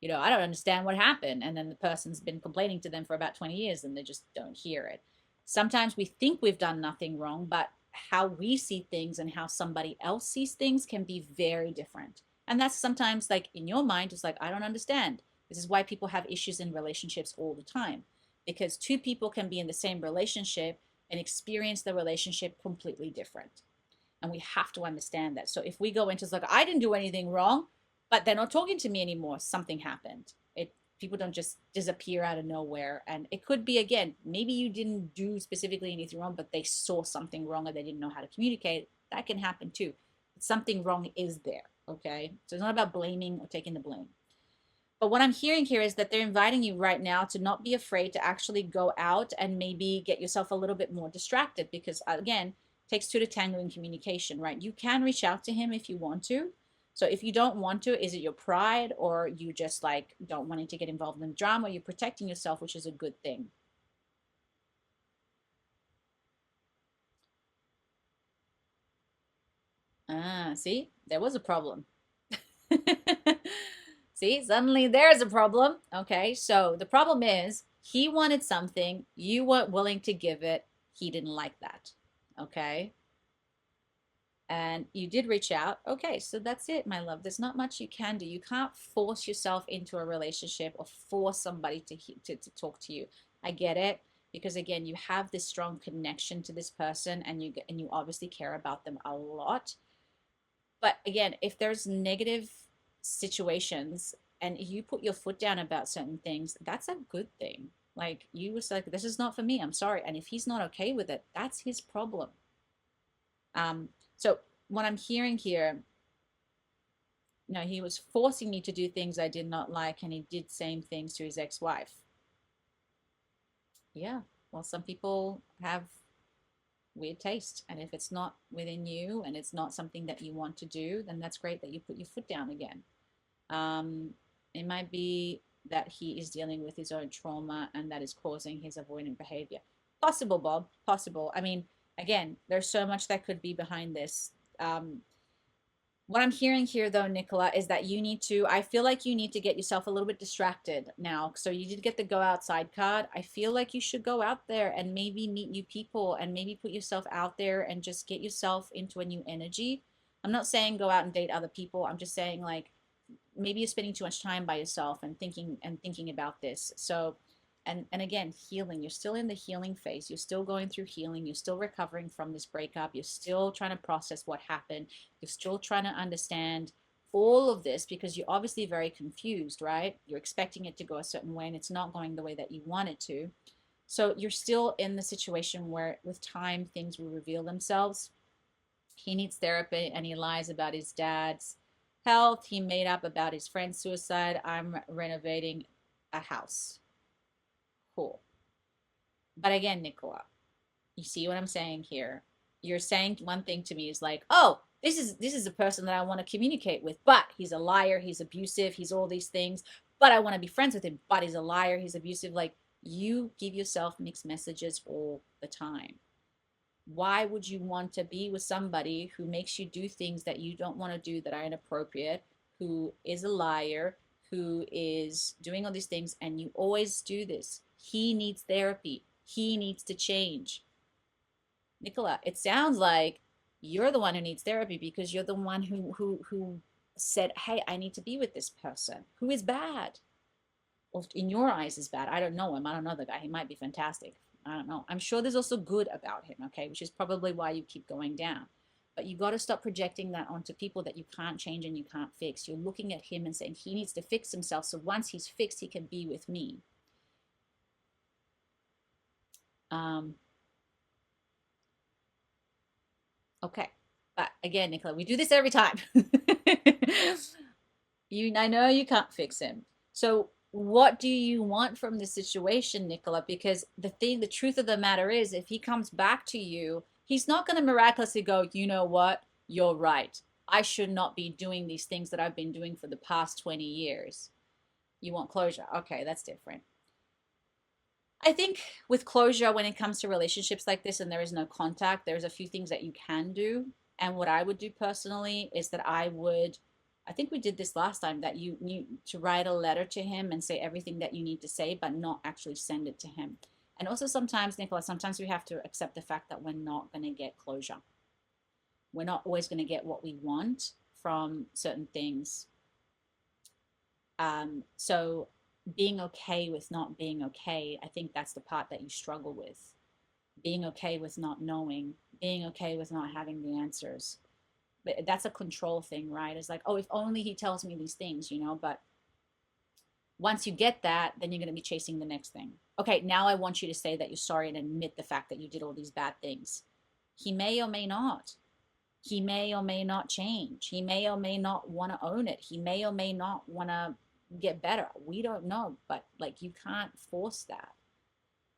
you know, I don't understand what happened. And then the person's been complaining to them for about 20 years and they just don't hear it. Sometimes we think we've done nothing wrong, but how we see things and how somebody else sees things can be very different. And that's sometimes, like, in your mind, it's like, I don't understand. This is why people have issues in relationships all the time, because two people can be in the same relationship and experience the relationship completely different. And we have to understand that. So if we go into, it's like, I didn't do anything wrong, but they're not talking to me anymore, something happened. People don't just disappear out of nowhere. And it could be, again, maybe you didn't do specifically anything wrong, but they saw something wrong or they didn't know how to communicate. That can happen too. Something wrong is there. Okay. So it's not about blaming or taking the blame. But what I'm hearing here is that they're inviting you right now to not be afraid to actually go out and maybe get yourself a little bit more distracted, because, again, it takes two to tango in communication, right? You can reach out to him if you want to. So if you don't want to, is it your pride, or you just, like, don't wanting to get involved in the drama? You're protecting yourself, which is a good thing. Ah, see, there was a problem. See, suddenly there's a problem. Okay, so the problem is he wanted something, you weren't willing to give it, he didn't like that. Okay, and you did reach out. Okay, so that's it, my love. There's not much you can do. You can't force yourself into a relationship or force somebody to talk to you. I get it, because, again, you have this strong connection to this person, and you obviously care about them a lot. But again, if there's negative situations and you put your foot down about certain things, that's a good thing. Like, you was like, this is not for me, I'm sorry. And if he's not okay with it, that's his problem. So what I'm hearing here, you know, he was forcing me to do things I did not like, and he did same things to his ex-wife. Yeah, well, some people have weird taste, and if it's not within you and it's not something that you want to do, then that's great that you put your foot down again. um, it might be that he is dealing with his own trauma and that is causing his avoidant behavior. Possible, Bob, possible. I mean, again, there's so much that could be behind this. What I'm hearing here, though, Nicola, is that I feel like you need to get yourself a little bit distracted now. So you did get the go outside card. I feel like you should go out there and maybe meet new people and maybe put yourself out there and just get yourself into a new energy. I'm not saying go out and date other people. I'm just saying, like, maybe you're spending too much time by yourself and thinking about this. So and again, healing. You're still in the healing phase. You're still going through healing. You're still recovering from this breakup. You're still trying to process what happened. You're still trying to understand all of this because you're obviously very confused, right? You're expecting it to go a certain way and it's not going the way that you want it to. So you're still in the situation where with time things will reveal themselves. He needs therapy and he lies about his dad's health. He made up about his friend's suicide. I'm renovating a house. Cool. But again, Nicola, you see what I'm saying here? You're saying one thing to me is like, oh, this is a person that I want to communicate with, but he's a liar, he's abusive, he's all these things, but I want to be friends with him, but he's a liar, he's abusive. Like, you give yourself mixed messages all the time. Why would you want to be with somebody who makes you do things that you don't want to do, that are inappropriate, who is a liar, who is doing all these things, and you always do this? He needs therapy. He needs to change. Nicola, it sounds like you're the one who needs therapy because you're the one who said, "Hey, I need to be with this person who is bad." Or in your eyes is bad. I don't know him. I don't know the guy. He might be fantastic. I don't know. I'm sure there's also good about him, okay, which is probably why you keep going down. But you got to stop projecting that onto people that you can't change and you can't fix. You're looking at him and saying he needs to fix himself. So once he's fixed, he can be with me. Okay. But again, Nicola, we do this every time. I know you can't fix him. So what do you want from the situation, Nicola? Because the truth of the matter is, if he comes back to you, he's not going to miraculously go, you know what? You're right. I should not be doing these things that I've been doing for the past 20 years. You want closure. Okay, that's different. I think with closure, when it comes to relationships like this and there is no contact, there's a few things that you can do. And what I would do personally is that I think we did this last time, that you need to write a letter to him and say everything that you need to say, but not actually send it to him. And also sometimes, Nicola, sometimes we have to accept the fact that we're not going to get closure. We're not always going to get what we want from certain things. So being okay with not being okay, I think that's the part that you struggle with. Being okay with not knowing, being okay with not having the answers. But that's a control thing, right? It's like, oh, if only he tells me these things, but once you get that, then you're going to be chasing the next thing. Okay, now I want you to say that you're sorry and admit the fact that you did all these bad things. He may or may not. He may or may not change. He may or may not want to own it. He may or may not want to get better. We don't know, but like, you can't force that.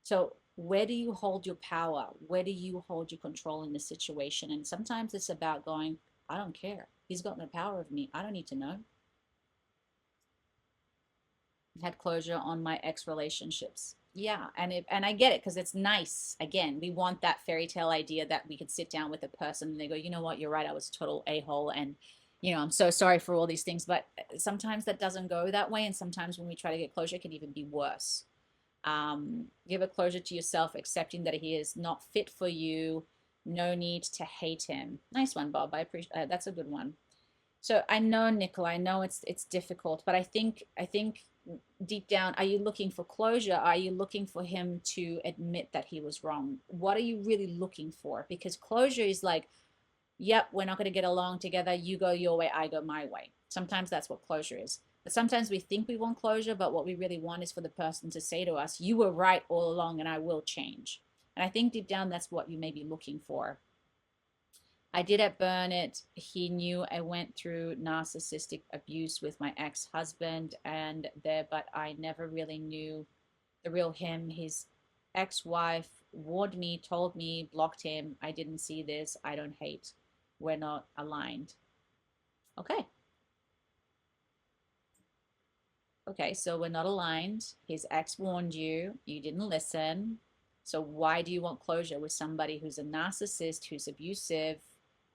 So where do you hold your power? Where do you hold your control in the situation? And sometimes it's about going, I don't care. He's got no power of me. I don't need to know. Had closure on my ex relationships. Yeah, and I get it because it's nice. Again, we want that fairy tale idea that we could sit down with a person and they go, you know what, you're right, I was a total a-hole, and I'm so sorry for all these things. But sometimes that doesn't go that way, and sometimes when we try to get closure, it can even be worse. Give a closure to yourself, accepting that he is not fit for you. No need to hate him. Nice one, Bob. I appreciate that's a good one. So I know, Nicola, I know it's difficult, but I think deep down, are you looking for closure? Are you looking for him to admit that he was wrong? What are you really looking for? Because closure is like, yep, we're not going to get along together. You go your way, I go my way. Sometimes that's what closure is. But sometimes we think we want closure, but what we really want is for the person to say to us, you were right all along and I will change. And I think deep down, that's what you may be looking for. I did at Burnett. He knew I went through narcissistic abuse with my ex-husband but I never really knew the real him. His ex-wife warned me, told me, blocked him. I didn't see this. I don't hate. We're not aligned. Okay. Okay, so we're not aligned. His ex warned you. You didn't listen. So why do you want closure with somebody who's a narcissist, who's abusive?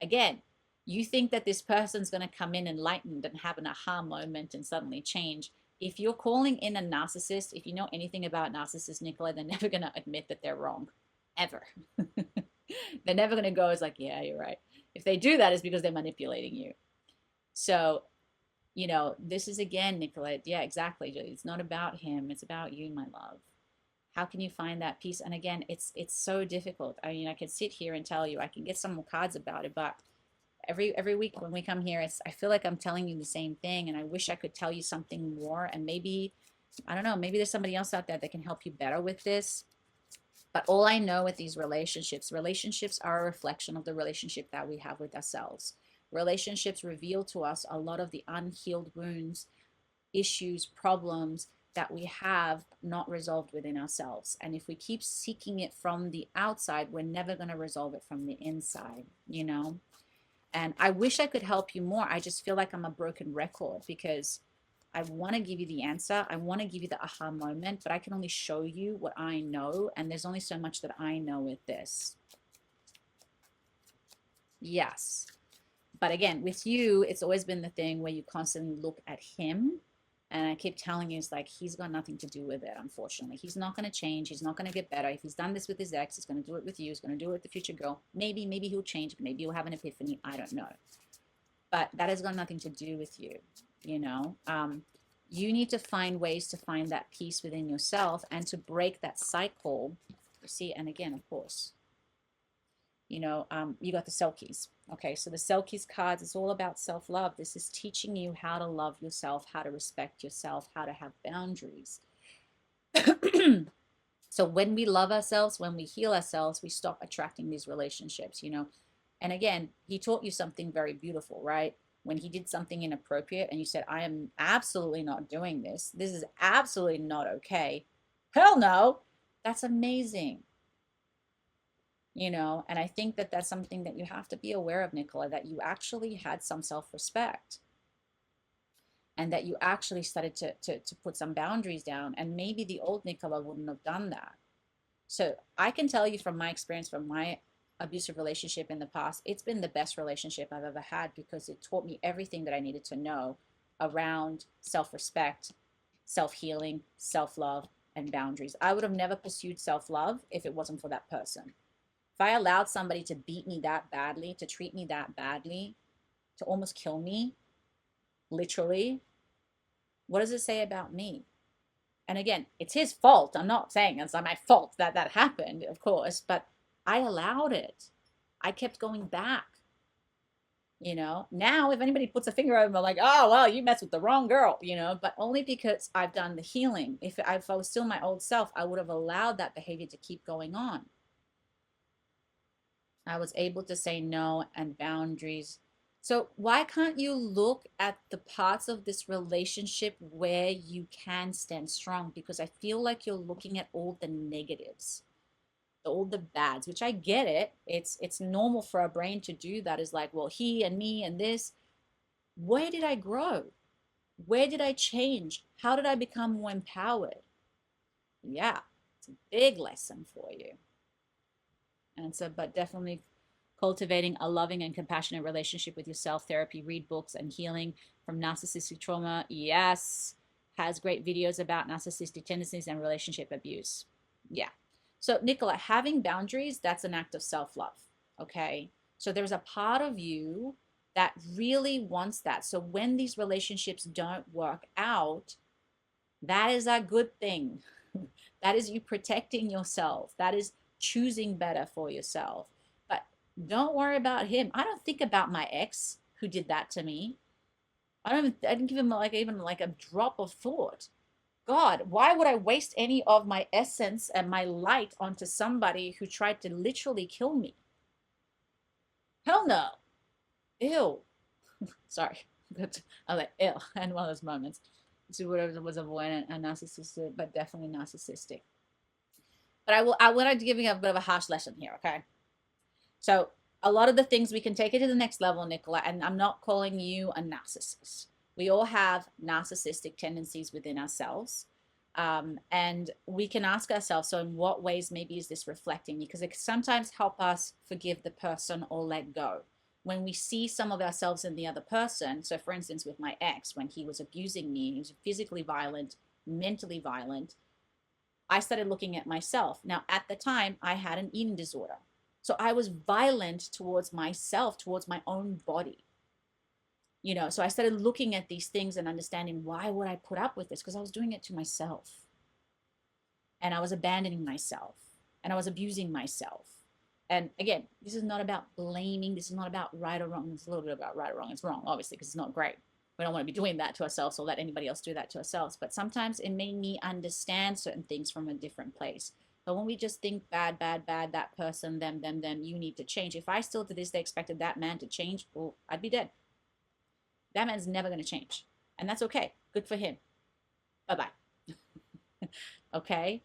Again, you think that this person's going to come in enlightened and have an aha moment and suddenly change. If you're calling in a narcissist, if you know anything about narcissists, Nicola, they're never going to admit that they're wrong. Ever. They're never going to go, it's like, yeah, you're right. If they do that, it's because they're manipulating you. So, this is again, Nicola. Yeah, exactly. It's not about him. It's about you, my love. How can you find that peace? And again, it's so difficult. I mean, I could sit here and tell you, I can get some more cards about it, but every week when we come here, I feel like I'm telling you the same thing, and I wish I could tell you something more. And maybe, I don't know, maybe there's somebody else out there that can help you better with this. But all I know with these relationships are a reflection of the relationship that we have with ourselves. Relationships reveal to us a lot of the unhealed wounds, issues, problems that we have not resolved within ourselves. And if we keep seeking it from the outside, we're never going to resolve it from the inside, you know? And I wish I could help you more. I just feel like I'm a broken record because I want to give you the answer. I want to give you the aha moment, but I can only show you what I know. And there's only so much that I know with this. Yes. But again, with you, it's always been the thing where you constantly look at him. And I keep telling you, it's like, he's got nothing to do with it, unfortunately. He's not going to change. He's not going to get better. If he's done this with his ex, he's going to do it with you. He's going to do it with the future girl. Maybe he'll change. Maybe he'll have an epiphany. I don't know. But that has got nothing to do with you, you know? You need to find ways to find that peace within yourself and to break that cycle. You see, and again, of course, you know, you got the Selkies. Okay, so the Selkies cards is all about self-love. This is teaching you how to love yourself, how to respect yourself, how to have boundaries. So when we love ourselves, when we heal ourselves, we stop attracting these relationships, you know. And again, he taught you something very beautiful, right? When he did something inappropriate and you said, I am absolutely not doing this. This is absolutely not okay. Hell no. That's amazing. You know, and I think that that's something that you have to be aware of, Nicola, that you actually had some self-respect and that you actually started to put some boundaries down. And maybe the old Nicola wouldn't have done that. So I can tell you from my experience, from my abusive relationship in the past, it's been the best relationship I've ever had because it taught me everything that I needed to know around self-respect, self-healing, self-love, and boundaries. I would have never pursued self-love if it wasn't for that person. If I allowed somebody to beat me that badly, to treat me that badly, to almost kill me, literally, what does it say about me? And again, it's his fault. I'm not saying it's not my fault that that happened, of course, but I allowed it. I kept going back. You know, now if anybody puts a finger over me, I'm like, oh, well, you messed with the wrong girl, you know, but only because I've done the healing. If I was still my old self, I would have allowed that behavior to keep going on. I was able to say no and boundaries. So why can't you look at the parts of this relationship where you can stand strong? Because I feel like you're looking at all the negatives, all the bads, which I get it. It's normal for our brain to do that. Is like, well, he and me and this. Where did I grow? Where did I change? How did I become more empowered? Yeah, it's a big lesson for you. And so, but definitely cultivating a loving and compassionate relationship with yourself, therapy, read books, and healing from narcissistic trauma. Yes, has great videos about narcissistic tendencies and relationship abuse. Yeah. So, Nicola, having boundaries, that's an act of self-love. Okay. So there's a part of you that really wants that. So when these relationships don't work out, that is a good thing. That is you protecting yourself. That is choosing better for yourself. But don't worry about him. I don't think about my ex who did that to me. I didn't give him like even like a drop of thought. God, why would I waste any of my essence and my light onto somebody who tried to literally kill me? Hell no. Ew. Sorry. I like ew. And one of those moments. So whatever was avoidant and narcissistic, but definitely narcissistic. But I want to give you a bit of a harsh lesson here, okay? So a lot of the things we can take it to the next level, Nicola, and I'm not calling you a narcissist. We all have narcissistic tendencies within ourselves. And we can ask ourselves, so in what ways maybe is this reflecting me? Because it can sometimes help us forgive the person or let go. When we see some of ourselves in the other person, so for instance, with my ex, when he was abusing me, he was physically violent, mentally violent, I started looking at myself. Now, at the time, I had an eating disorder. So I was violent towards myself, towards my own body. You know, so I started looking at these things and understanding why would I put up with this? Because I was doing it to myself. and I was abandoning myself and I was abusing myself. And again, this is not about blaming. This is not about right or wrong. It's a little bit about right or wrong. It's wrong, obviously, because it's not great. We don't want to be doing that to ourselves or let anybody else do that to ourselves. But sometimes it made me understand certain things from a different place. But when we just think bad, bad, bad, that person, them, you need to change. If I still to this day expected that man to change, well, I'd be dead. That man's never going to change. And that's okay. Good for him. Bye-bye. Okay?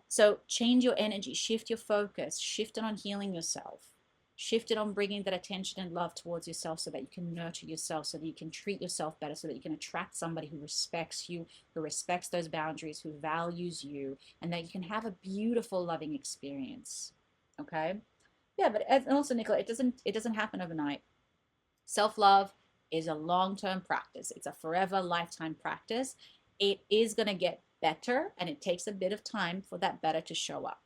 So change your energy, shift your focus, shift it on healing yourself, shift it on bringing that attention and love towards yourself so that you can nurture yourself, so that you can treat yourself better, so that you can attract somebody who respects you, who respects those boundaries, who values you, and that you can have a beautiful, loving experience. Okay? Yeah, but and also, Nicola, it doesn't happen overnight. Self-love is a long-term practice. It's a forever, lifetime practice. It is going to get better, and it takes a bit of time for that better to show up.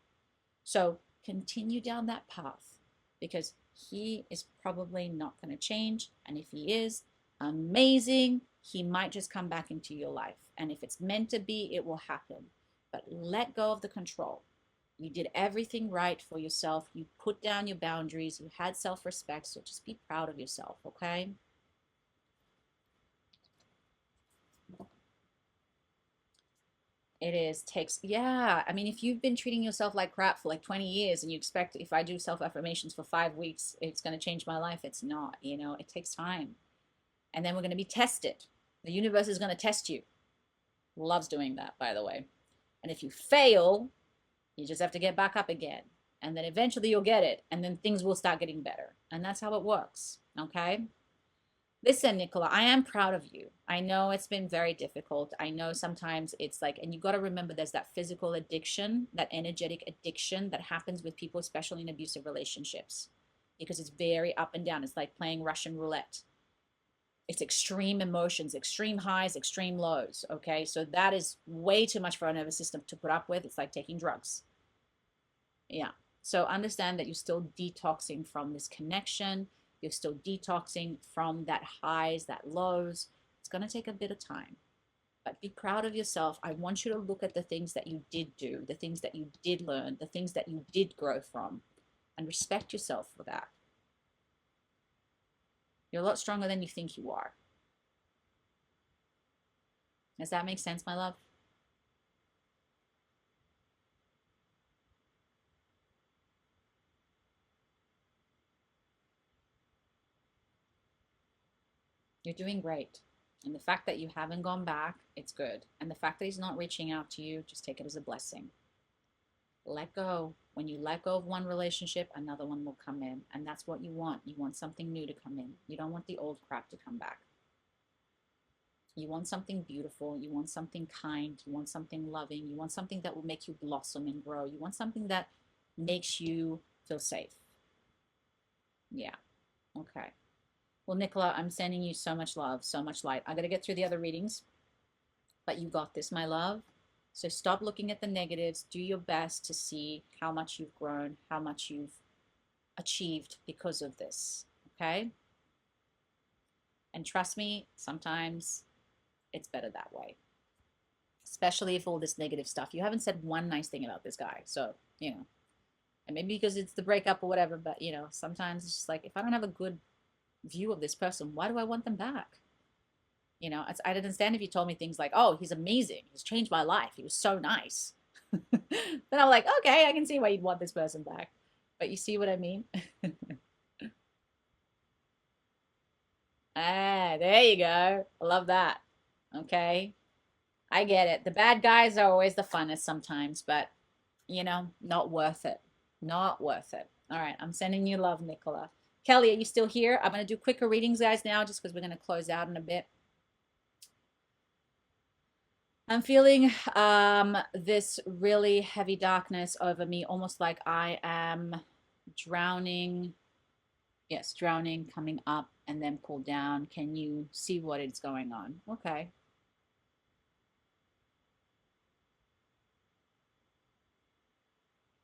So continue down that path, because he is probably not going to change. And if he is, amazing. He might just come back into your life. And if it's meant to be, it will happen. But let go of the control. You did everything right for yourself. You put down your boundaries. You had self-respect. So just be proud of yourself, okay? It is yeah. I mean, if you've been treating yourself like crap for like 20 years and you expect if I do self-affirmations for 5 weeks, it's going to change my life. It's not, it takes time. And then we're going to be tested. The universe is going to test you. Loves doing that, by the way. And if you fail, you just have to get back up again. And then eventually you'll get it. And then things will start getting better. And that's how it works. Okay? Listen, Nicola, I am proud of you. I know it's been very difficult. I know sometimes it's like, and you got to remember there's that physical addiction, that energetic addiction that happens with people, especially in abusive relationships, because it's very up and down. It's like playing Russian roulette. It's extreme emotions, extreme highs, extreme lows. Okay. So that is way too much for our nervous system to put up with. It's like taking drugs. Yeah. So understand that you're still detoxing from this connection. You're still detoxing from that highs, that lows. It's going to take a bit of time. But be proud of yourself. I want you to look at the things that you did do, the things that you did learn, the things that you did grow from, and respect yourself for that. You're a lot stronger than you think you are. Does that make sense, my love? You're doing great. And the fact that you haven't gone back, it's good. And the fact that he's not reaching out to you, just take it as a blessing. Let go. When you let go of one relationship, another one will come in. And that's what you want. You want something new to come in. You don't want the old crap to come back. You want something beautiful. You want something kind. You want something loving. You want something that will make you blossom and grow. You want something that makes you feel safe. Yeah. Okay. Well, Nicola, I'm sending you so much love, so much light. I got to get through the other readings, but you got this, my love. So stop looking at the negatives. Do your best to see how much you've grown, how much you've achieved because of this, okay? And trust me, sometimes it's better that way, especially if all this negative stuff. You haven't said one nice thing about this guy, so, and maybe because it's the breakup or whatever, but, sometimes it's just like, if I don't have a good view of this person, why do I want them back? I'd understand if you told me things like, oh, he's amazing, he's changed my life, he was so nice. Then I'm like, okay, I can see why you'd want this person back. But you see what I mean? There you go. I love that. Okay, I get it. The bad guys are always the funnest sometimes, but not worth it. Not worth it. All right, I'm sending you love, Nicola. Kelly, are you still here? I'm going to do quicker readings, guys, now, just because we're going to close out in a bit. I'm feeling this really heavy darkness over me, almost like I am drowning. Yes, drowning, coming up, and then pull down. Can you see what is going on? Okay.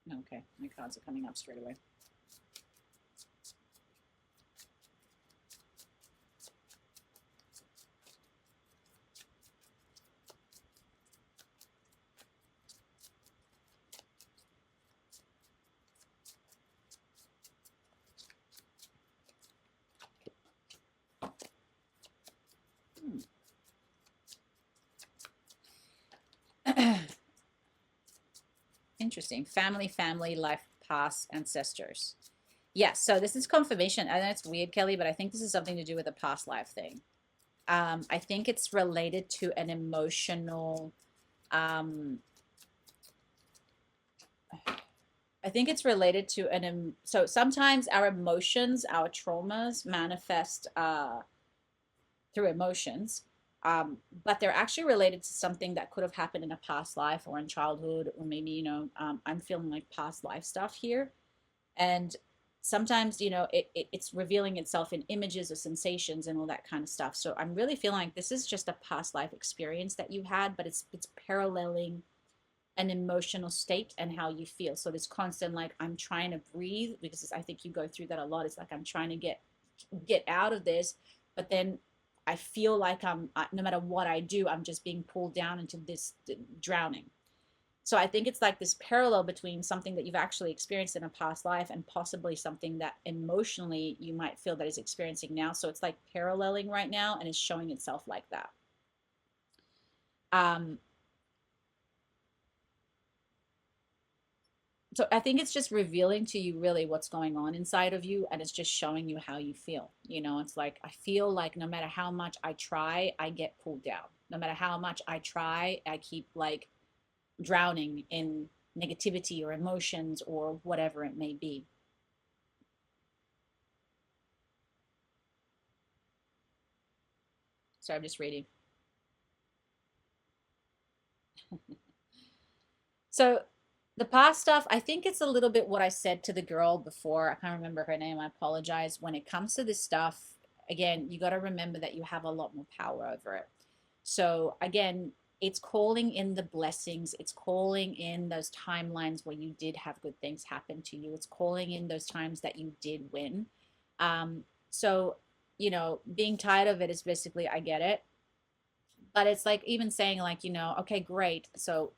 Okay, my cards are coming up straight away. interesting. Family, life, past, ancestors. Yes, so this is confirmation. I know it's weird, Kelly, but I think this is something to do with a past life thing. I think it's related to an emotional, um, I think it's related to so sometimes our emotions, our traumas manifest through emotions, but they're actually related to something that could have happened in a past life or in childhood, or maybe, I'm feeling like past life stuff here. And sometimes, it's revealing itself in images or sensations and all that kind of stuff. So I'm really feeling like this is just a past life experience that you had, but it's paralleling an emotional state and how you feel. So this constant, like, I'm trying to breathe, because I think you go through that a lot. It's like I'm trying to get out of this, but then I feel like no matter what I do, I'm just being pulled down into this drowning. So I think it's like this parallel between something that you've actually experienced in a past life and possibly something that emotionally you might feel that is experiencing now. So it's like paralleling right now, and it's showing itself like that. Um, so I think it's just revealing to you really what's going on inside of you, and it's just showing you how you feel. It's like I feel like no matter how much I try, I get pulled down. No matter how much I try, I keep like drowning in negativity or emotions or whatever it may be. So I'm just reading. So the past stuff, I think it's a little bit what I said to the girl before. I can't remember her name. I apologize. When it comes to this stuff, again, you got to remember that you have a lot more power over it. So again, it's calling in the blessings. It's calling in those timelines where you did have good things happen to you. It's calling in those times that you did win. So, being tired of it is basically, I get it. But it's like even saying like, okay, great. So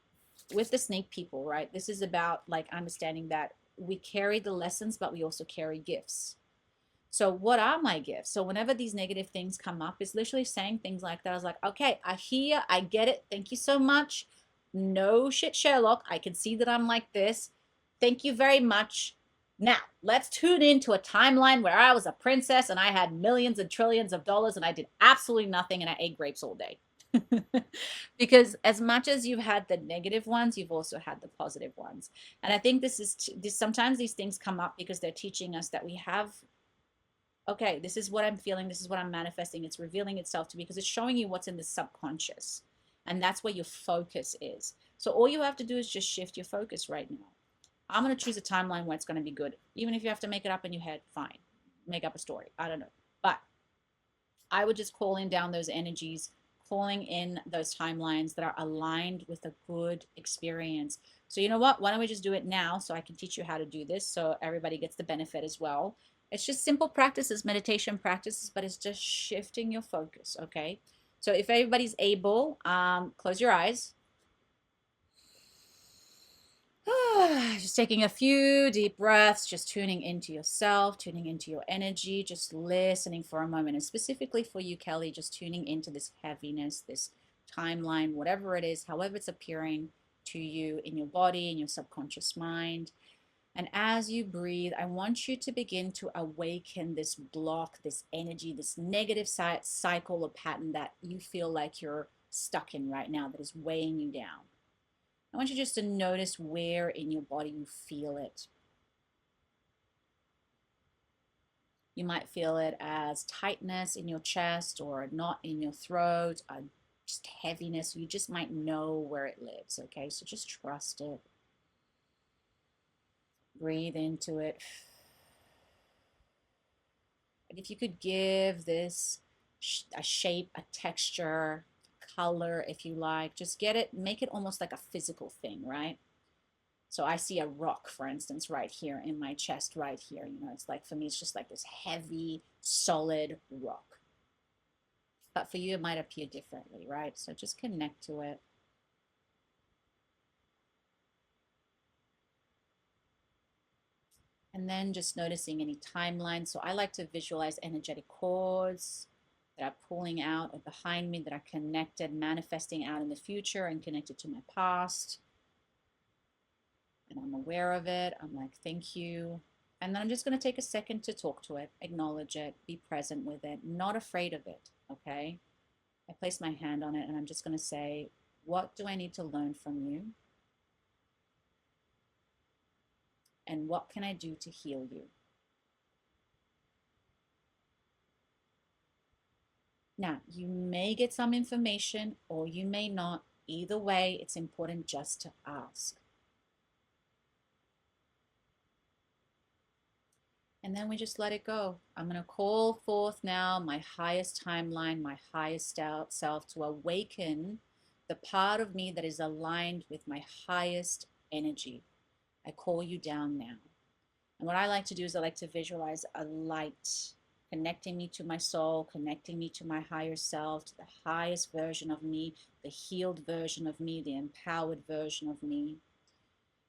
with the snake people, right? This is about like understanding that we carry the lessons, but we also carry gifts. So what are my gifts? So whenever these negative things come up, it's literally saying things like that. I was like, okay, I hear, I get it. Thank you so much. No shit, Sherlock. I can see that I'm like this. Thank you very much. Now, let's tune into a timeline where I was a princess and I had millions and trillions of dollars and I did absolutely nothing and I ate grapes all day. Because as much as you've had the negative ones, you've also had the positive ones. And I think this sometimes these things come up because they're teaching us that we have, okay, this is what I'm feeling, this is what I'm manifesting. It's revealing itself to me because it's showing you what's in the subconscious. And that's where your focus is. So all you have to do is just shift your focus right now. I'm going to choose a timeline where it's going to be good. Even if you have to make it up in your head, fine. Make up a story. I don't know. But I would just call in down those energies, calling in those timelines that are aligned with a good experience. So you know what? Why don't we just do it now so I can teach you how to do this so everybody gets the benefit as well. It's just simple practices, meditation practices, but it's just shifting your focus, okay? So if everybody's able, close your eyes. Just taking a few deep breaths, just tuning into yourself, tuning into your energy, just listening for a moment. And specifically for you, Kelly, just tuning into this heaviness, this timeline, whatever it is, however it's appearing to you in your body, in your subconscious mind. And as you breathe, I want you to begin to awaken this block, this energy, this negative cycle or pattern that you feel like you're stuck in right now that is weighing you down. I want you just to notice where in your body you feel it. You might feel it as tightness in your chest or a knot in your throat, just heaviness. You just might know where it lives, okay? So just trust it. Breathe into it. And if you could give this a shape, a texture, color, if you like, just get it, make it almost like a physical thing, right? So I see a rock, for instance, right here in my chest, right here. It's like, for me, it's just like this heavy, solid rock. But for you, it might appear differently, right? So just connect to it. And then just noticing any timeline. So I like to visualize energetic cords that are pulling out or behind me that are connected, manifesting out in the future and connected to my past. And I'm aware of it. I'm like, thank you. And then I'm just going to take a second to talk to it, acknowledge it, be present with it, not afraid of it. Okay. I place my hand on it and I'm just going to say, what do I need to learn from you? And what can I do to heal you? Now, you may get some information or you may not. Either way, it's important just to ask. And then we just let it go. I'm going to call forth now my highest timeline, my highest self to awaken the part of me that is aligned with my highest energy. I call you down now. And what I like to do is I like to visualize a light connecting me to my soul, connecting me to my higher self, to the highest version of me, the healed version of me, the empowered version of me.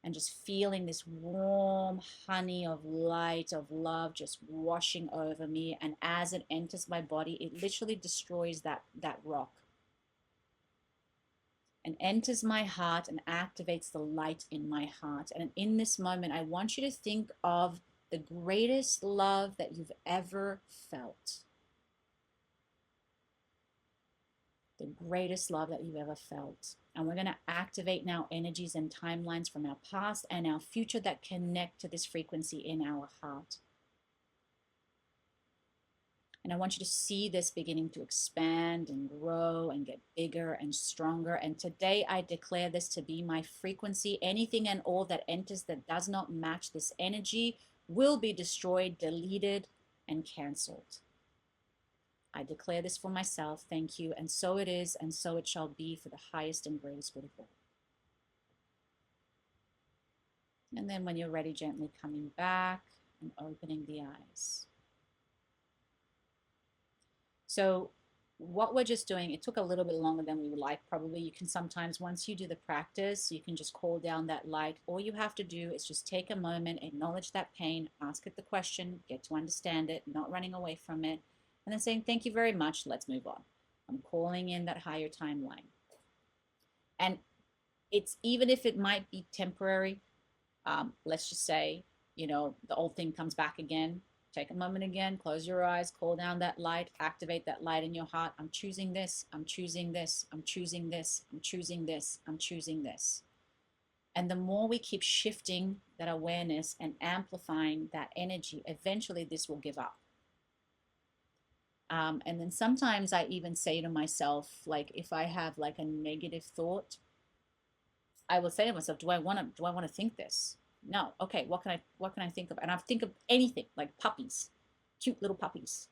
And just feeling this warm honey of light, of love just washing over me. And as it enters my body, it literally destroys that rock and enters my heart and activates the light in my heart. And in this moment, I want you to think of the greatest love that you've ever felt. The greatest love that you've ever felt. And we're going to activate now energies and timelines from our past and our future that connect to this frequency in our heart. And I want you to see this beginning to expand and grow and get bigger and stronger. And today I declare this to be my frequency. Anything and all that enters that does not match this energy will be destroyed, deleted, and canceled. I declare this for myself. Thank you. And so it is, and so it shall be for the highest and greatest good of all. And then when you're ready, gently coming back and opening the eyes. So what we're just doing, it took a little bit longer than we would like. Probably you can sometimes, once you do the practice, you can just call down that light. All you have to do is just take a moment, acknowledge that pain, ask it the question, get to understand it, not running away from it. And then saying, thank you very much, let's move on. I'm calling in that higher timeline. And it's, even if it might be temporary, let's just say, you know, the old thing comes back again. Take a moment again, close your eyes, call down that light, activate that light in your heart. I'm choosing this, I'm choosing this, I'm choosing this, I'm choosing this, I'm choosing this. And the more we keep shifting that awareness and amplifying that energy, eventually this will give up. And then sometimes I even say to myself, like if I have like a negative thought, I will say to myself, do I want to think this? No. Okay, what can I think of? And I think of anything, like puppies, cute little puppies,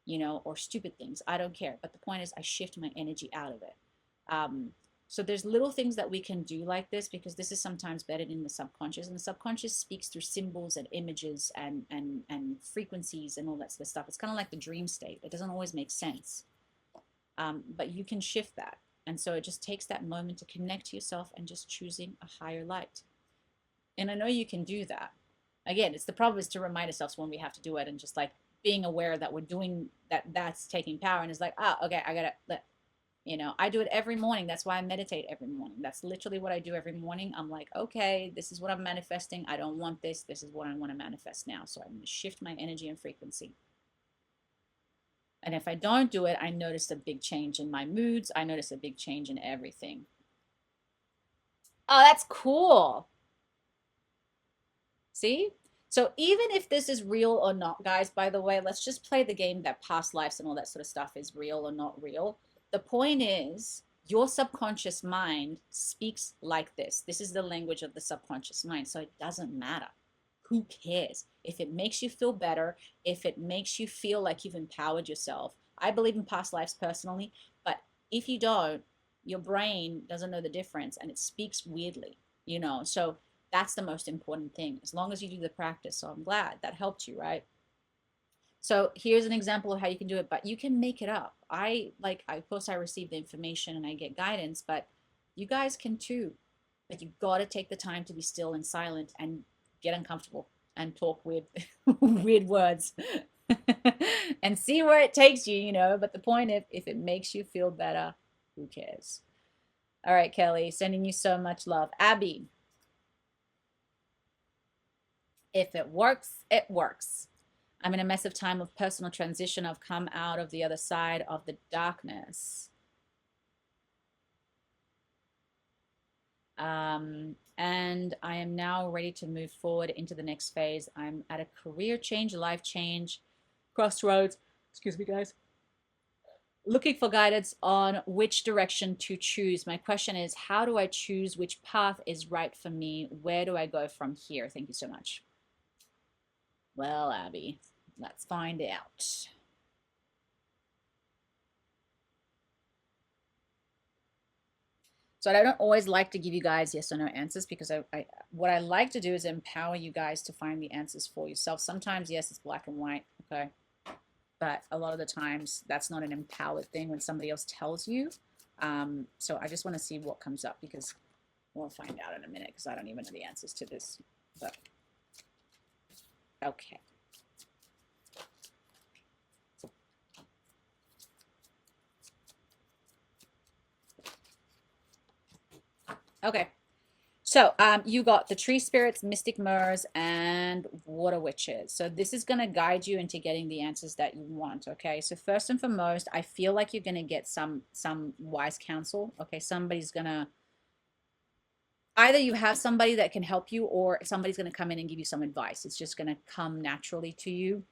you know, or stupid things. I don't care. But the point is I shift my energy out of it. So there's little things that we can do like this, because this is sometimes embedded in the subconscious, and the subconscious speaks through symbols and images and frequencies and all that sort of stuff. It's kind of like the dream state. It doesn't always make sense, but you can shift that. And so it just takes that moment to connect to yourself and just choosing a higher light. And I know you can do that. Again, it's the problem is to remind ourselves when we have to do it, and just like being aware that we're doing that, that's taking power, and it's like, oh, okay, I gotta let. You know, I do it every morning. That's why I meditate every morning. That's literally what I do every morning. I'm like, okay, this is what I'm manifesting. I don't want this. This is what I want to manifest now. So I'm going to shift my energy and frequency. And if I don't do it, I notice a big change in my moods. I notice a big change in everything. Oh, that's cool. See? So even if this is real or not, guys, by the way, let's just play the game that past lives and all that sort of stuff is real or not real. The point is, your subconscious mind speaks like this. This is the language of the subconscious mind. So it doesn't matter. Who cares? If it makes you feel better, if it makes you feel like you've empowered yourself. I believe in past lives personally, but if you don't, your brain doesn't know the difference and it speaks weirdly, you know. So that's the most important thing, as long as you do the practice. So I'm glad that helped you, right? So here's an example of how you can do it, but you can make it up. Of course I receive the information and I get guidance, but you guys can too. But you got to take the time to be still and silent and get uncomfortable and talk weird, weird words and see where it takes you, you know. But the point, if it makes you feel better, who cares? All right, Kelly, sending you so much love. Abby. If it works, it works. I'm in a massive time of personal transition. I've come out of the other side of the darkness. And I am now ready to move forward into the next phase. I'm at a career change, life change, crossroads. Excuse me, guys. Looking for guidance on which direction to choose. My question is, how do I choose which path is right for me? Where do I go from here? Thank you so much. Well, Abby, let's find out. So I don't always like to give you guys yes or no answers because what I like to do is empower you guys to find the answers for yourself. Sometimes, yes, it's black and white, okay? But a lot of the times that's not an empowered thing when somebody else tells you. So I just want to see what comes up because we'll find out in a minute because I don't even know the answers to this. But okay. Okay. So you got the tree spirits, mystic mirrors, and water witches. So this is going to guide you into getting the answers that you want. Okay. So first and foremost, I feel like you're going to get some wise counsel. Okay. Somebody's going to either you have somebody that can help you or somebody's going to come in and give you some advice. It's just going to come naturally to you.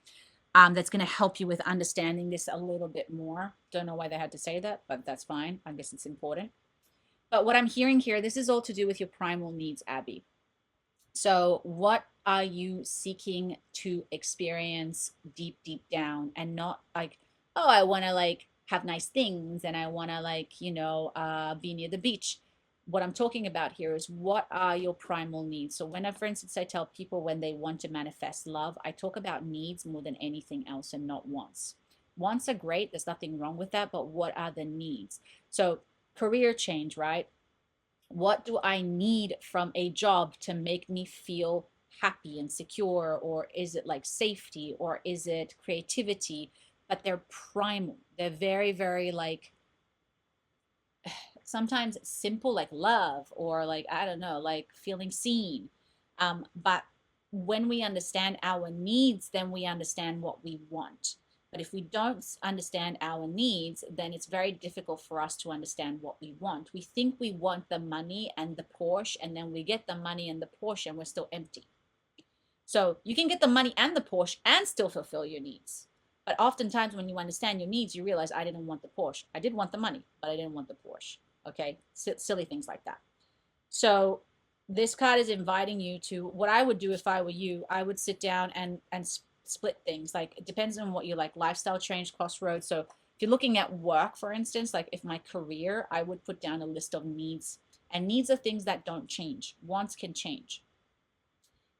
That's going to help you with understanding this a little bit more. Don't know why they had to say that, but that's fine. I guess it's important. But what I'm hearing here, this is all to do with your primal needs, Abby. So what are you seeking to experience deep, deep down and not like, oh, I want to like have nice things and I want to like, be near the beach. What I'm talking about here is what are your primal needs? So when I, for instance, I tell people when they want to manifest love, I talk about needs more than anything else and not wants. Wants are great. There's nothing wrong with that. But what are the needs? So career change, right? What do I need from a job to make me feel happy and secure? Or is it like safety or is it creativity? But they're primal. They're very, very like sometimes simple, like love or like, I don't know, like feeling seen. But when we understand our needs, then we understand what we want. But if we don't understand our needs, then it's very difficult for us to understand what we want. We think we want the money and the Porsche, and then we get the money and the Porsche, and we're still empty. So you can get the money and the Porsche and still fulfill your needs. But oftentimes when you understand your needs, you realize I didn't want the Porsche. I did want the money, but I didn't want the Porsche. Okay, silly things like that. So this card is inviting you to what I would do if I were you. I would sit down and split things. Like it depends on what you like. Lifestyle change, crossroads. So if you're looking at work, for instance, like if my career, I would put down a list of needs. And needs are things that don't change. Wants can change.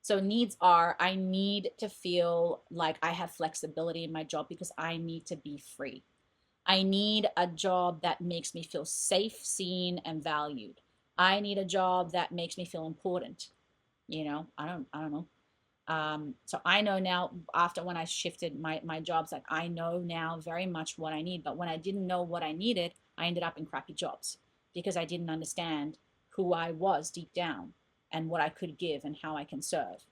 So needs are I need to feel like I have flexibility in my job because I need to be free. I need a job that makes me feel safe, seen, and valued. I need a job that makes me feel important. I don't know. So I know now after when I shifted my jobs, like I know now very much what I need. But when I didn't know what I needed, I ended up in crappy jobs because I didn't understand who I was deep down and what I could give and how I can serve.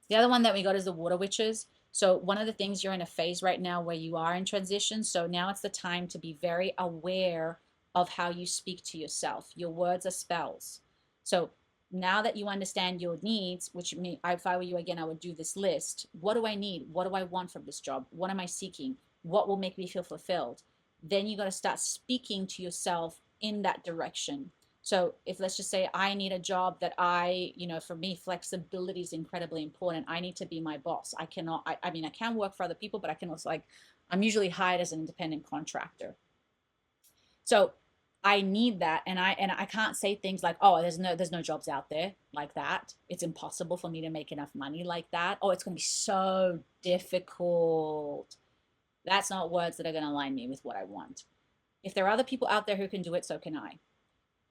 The other one that we got is the water witches. So one of the things you're in a phase right now where you are in transition. So now it's the time to be very aware of how you speak to yourself. Your words are spells. So now that you understand your needs, which me, if I were you again, I would do this list. What do I need? What do I want from this job? What am I seeking? What will make me feel fulfilled? Then you got to start speaking to yourself in that direction. So if let's just say I need a job that for me, flexibility is incredibly important. I need to be my boss. I cannot, I mean, I can work for other people, but I can also I'm usually hired as an independent contractor. So I need that. And I can't say things like, oh, there's no jobs out there like that. It's impossible for me to make enough money like that. Oh, it's going to be so difficult. That's not words that are going to align me with what I want. If there are other people out there who can do it, so can I.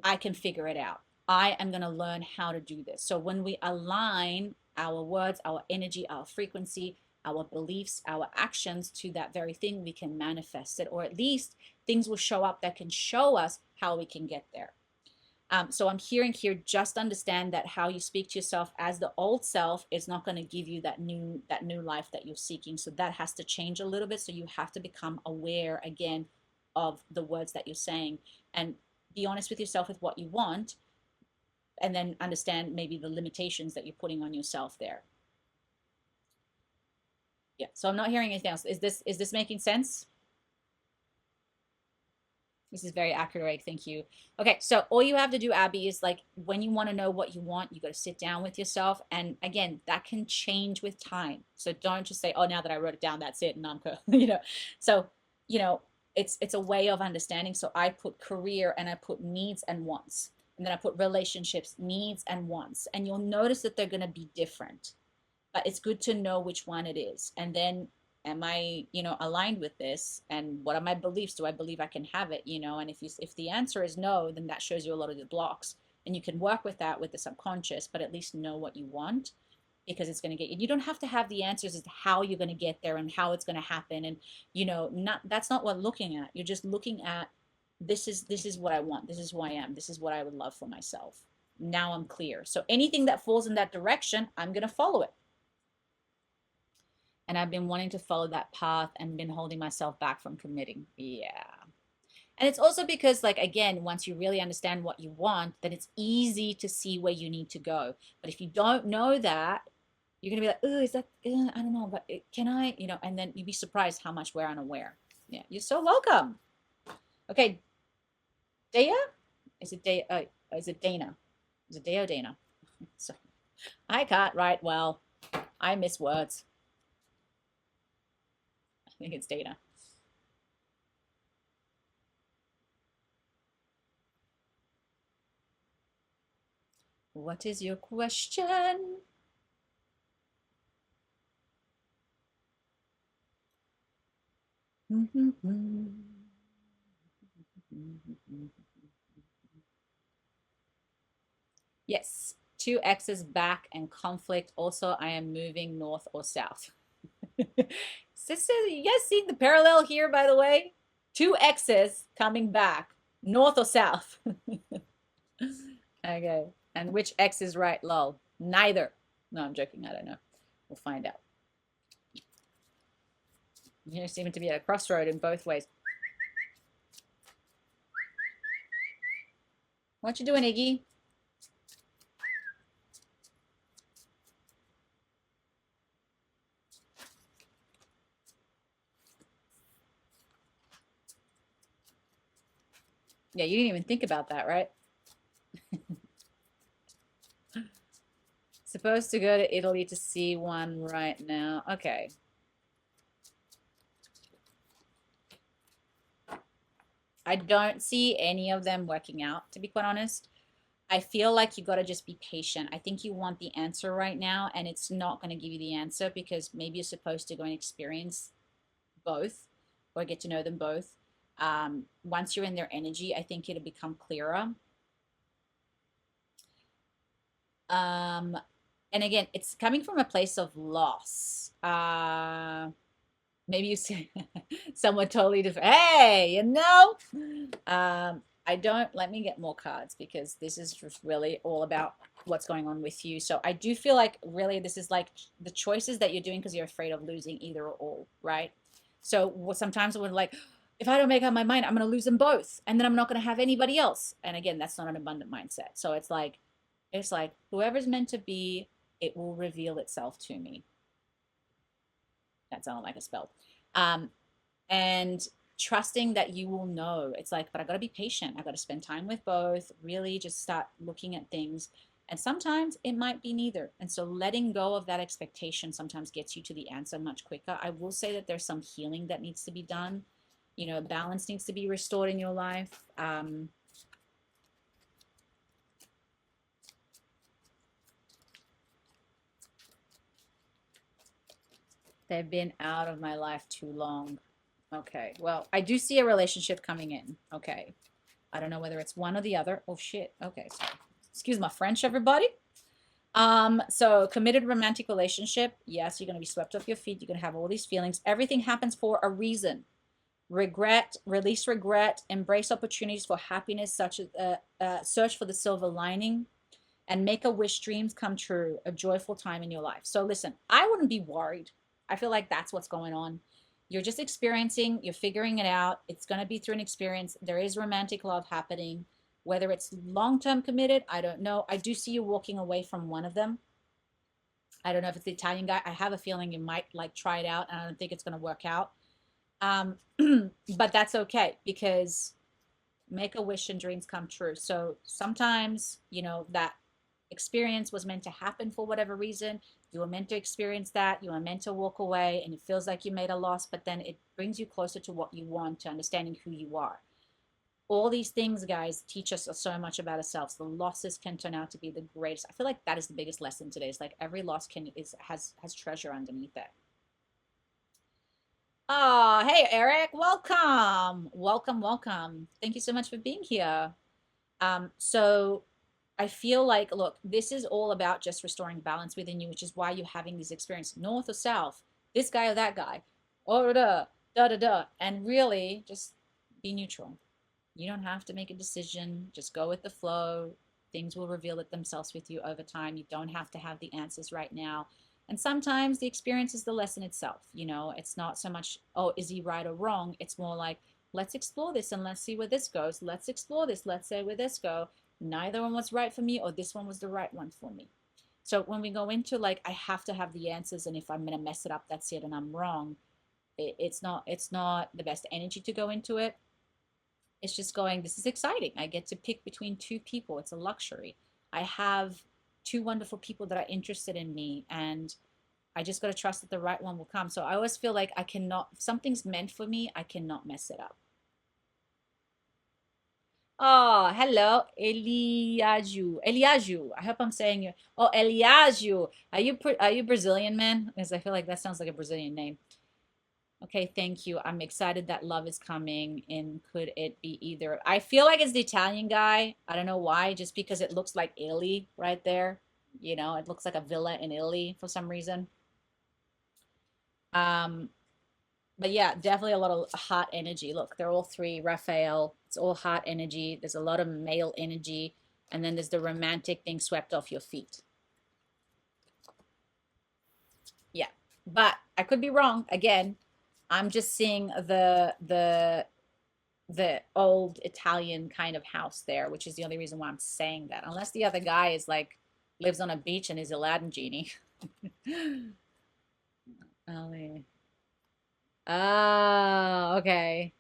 I can figure it out. I am going to learn how to do this. So when we align our words, our energy, our frequency, our beliefs, our actions to that very thing, we can manifest it, or at least things will show up that can show us how we can get there. So I'm hearing here, just understand that how you speak to yourself as the old self is not going to give you that new life that you're seeking. So that has to change a little bit. So you have to become aware again of the words that you're saying and be honest with yourself with what you want, and then understand maybe the limitations that you're putting on yourself there. Yeah. So I'm not hearing anything else. Is this making sense? This is very accurate. Thank you. Okay, so all you have to do, Abby, is like when you want to know what you want, you got to sit down with yourself. And again, that can change with time. So don't just say, "Oh, now that I wrote it down, that's it," and I'm cool. So you know, it's a way of understanding. So I put career and I put needs and wants, and then I put relationships, needs and wants, and you'll notice that they're going to be different. But it's good to know which one it is, and then am I aligned with this, and what are my beliefs? Do I believe I can have it? And if the answer is no, then that shows you a lot of the blocks, and you can work with that with the subconscious, but at least know what you want, because it's going to get you. You don't have to have the answers as to how you're going to get there and how it's going to happen, and not that's not what looking at. You're just looking at, this is what I want, this is who I am, this is what I would love for myself. Now I'm clear. So anything that falls in that direction, I'm going to follow it. And I've been wanting to follow that path and been holding myself back from committing. Yeah. And it's also because, like, again, once you really understand what you want, then it's easy to see where you need to go. But if you don't know that, you're going to be like, oh, is that, I don't know, but can I, and then you'd be surprised how much we're unaware. Yeah. You're so welcome. Okay. Dea? Is it Dea? Is it Dana? Is it Dea or Dana? So I can't write well. I miss words. I think it's Dana. What is your question? Yes, 2x's back and conflict. Also, I am moving north or south. Sister, you guys seeing the parallel here, by the way? 2x's coming back, north or south. Okay, and which x is right, lol? Neither. No, I'm joking. I don't know. We'll find out. You seem to be at a crossroad in both ways. What you doing, Iggy? Yeah, you didn't even think about that, right? Supposed to go to Italy to see one right now. Okay. I don't see any of them working out, to be quite honest. I feel like you got to just be patient. I think you want the answer right now, and it's not going to give you the answer because maybe you're supposed to go and experience both or get to know them both. Once you're in their energy, I think it'll become clearer. And again, it's coming from a place of loss. Maybe you see someone totally different. Hey, I don't, let me get more cards because this is just really all about what's going on with you. So I do feel like really this is like the choices that you're doing because you're afraid of losing either or all, right? So sometimes we're like, if I don't make up my mind, I'm going to lose them both. And then I'm not going to have anybody else. And again, that's not an abundant mindset. So it's like whoever's meant to be, it will reveal itself to me. That sounded like a spell. And trusting that you will know. It's like, but I got to be patient. I got to spend time with both, really just start looking at things. And sometimes it might be neither. And so letting go of that expectation sometimes gets you to the answer much quicker. I will say that there's some healing that needs to be done. Balance needs to be restored in your life. They've been out of my life too long. Okay, well, I do see a relationship coming in. Okay. I don't know whether it's one or the other. Oh, shit. Okay, so excuse my French, everybody. So committed romantic relationship. Yes, you're going to be swept off your feet. You're going to have all these feelings. Everything happens for a reason, release regret, embrace opportunities for happiness, such as search for the silver lining, and make a wish dreams come true, a joyful time in your life. So listen, I wouldn't be worried. I feel like that's what's going on. You're just experiencing, you're figuring it out. It's going to be through an experience. There is romantic love happening. Whether it's long-term committed, I don't know. I do see you walking away from one of them. I don't know if it's the Italian guy. I have a feeling you might like try it out, and I don't think it's going to work out. Um, but that's okay because make a wish and dreams come true. So sometimes, that experience was meant to happen for whatever reason. You were meant to experience that. You were meant to walk away, and it feels like you made a loss, but then it brings you closer to what you want, to understanding who you are. All these things, guys, teach us so much about ourselves. The losses can turn out to be the greatest. I feel like that is the biggest lesson today. Is like every loss has treasure underneath it. Oh, hey, Eric, welcome. Welcome, welcome. Thank you so much for being here. So I feel like, look, this is all about just restoring balance within you, which is why you're having these experiences, north or south, this guy or that guy, or da. And really just be neutral. You don't have to make a decision. Just go with the flow. Things will reveal it themselves with you over time. You don't have to have the answers right now. And sometimes the experience is the lesson itself. It's not so much, oh, is he right or wrong? It's more like, let's explore this and let's see where this goes. Let's explore this. Let's say where this go. Neither one was right for me, or this one was the right one for me. So when we go into like, I have to have the answers, and if I'm going to mess it up, that's it, and I'm wrong. It's not the best energy to go into it. It's just going, this is exciting. I get to pick between two people. It's a luxury. I have two wonderful people that are interested in me, and I just got to trust that the right one will come. So I always feel like if something's meant for me, I cannot mess it up. Oh, hello, Eliaju. Eliaju. I hope I'm saying you. Oh, Eliaju. Are you Brazilian, man? Because I feel like that sounds like a Brazilian name. Okay, thank you. I'm excited that love is coming. And could it be either? I feel like it's the Italian guy. I don't know why, just because it looks like Italy right there. It looks like a villa in Italy for some reason. Um, but yeah, definitely a lot of hot energy. Look, they're all three. Raphael, it's all hot energy. There's a lot of male energy. And then there's the romantic thing swept off your feet. Yeah. But I could be wrong. Again, I'm just seeing the old Italian kind of house there, which is the only reason why I'm saying that. Unless the other guy is like lives on a beach and is Aladdin genie. Oh, yeah. Oh, okay.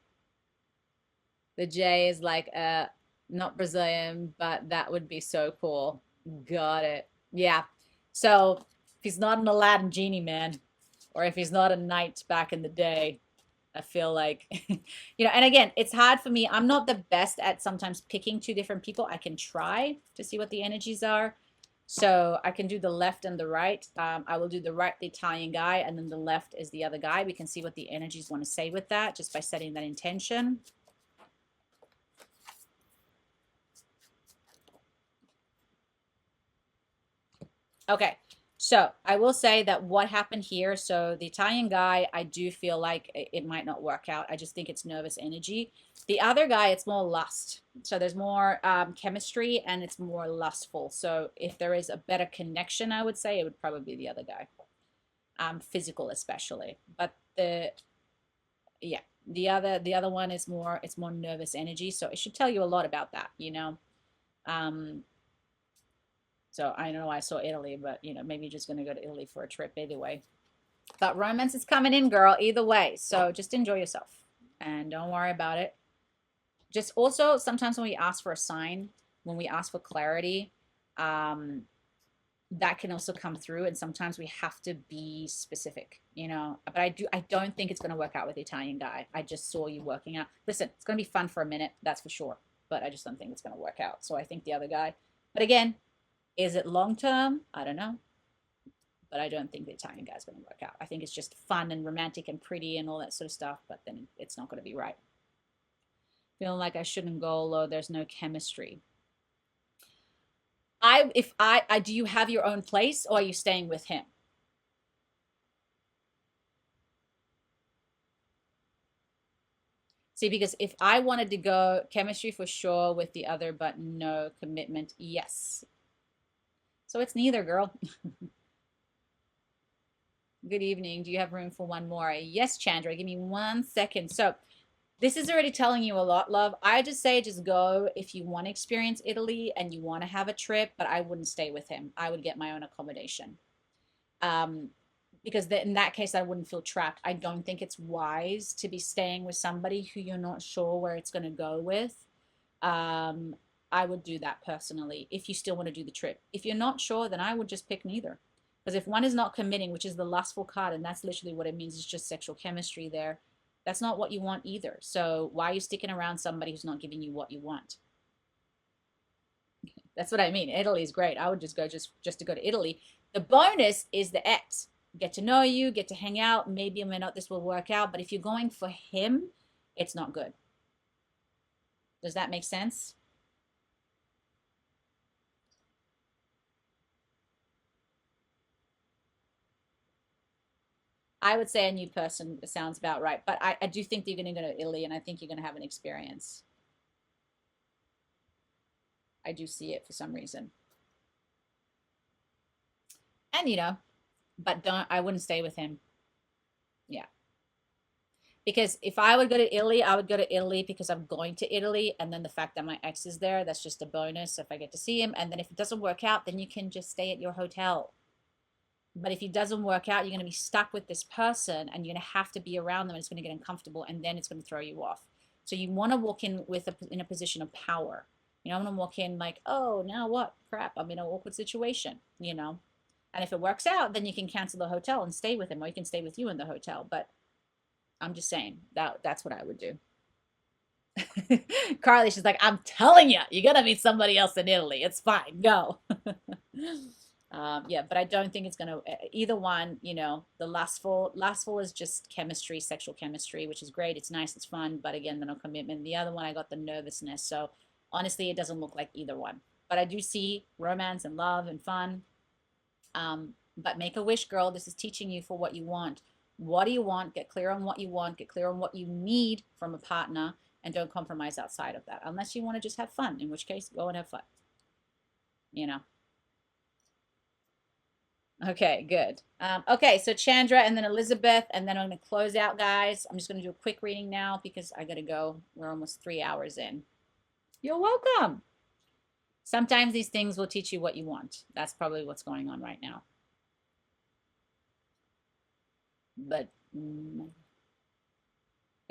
The J is like not Brazilian, but that would be so cool. Got it. Yeah. So if he's not an Aladdin genie, man, or if he's not a knight back in the day, I feel like, and again, it's hard for me. I'm not the best at sometimes picking two different people. I can try to see what the energies are. So I can do the left and the right. I will do the right, the Italian guy, and then the left is the other guy. We can see what the energies want to say with that just by setting that intention. Okay, so I will say that what happened here, so the Italian guy, I do feel like it might not work out. I just think it's nervous energy. The other guy, it's more lust. So there's more chemistry and it's more lustful. So if there is a better connection, I would say it would probably be the other guy, physical especially. But yeah, the other one is it's more nervous energy. So it should tell you a lot about that. Um, so I don't know why I saw Italy, but maybe you're just gonna go to Italy for a trip anyway. But romance is coming in, girl, either way. So just enjoy yourself and don't worry about it. Just also sometimes when we ask for a sign, when we ask for clarity, um, that can also come through. And sometimes we have to be specific. But I don't think it's gonna work out with the Italian guy. I just saw you working out. Listen, it's gonna be fun for a minute, that's for sure. But I just don't think it's gonna work out. So I think the other guy. But again, is it long term? I don't know. But I don't think the Italian guy's going to work out. I think it's just fun and romantic and pretty and all that sort of stuff, but then it's not going to be right. Feeling like I shouldn't go, although there's no chemistry. Do you have your own place or are you staying with him? See, because if I wanted to go chemistry for sure with the other, but no commitment, yes. So it's neither, girl. Good evening. Do you have room for one more? Yes, Chandra. Give me 1 second. So this is already telling you a lot, love. I just say just go if you want to experience Italy and you want to have a trip, but I wouldn't stay with him. I would get my own accommodation. Um, because in that case, I wouldn't feel trapped. I don't think it's wise to be staying with somebody who you're not sure where it's going to go with. Um, I would do that personally if you still want to do the trip. If you're not sure, then I would just pick neither. Because if one is not committing, which is the lustful card, and that's literally what it means, it's just sexual chemistry there. That's not what you want either. So why are you sticking around somebody who's not giving you what you want? That's what I mean. Italy is great. I would just go just to go to Italy. The bonus is the X. Get to know you, get to hang out. Maybe or may not this will work out. But if you're going for him, it's not good. Does that make sense? I would say a new person sounds about right. But I do think that you're going to go to Italy, and I think you're going to have an experience. I do see it for some reason. And, but I wouldn't stay with him. Yeah. Because if I would go to Italy, I would go to Italy because I'm going to Italy. And then the fact that my ex is there, that's just a bonus if I get to see him. And then if it doesn't work out, then you can just stay at your hotel. But if it doesn't work out, you're going to be stuck with this person and you're going to have to be around them and it's going to get uncomfortable and then it's going to throw you off. So you want to walk in in a position of power. You don't want to walk in like, oh, now what? Crap, I'm in an awkward situation. And if it works out, then you can cancel the hotel and stay with him or he can stay with you in the hotel. But I'm just saying that's what I would do. Carly, she's like, I'm telling you, you're gonna meet somebody else in Italy. It's fine, go. Yeah, but I don't think it's gonna either one. The lustful is just chemistry, sexual chemistry, which is great. It's nice, it's fun, but again, the no commitment. The other one, I got the nervousness. So honestly, it doesn't look like either one. But I do see romance and love and fun. But make a wish, girl. This is teaching you for what you want. What do you want? Get clear on what you want. Get clear on what you need from a partner and don't compromise outside of that. Unless you want to just have fun, in which case, go and have fun. You know. Okay, good. Okay, so Chandra and then Elizabeth, and then I'm going to close out, guys. I'm just going to do a quick reading now because I got to go. We're almost 3 hours in. You're welcome. Sometimes these things will teach you what you want. That's probably what's going on right now. But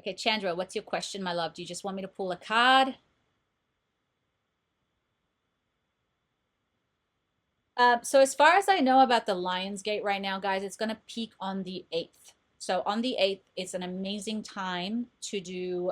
okay, Chandra, what's your question, my love? Do you just want me to pull a card? So as far as I know about the Lionsgate right now, guys, it's going to peak on the 8th. So on the 8th, it's an amazing time to do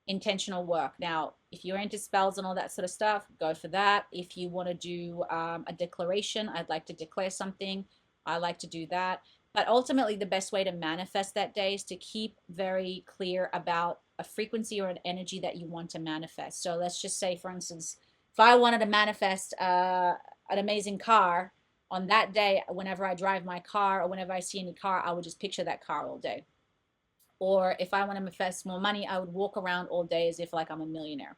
intentional work. Now, if you're into spells and all that sort of stuff, go for that. If you want to do a declaration, I'd like to declare something. I like to do that. But ultimately, the best way to manifest that day is to keep very clear about a frequency or an energy that you want to manifest. So let's just say, for instance, if I wanted to manifest an amazing car on that day, whenever I drive my car or whenever I see any car, I would just picture that car all day. Or if I want to manifest more money, I would walk around all day as if like I'm a millionaire.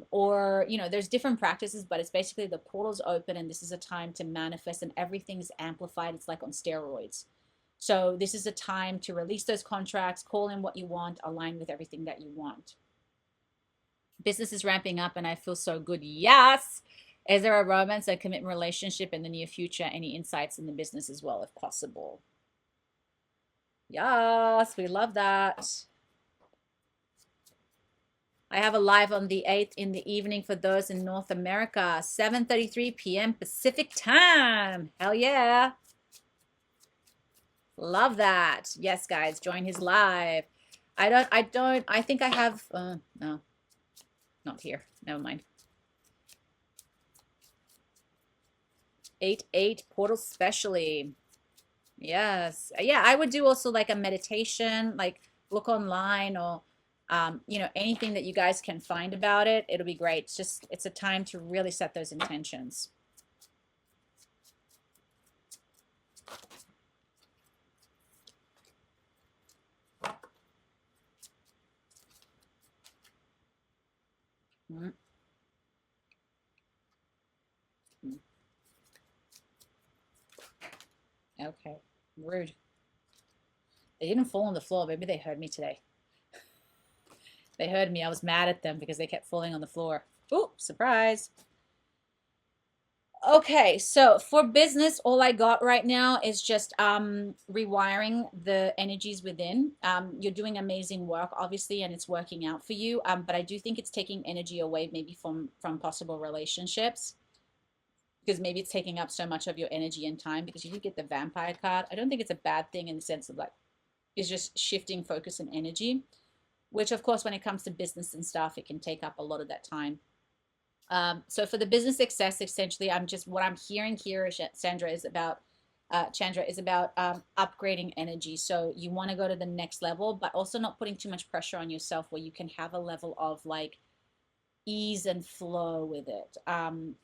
Or, there's different practices, but it's basically the portal's open and this is a time to manifest and everything's amplified. It's like on steroids. So this is a time to release those contracts, call in what you want, align with everything that you want. Business is ramping up and I feel so good. Yes. Is there a romance, a commitment relationship in the near future? Any insights in the business as well, if possible? Yes, we love that. I have a live on the 8th in the evening for those in North America, 7:33 p.m. Pacific time. Hell yeah. Love that. Yes, guys, join his live. I think I have, no, not here. Never mind. 8/8 portal specially. Yes. Yeah, I would do also like a meditation, like look online or anything that you guys can find about it. It'll be great. It's a time to really set those intentions. Mm, mm. Okay. Rude. They didn't fall on the floor. Maybe they heard me today. They heard me. I was mad at them because they kept falling on the floor. Ooh, surprise. Okay, so for business, all I got right now is just rewiring the energies within. You're doing amazing work, obviously, and it's working out for you. But I do think it's taking energy away, maybe from possible relationships, because maybe it's taking up so much of your energy and time. Because you did get the vampire card. I don't think it's a bad thing in the sense of like it's just shifting focus and energy. Which, of course, when it comes to business and stuff, it can take up a lot of that time. So for the business success, essentially, I'm just what I'm hearing here, Sandra, is about Chandra is about upgrading energy. So you want to go to the next level, but also not putting too much pressure on yourself, where you can have a level of like ease and flow with it.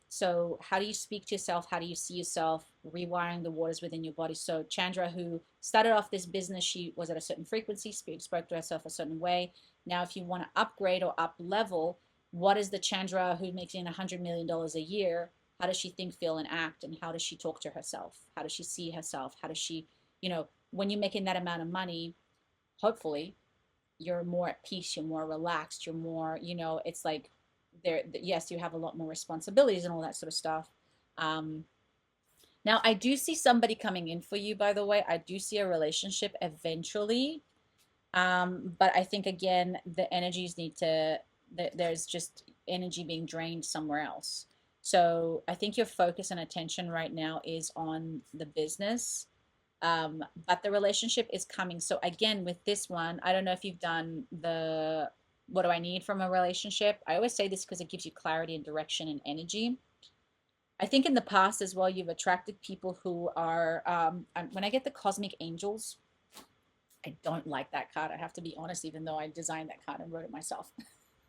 So how do you speak to yourself? How do you see yourself? Rewiring the waters within your body. So Chandra, who started off this business, she was at a certain frequency, spoke to herself a certain way. Now, if you want to upgrade or up level, what is the Chandra who's making $100 million a year? How does she think, feel, and act? And how does she talk to herself? How does she see herself? How does she, when you're making that amount of money, hopefully you're more at peace, you're more relaxed, you're more, it's like there, yes, you have a lot more responsibilities and all that sort of stuff. Um, Now, I do see somebody coming in for you, by the way. I do see a relationship eventually. But I think, again, the energies need to, there's just energy being drained somewhere else. So I think your focus and attention right now is on the business. But the relationship is coming. So again, with this one, I don't know if you've done the what do I need from a relationship? I always say this because it gives you clarity and direction and energy. I think in the past as well, you've attracted people who are, when I get the cosmic angels, I don't like that card. I have to be honest, even though I designed that card and wrote it myself.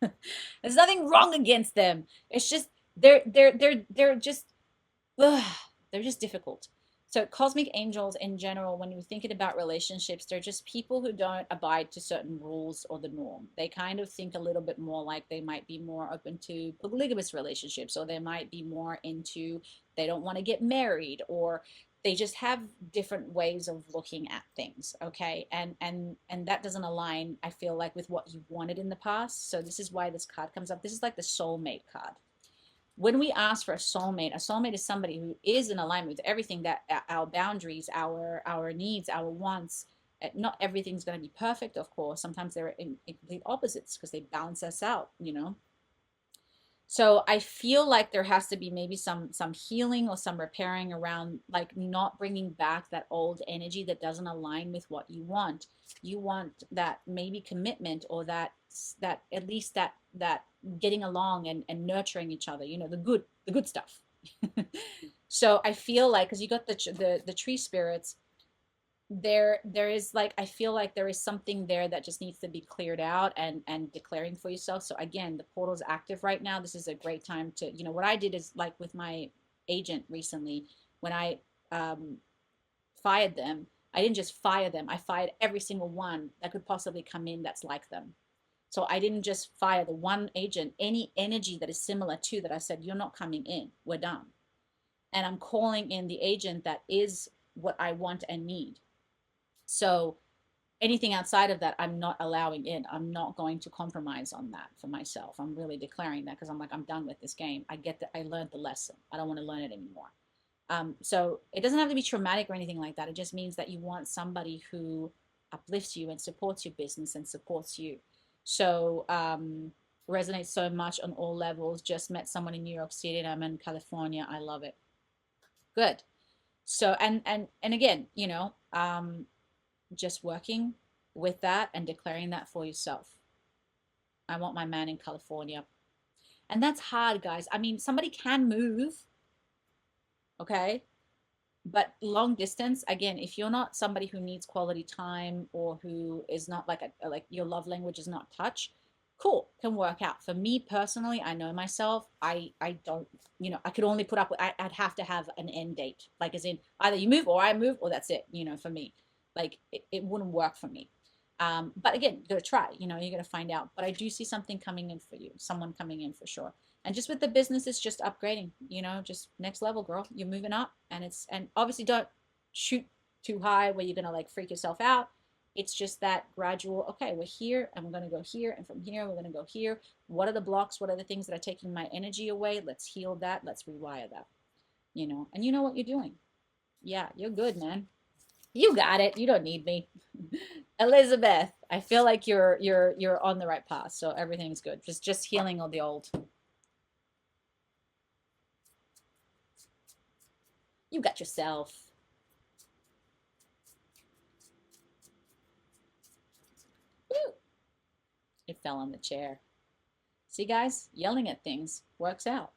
There's nothing wrong against them. It's just they're just ugh, they're just difficult. So cosmic angels in general, when you're thinking about relationships, they're just people who don't abide to certain rules or the norm. They kind of think a little bit more like they might be more open to polygamous relationships, or they might be more into they don't want to get married, or they just have different ways of looking at things. Okay, and that doesn't align, I feel like, with what you wanted in the past. So this is why this card comes up. This is like the soulmate card. When we ask for a soulmate is somebody who is in alignment with everything that our boundaries, our needs, our wants. Not everything's going to be perfect, of course. Sometimes they're in complete opposites because they balance us out. So I feel like there has to be maybe some healing or some repairing around, like, not bringing back that old energy that doesn't align with what you want. You want that maybe commitment, or that at least that getting along and nurturing each other, the good stuff. So I feel like, because you got the tree spirits, there is, like, I feel like there is something there that just needs to be cleared out and declaring for yourself. So again, the portal's active right now. This is a great time to, what I did is, like, with my agent recently, when I fired them, I didn't just fire them, I fired every single one that could possibly come in that's like them. So I didn't just fire the one agent, any energy that is similar to that, I said, you're not coming in, we're done. And I'm calling in the agent that is what I want and need. So anything outside of that, I'm not allowing in. I'm not going to compromise on that for myself. I'm really declaring that, because I'm like, I'm done with this game. I get that. I learned the lesson. I don't want to learn it anymore. So it doesn't have to be traumatic or anything like that. It just means that you want somebody who uplifts you and supports your business and supports you. So resonates so much on all levels. Just met someone in New York City and I'm in California. I love it. Good. So and again, just working with that and declaring that for yourself. I want my man in California. And that's hard, guys. I mean, somebody can move, okay? But long distance, again, if you're not somebody who needs quality time, or who is not like your love language is not touch, cool, can work out. For me personally, I know myself. I don't, I could only put up with, I'd have to have an end date. Like, as in, either you move or I move, or that's it, for me. Like, it wouldn't work for me. But again, you got to try, you know, you're going to find out. But I do see something coming in for you, someone coming in for sure. And just with the business, it's just upgrading, you know, just next level, girl. You're moving up, and obviously don't shoot too high where you're going to like freak yourself out. It's just that gradual, okay, we're here and we're going to go here. And from here, we're going to go here. What are the blocks? What are the things that are taking my energy away? Let's heal that. Let's rewire that, you know, and you know what you're doing. Yeah, you're good, man. You got it. You don't need me. Elizabeth, I feel like you're on the right path, so everything's good. Just healing all the old. You got yourself. Woo. It fell on the chair. See, guys, yelling at things works out.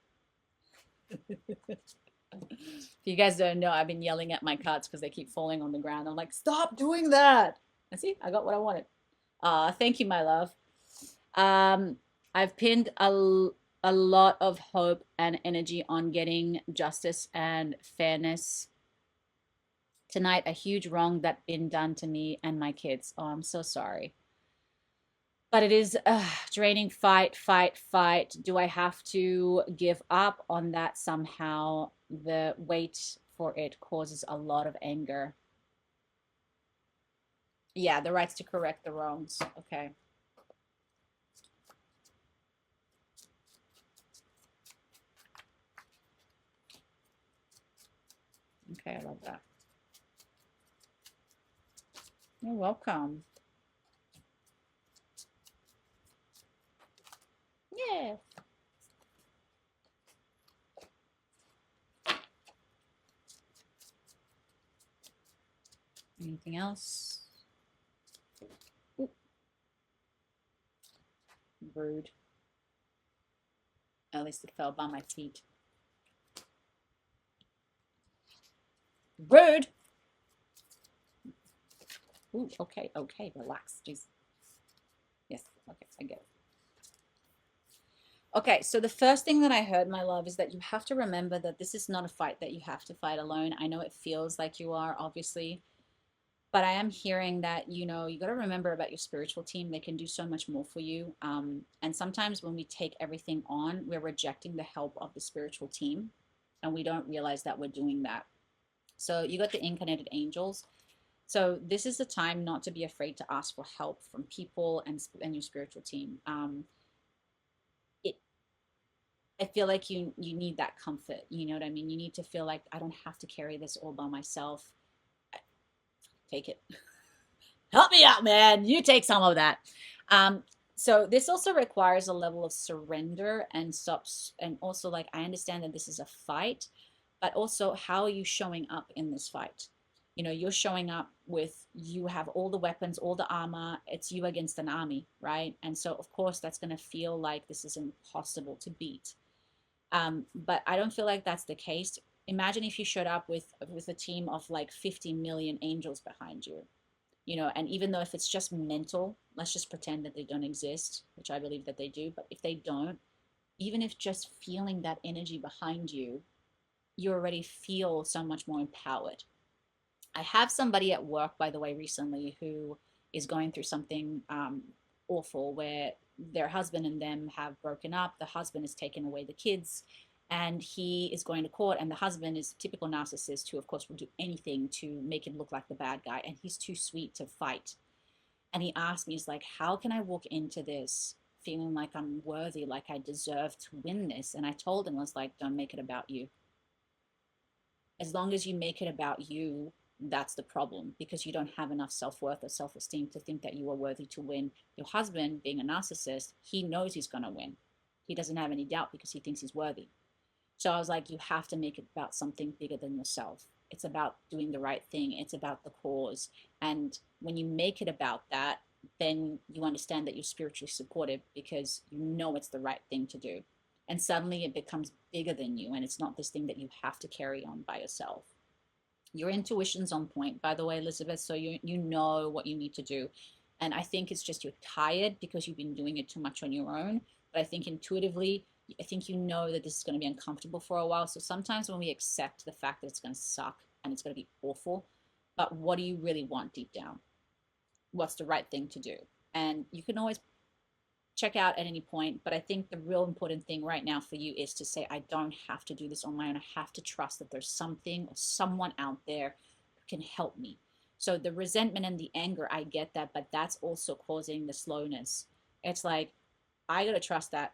If you guys don't know, I've been yelling at my cards because they keep falling on the ground. I'm like, stop doing that. And see, I got what I wanted. Thank you, my love. I've pinned a lot of hope and energy on getting justice and fairness. Tonight, a huge wrong that been done to me and my kids. Oh, I'm so sorry. But it is draining. Fight, fight, fight. Do I have to give up on that somehow? The wait for it causes a lot of anger. Yeah, the rights to correct the wrongs. Okay. Okay, I love that. You're welcome. Yeah. Anything else? Ooh, rude. At least it fell by my feet. Rude. Ooh, okay, okay, relax. Jeez. Yes, okay, I get it. Okay, so the first thing that I heard, my love, is that you have to remember that this is not a fight that you have to fight alone. I know it feels like you are, obviously, but I am hearing that, you know, you got to remember about your spiritual team. They can do so much more for you. And sometimes when we take everything on, we're rejecting the help of the spiritual team, and we don't realize that we're doing that. So you got the incarnated angels. So this is the time not to be afraid to ask for help from people and your spiritual team. It I feel like you need that comfort. You know what I mean? You need to feel like I don't have to carry this all by myself. Take it. Help me out, man. You take some of that. Um, so this also requires a level of surrender and stops. And also, like, I understand that this is a fight, but also how are you showing up in this fight? You know, you're showing up with, you have all the weapons, all the armor. It's you against an army, right? And so, of course, that's going to feel like this is impossible to beat. But I don't feel like that's the case. Imagine if you showed up with a team of like 50 million angels behind you, you know, and even though if it's just mental, let's just pretend that they don't exist, which I believe that they do. But if they don't, even if just feeling that energy behind you, you already feel so much more empowered. I have somebody at work, by the way, recently who is going through something awful where their husband and them have broken up. The husband has taken away the kids and he is going to court. And the husband is a typical narcissist who, of course, will do anything to make him look like the bad guy. And he's too sweet to fight. And he asked me, he's like, how can I walk into this feeling like I'm worthy, like I deserve to win this? And I told him, I was like, don't make it about you. As long as you make it about you, that's the problem, because you don't have enough self-worth or self-esteem to think that you are worthy to win. Your husband, being a narcissist, he knows he's going to win. He doesn't have any doubt because he thinks he's worthy. So I was like, you have to make it about something bigger than yourself. It's about doing the right thing. It's about the cause. And when you make it about that, then you understand that you're spiritually supported because you know it's the right thing to do. And suddenly it becomes bigger than you. And it's not this thing that you have to carry on by yourself. Your intuition's on point, by the way, Elizabeth. So you know what you need to do. And I think it's just you're tired because you've been doing it too much on your own. But I think intuitively, I think you know that this is going to be uncomfortable for a while. So sometimes when we accept the fact that it's going to suck and it's going to be awful, but what do you really want deep down? what's the right thing to do. And you can always check out at any point. But I think the real important thing right now for you is to say, I don't have to do this on my own. I have to trust that there's something or someone out there who can help me. So the resentment and the anger, I get that, but that's also causing the slowness. It's like, I got to trust that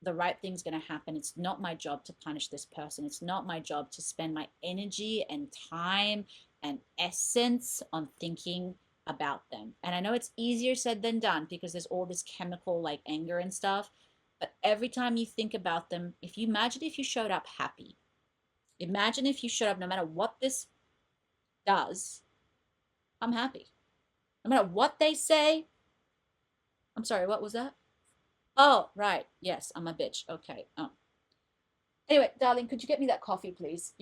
the right thing's going to happen. It's not my job to punish this person. It's not my job to spend my energy and time and essence on thinking about them. And I know it's easier said than done because there's all this chemical like anger and stuff. But every time you think about them, if you imagine if you showed up happy, imagine if you showed up no matter what this does, I'm happy. No matter what they say, I'm sorry, what was that? Oh, right. Yes, I'm a bitch. Okay. Anyway, darling, could you get me that coffee, please?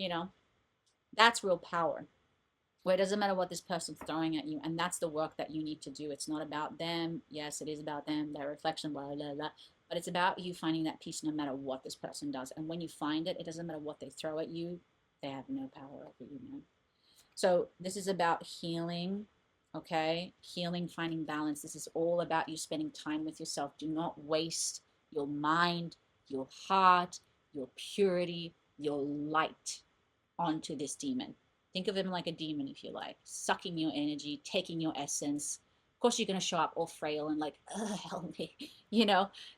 That's real power. Where it doesn't matter what this person's throwing at you, and that's the work that you need to do. It's not about them. Yes, it is about them, their reflection, blah, blah, blah. But it's about you finding that peace no matter what this person does. And when you find it, it doesn't matter what they throw at you, they have no power over you, man. So this is about healing, okay? Healing, finding balance. This is all about you spending time with yourself. Do not waste your mind, your heart, your purity, your light onto this demon. Think of him like a demon, if you like, sucking your energy, taking your essence. Of course, you're going to show up all frail and like, help me,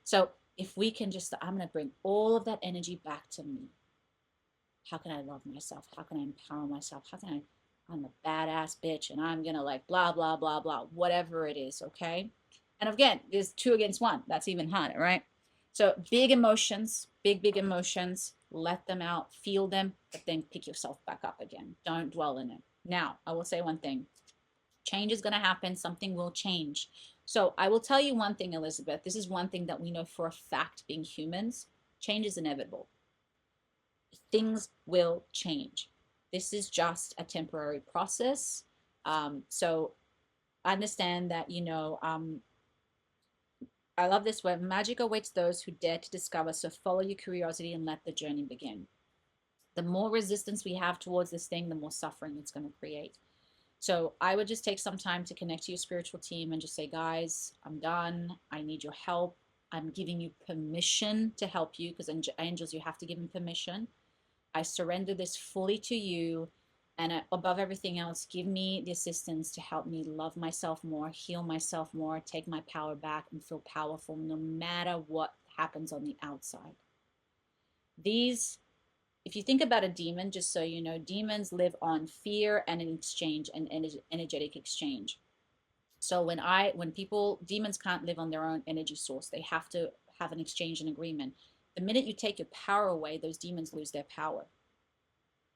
So if we can just, I'm going to bring all of that energy back to me. How can I love myself? How can I empower myself? I'm a badass bitch and I'm going to like blah, blah, blah, blah, whatever it is, okay? And again, there's 2 against 1. That's even harder, right? So big emotions, big emotions, let them out, feel them, but then pick yourself back up again. Don't dwell in it. Now, I will say one thing. Change is going to happen. Something will change. So I will tell you one thing, Elizabeth. This is one thing that we know for a fact being humans. Change is inevitable. Things will change. This is just a temporary process. So understand that, I love this word. Magic awaits those who dare to discover. So follow your curiosity and let the journey begin. The more resistance we have towards this thing, the more suffering it's going to create. So I would just take some time to connect to your spiritual team and just say, guys, I'm done. I need your help. I'm giving you permission to help you because angels, you have to give them permission. I surrender this fully to you. And above everything else, give me the assistance to help me love myself more, heal myself more, take my power back, and feel powerful no matter what happens on the outside. If you think about a demon, just so you know, demons live on fear and an exchange, an energetic exchange. So demons can't live on their own energy source. They have to have an exchange and agreement. The minute you take your power away, those demons lose their power.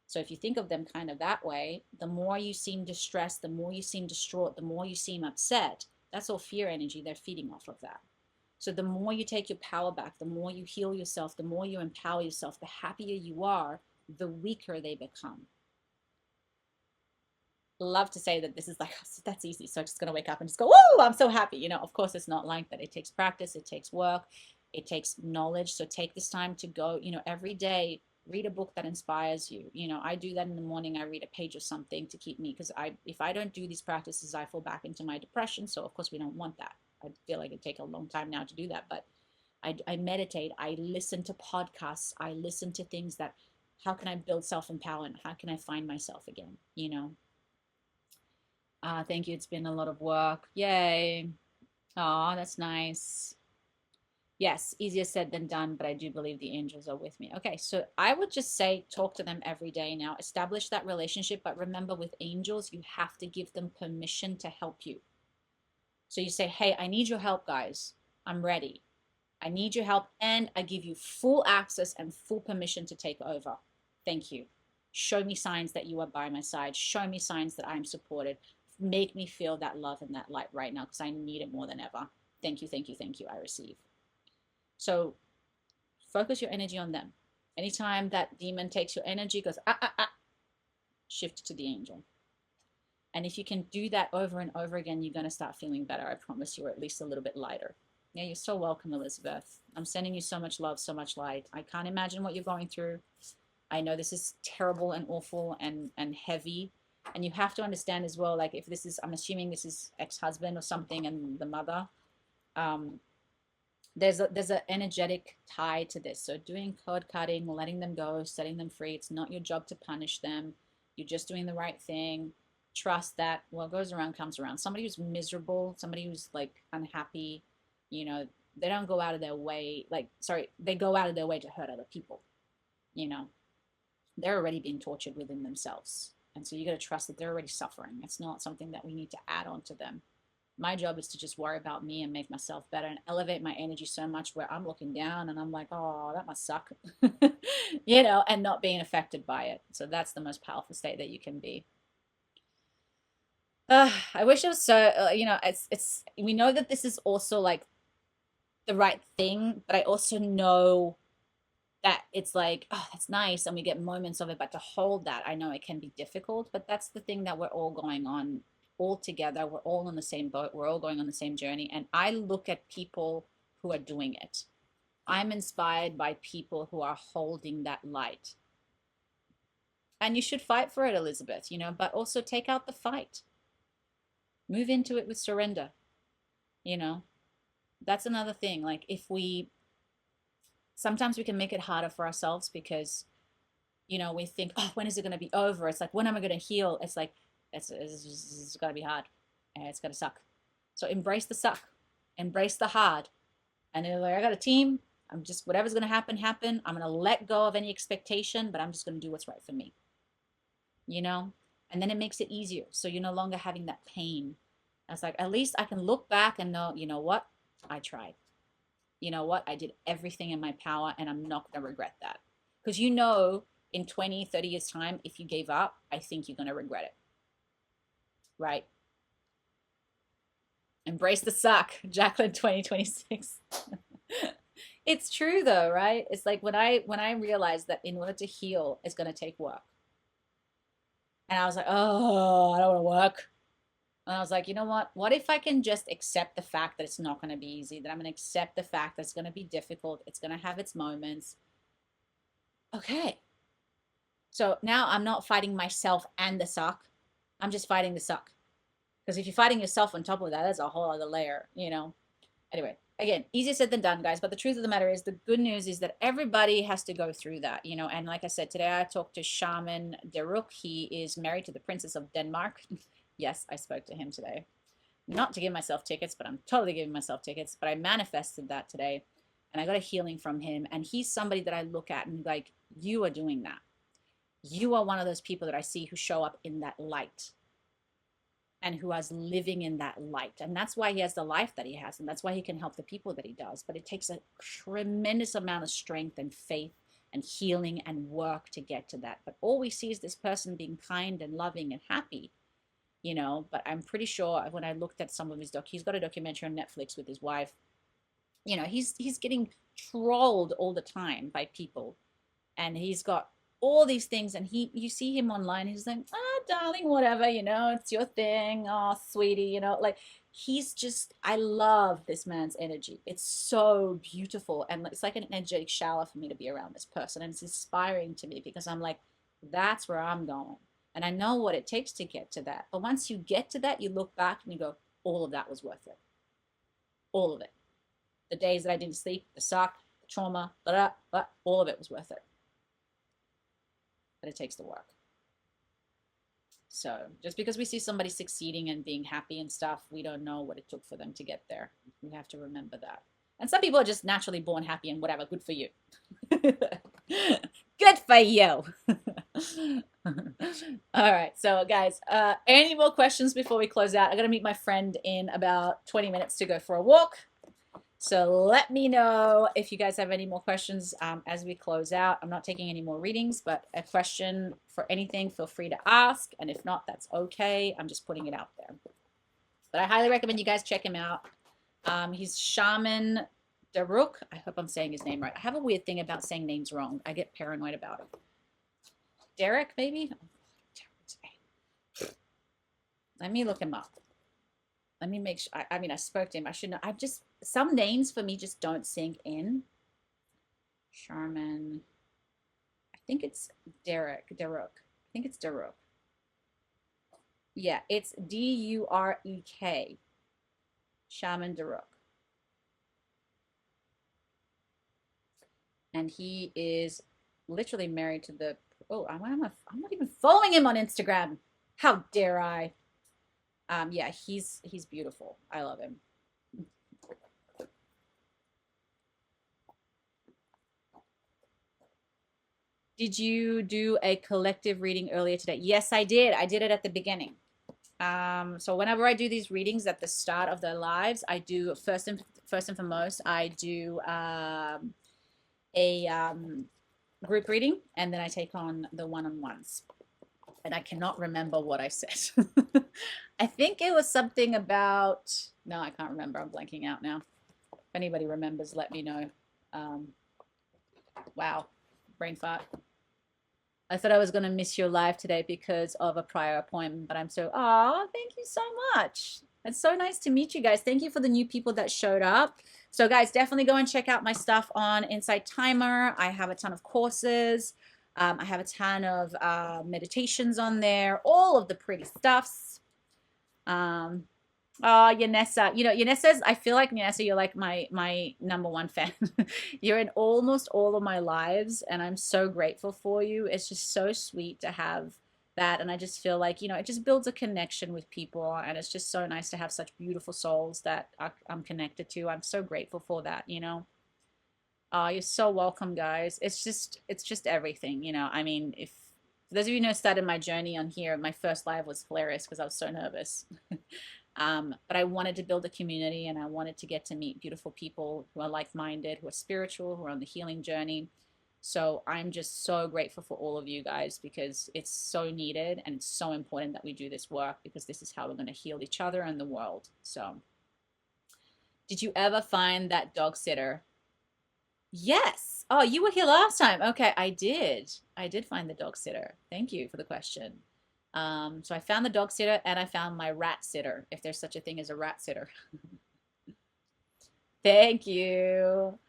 So if you think of them kind of that way, the more you seem distressed, the more you seem distraught, the more you seem upset, that's all fear energy. They're feeding off of that. So the more you take your power back, the more you heal yourself, the more you empower yourself, the happier you are, the weaker they become. Love to say that this is like, that's easy. So I'm just going to wake up and just go, whoa, I'm so happy. Of course it's not like that. It takes practice. It takes work. It takes knowledge. So take this time to go, every day, read a book that inspires you. I do that in the morning. I read a page of something to keep me, because if I don't do these practices, I fall back into my depression. So of course we don't want that. I feel like it'd take a long time now to do that, but I meditate. I listen to podcasts. I listen to things that, how can I build self-empowerment? How can I find myself again? Thank you. It's been a lot of work. Yay. Oh, that's nice. Yes, easier said than done, but I do believe the angels are with me. Okay, so I would just say talk to them every day now. Establish that relationship, but remember with angels, you have to give them permission to help you. So you say, hey, I need your help, guys. I'm ready. I need your help, and I give you full access and full permission to take over. Thank you. Show me signs that you are by my side. Show me signs that I'm supported. Make me feel that love and that light right now, because I need it more than ever. Thank you, thank you, thank you. I receive. So focus your energy on them. Anytime that demon takes your energy, goes, shift to the angel. And if you can do that over and over again, you're going to start feeling better. I promise you, or at least a little bit lighter. Yeah, you're so welcome, Elizabeth. I'm sending you so much love, so much light. I can't imagine what you're going through. I know this is terrible and awful and heavy. And you have to understand as well, like if this is, I'm assuming this is ex-husband or something and the mother, um, there's an energetic tie to this. So doing code cutting, letting them go, setting them free. It's not your job to punish them. You're just doing the right thing. Trust that what goes around comes around. Somebody who's miserable, somebody who's like unhappy, you know, they don't go out of their way, like, sorry, they go out of their way to hurt other people, you know. They're already being tortured within themselves. And so you got to trust that they're already suffering. It's not something that we need to add on to them. My job is to just worry about me and make myself better and elevate my energy so much where I'm looking down and I'm like, oh, that must suck, you know, and not being affected by it. So that's the most powerful state that you can be. I wish it was so, you know, we know that this is also like the right thing, but I also know that it's like, oh, that's nice. And we get moments of it, but to hold that, I know it can be difficult, but that's the thing that we're all going on all together. We're all in the same boat. We're all going on the same journey. And I look at people who are doing it. I'm inspired by people who are holding that light. And you should fight for it, Elizabeth, you know, but also take out the fight. Move into it with surrender, you know. That's another thing. Like if we, sometimes we can make it harder for ourselves because, you know, we think, oh, when is it going to be over? It's like, when am I going to heal? It's like, it's going to be hard. And it's going to suck. So embrace the suck, embrace the hard. And then like, I got a team. I'm just, whatever's going to happen, happen. I'm going to let go of any expectation, but I'm just going to do what's right for me, you know? And then it makes it easier. So you're no longer having that pain. I was like, at least I can look back and know, you know what? I tried. You know what? I did everything in my power and I'm not going to regret that. Because you know, in 20, 30 years' time, if you gave up, I think you're going to regret it. Right? Embrace the suck, Jacqueline 2026. It's true though, right? It's like when I realized that in order to heal, it's going to take work. And I was like, oh, I don't want to work. And I was like, you know what? What if I can just accept the fact that it's not going to be easy, that I'm going to accept the fact that it's going to be difficult, it's going to have its moments. Okay. So now I'm not fighting myself and the suck. I'm just fighting the suck. Because if you're fighting yourself on top of that, that's a whole other layer, you know? Anyway, again, easier said than done, guys. But the truth of the matter is, the good news is that everybody has to go through that, you know? And like I said, today I talked to Shaman Deruk. He is married to the Princess of Denmark. Yes, I spoke to him today. Not to give myself tickets, but I'm totally giving myself tickets. But I manifested that today. And I got a healing from him. And he's somebody that I look at and like, you are doing that. You are one of those people that I see who show up in that light and who is living in that light. And that's why he has the life that he has. And that's why he can help the people that he does. But it takes a tremendous amount of strength and faith and healing and work to get to that. But all we see is this person being kind and loving and happy, you know. But I'm pretty sure when I looked at some of his he's got a documentary on Netflix with his wife. You know, he's getting trolled all the time by people. And he's got all these things, and you see him online, he's like, ah, darling, whatever, you know, it's your thing, oh sweetie, you know, like he's just, I love this man's energy. It's so beautiful, and it's like an energetic shower for me to be around this person, and it's inspiring to me because I'm like, that's where I'm going, and I know what it takes to get to that. But once you get to that, you look back and you go, all of that was worth it. All of it. The days that I didn't sleep, the suck, the trauma, but all of it was worth it. But it takes the work. So just because we see somebody succeeding and being happy and stuff, we don't know what it took for them to get there. We have to remember that. And some people are just naturally born happy and whatever. Good for you. Good for you. All right. So guys, any more questions before we close out? I got to meet my friend in about 20 minutes to go for a walk. So let me know if you guys have any more questions as we close out. I'm not taking any more readings, but a question for anything, feel free to ask. And if not, that's okay. I'm just putting it out there. But I highly recommend you guys check him out. He's Shaman Daruk. I hope I'm saying his name right. I have a weird thing about saying names wrong. I get paranoid about it. Derek, maybe? Let me look him up. Let me make sure. I mean, I spoke to him. I shouldn't. I just, some names for me just don't sink in. Sharman. I think it's Derek. I think it's Derek. Yeah, it's Durek, Shaman Durek. And he is literally married to the, oh, I'm not even following him on Instagram. How dare I? Yeah, he's beautiful. I love him. Did you do a collective reading earlier today? Yes, I did. I did it at the beginning. So whenever I do these readings at the start of their lives, I do first and foremost, I do a group reading, and then I take on the one-on-ones. And I cannot remember what I said. I think it was something about, no, I can't remember. I'm blanking out now. If anybody remembers, let me know. Um, wow, brain fart. I thought I was going to miss your live today because of a prior appointment, but I'm so, oh, thank you so much. It's so nice to meet you guys. Thank you for the new people that showed up. So guys, definitely go and check out my stuff on Insight Timer. I have a ton of courses. I have a ton of meditations on there, all of the pretty stuffs. Um, Oh, Yanessa. You know, Yanessa's, I feel like Yanessa, you're like my number one fan. You're in almost all of my lives, and I'm so grateful for you. It's just so sweet to have that. And I just feel like, it just builds a connection with people. And it's just so nice to have such beautiful souls that I'm connected to. I'm so grateful for that. Oh, you're so welcome, guys. It's just everything. I mean, if for those of you who know started my journey on here, my first live was hilarious because I was so nervous. But I wanted to build a community, and I wanted to get to meet beautiful people who are like-minded, who are spiritual, who are on the healing journey. So I'm just so grateful for all of you guys because it's so needed, and it's so important that we do this work because this is how we're going to heal each other and the world. So did you ever find that dog sitter? Yes. Oh, you were here last time. Okay, I did. I did find the dog sitter. Thank you for the question. So I found the dog sitter and I found my rat sitter, if there's such a thing as a rat sitter. Thank you.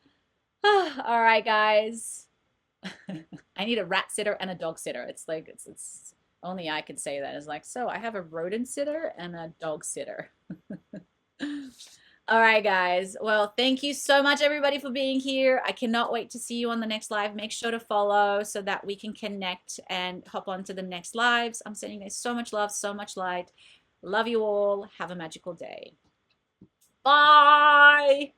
All right, guys. I need a rat sitter and a dog sitter. It's like it's only I can say that. It's like, so I have a rodent sitter and a dog sitter. All right, guys. Well, thank you so much, everybody, for being here. I cannot wait to see you on the next live. Make sure to follow so that we can connect and hop on to the next lives. I'm sending you guys so much love, so much light. Love you all. Have a magical day. Bye.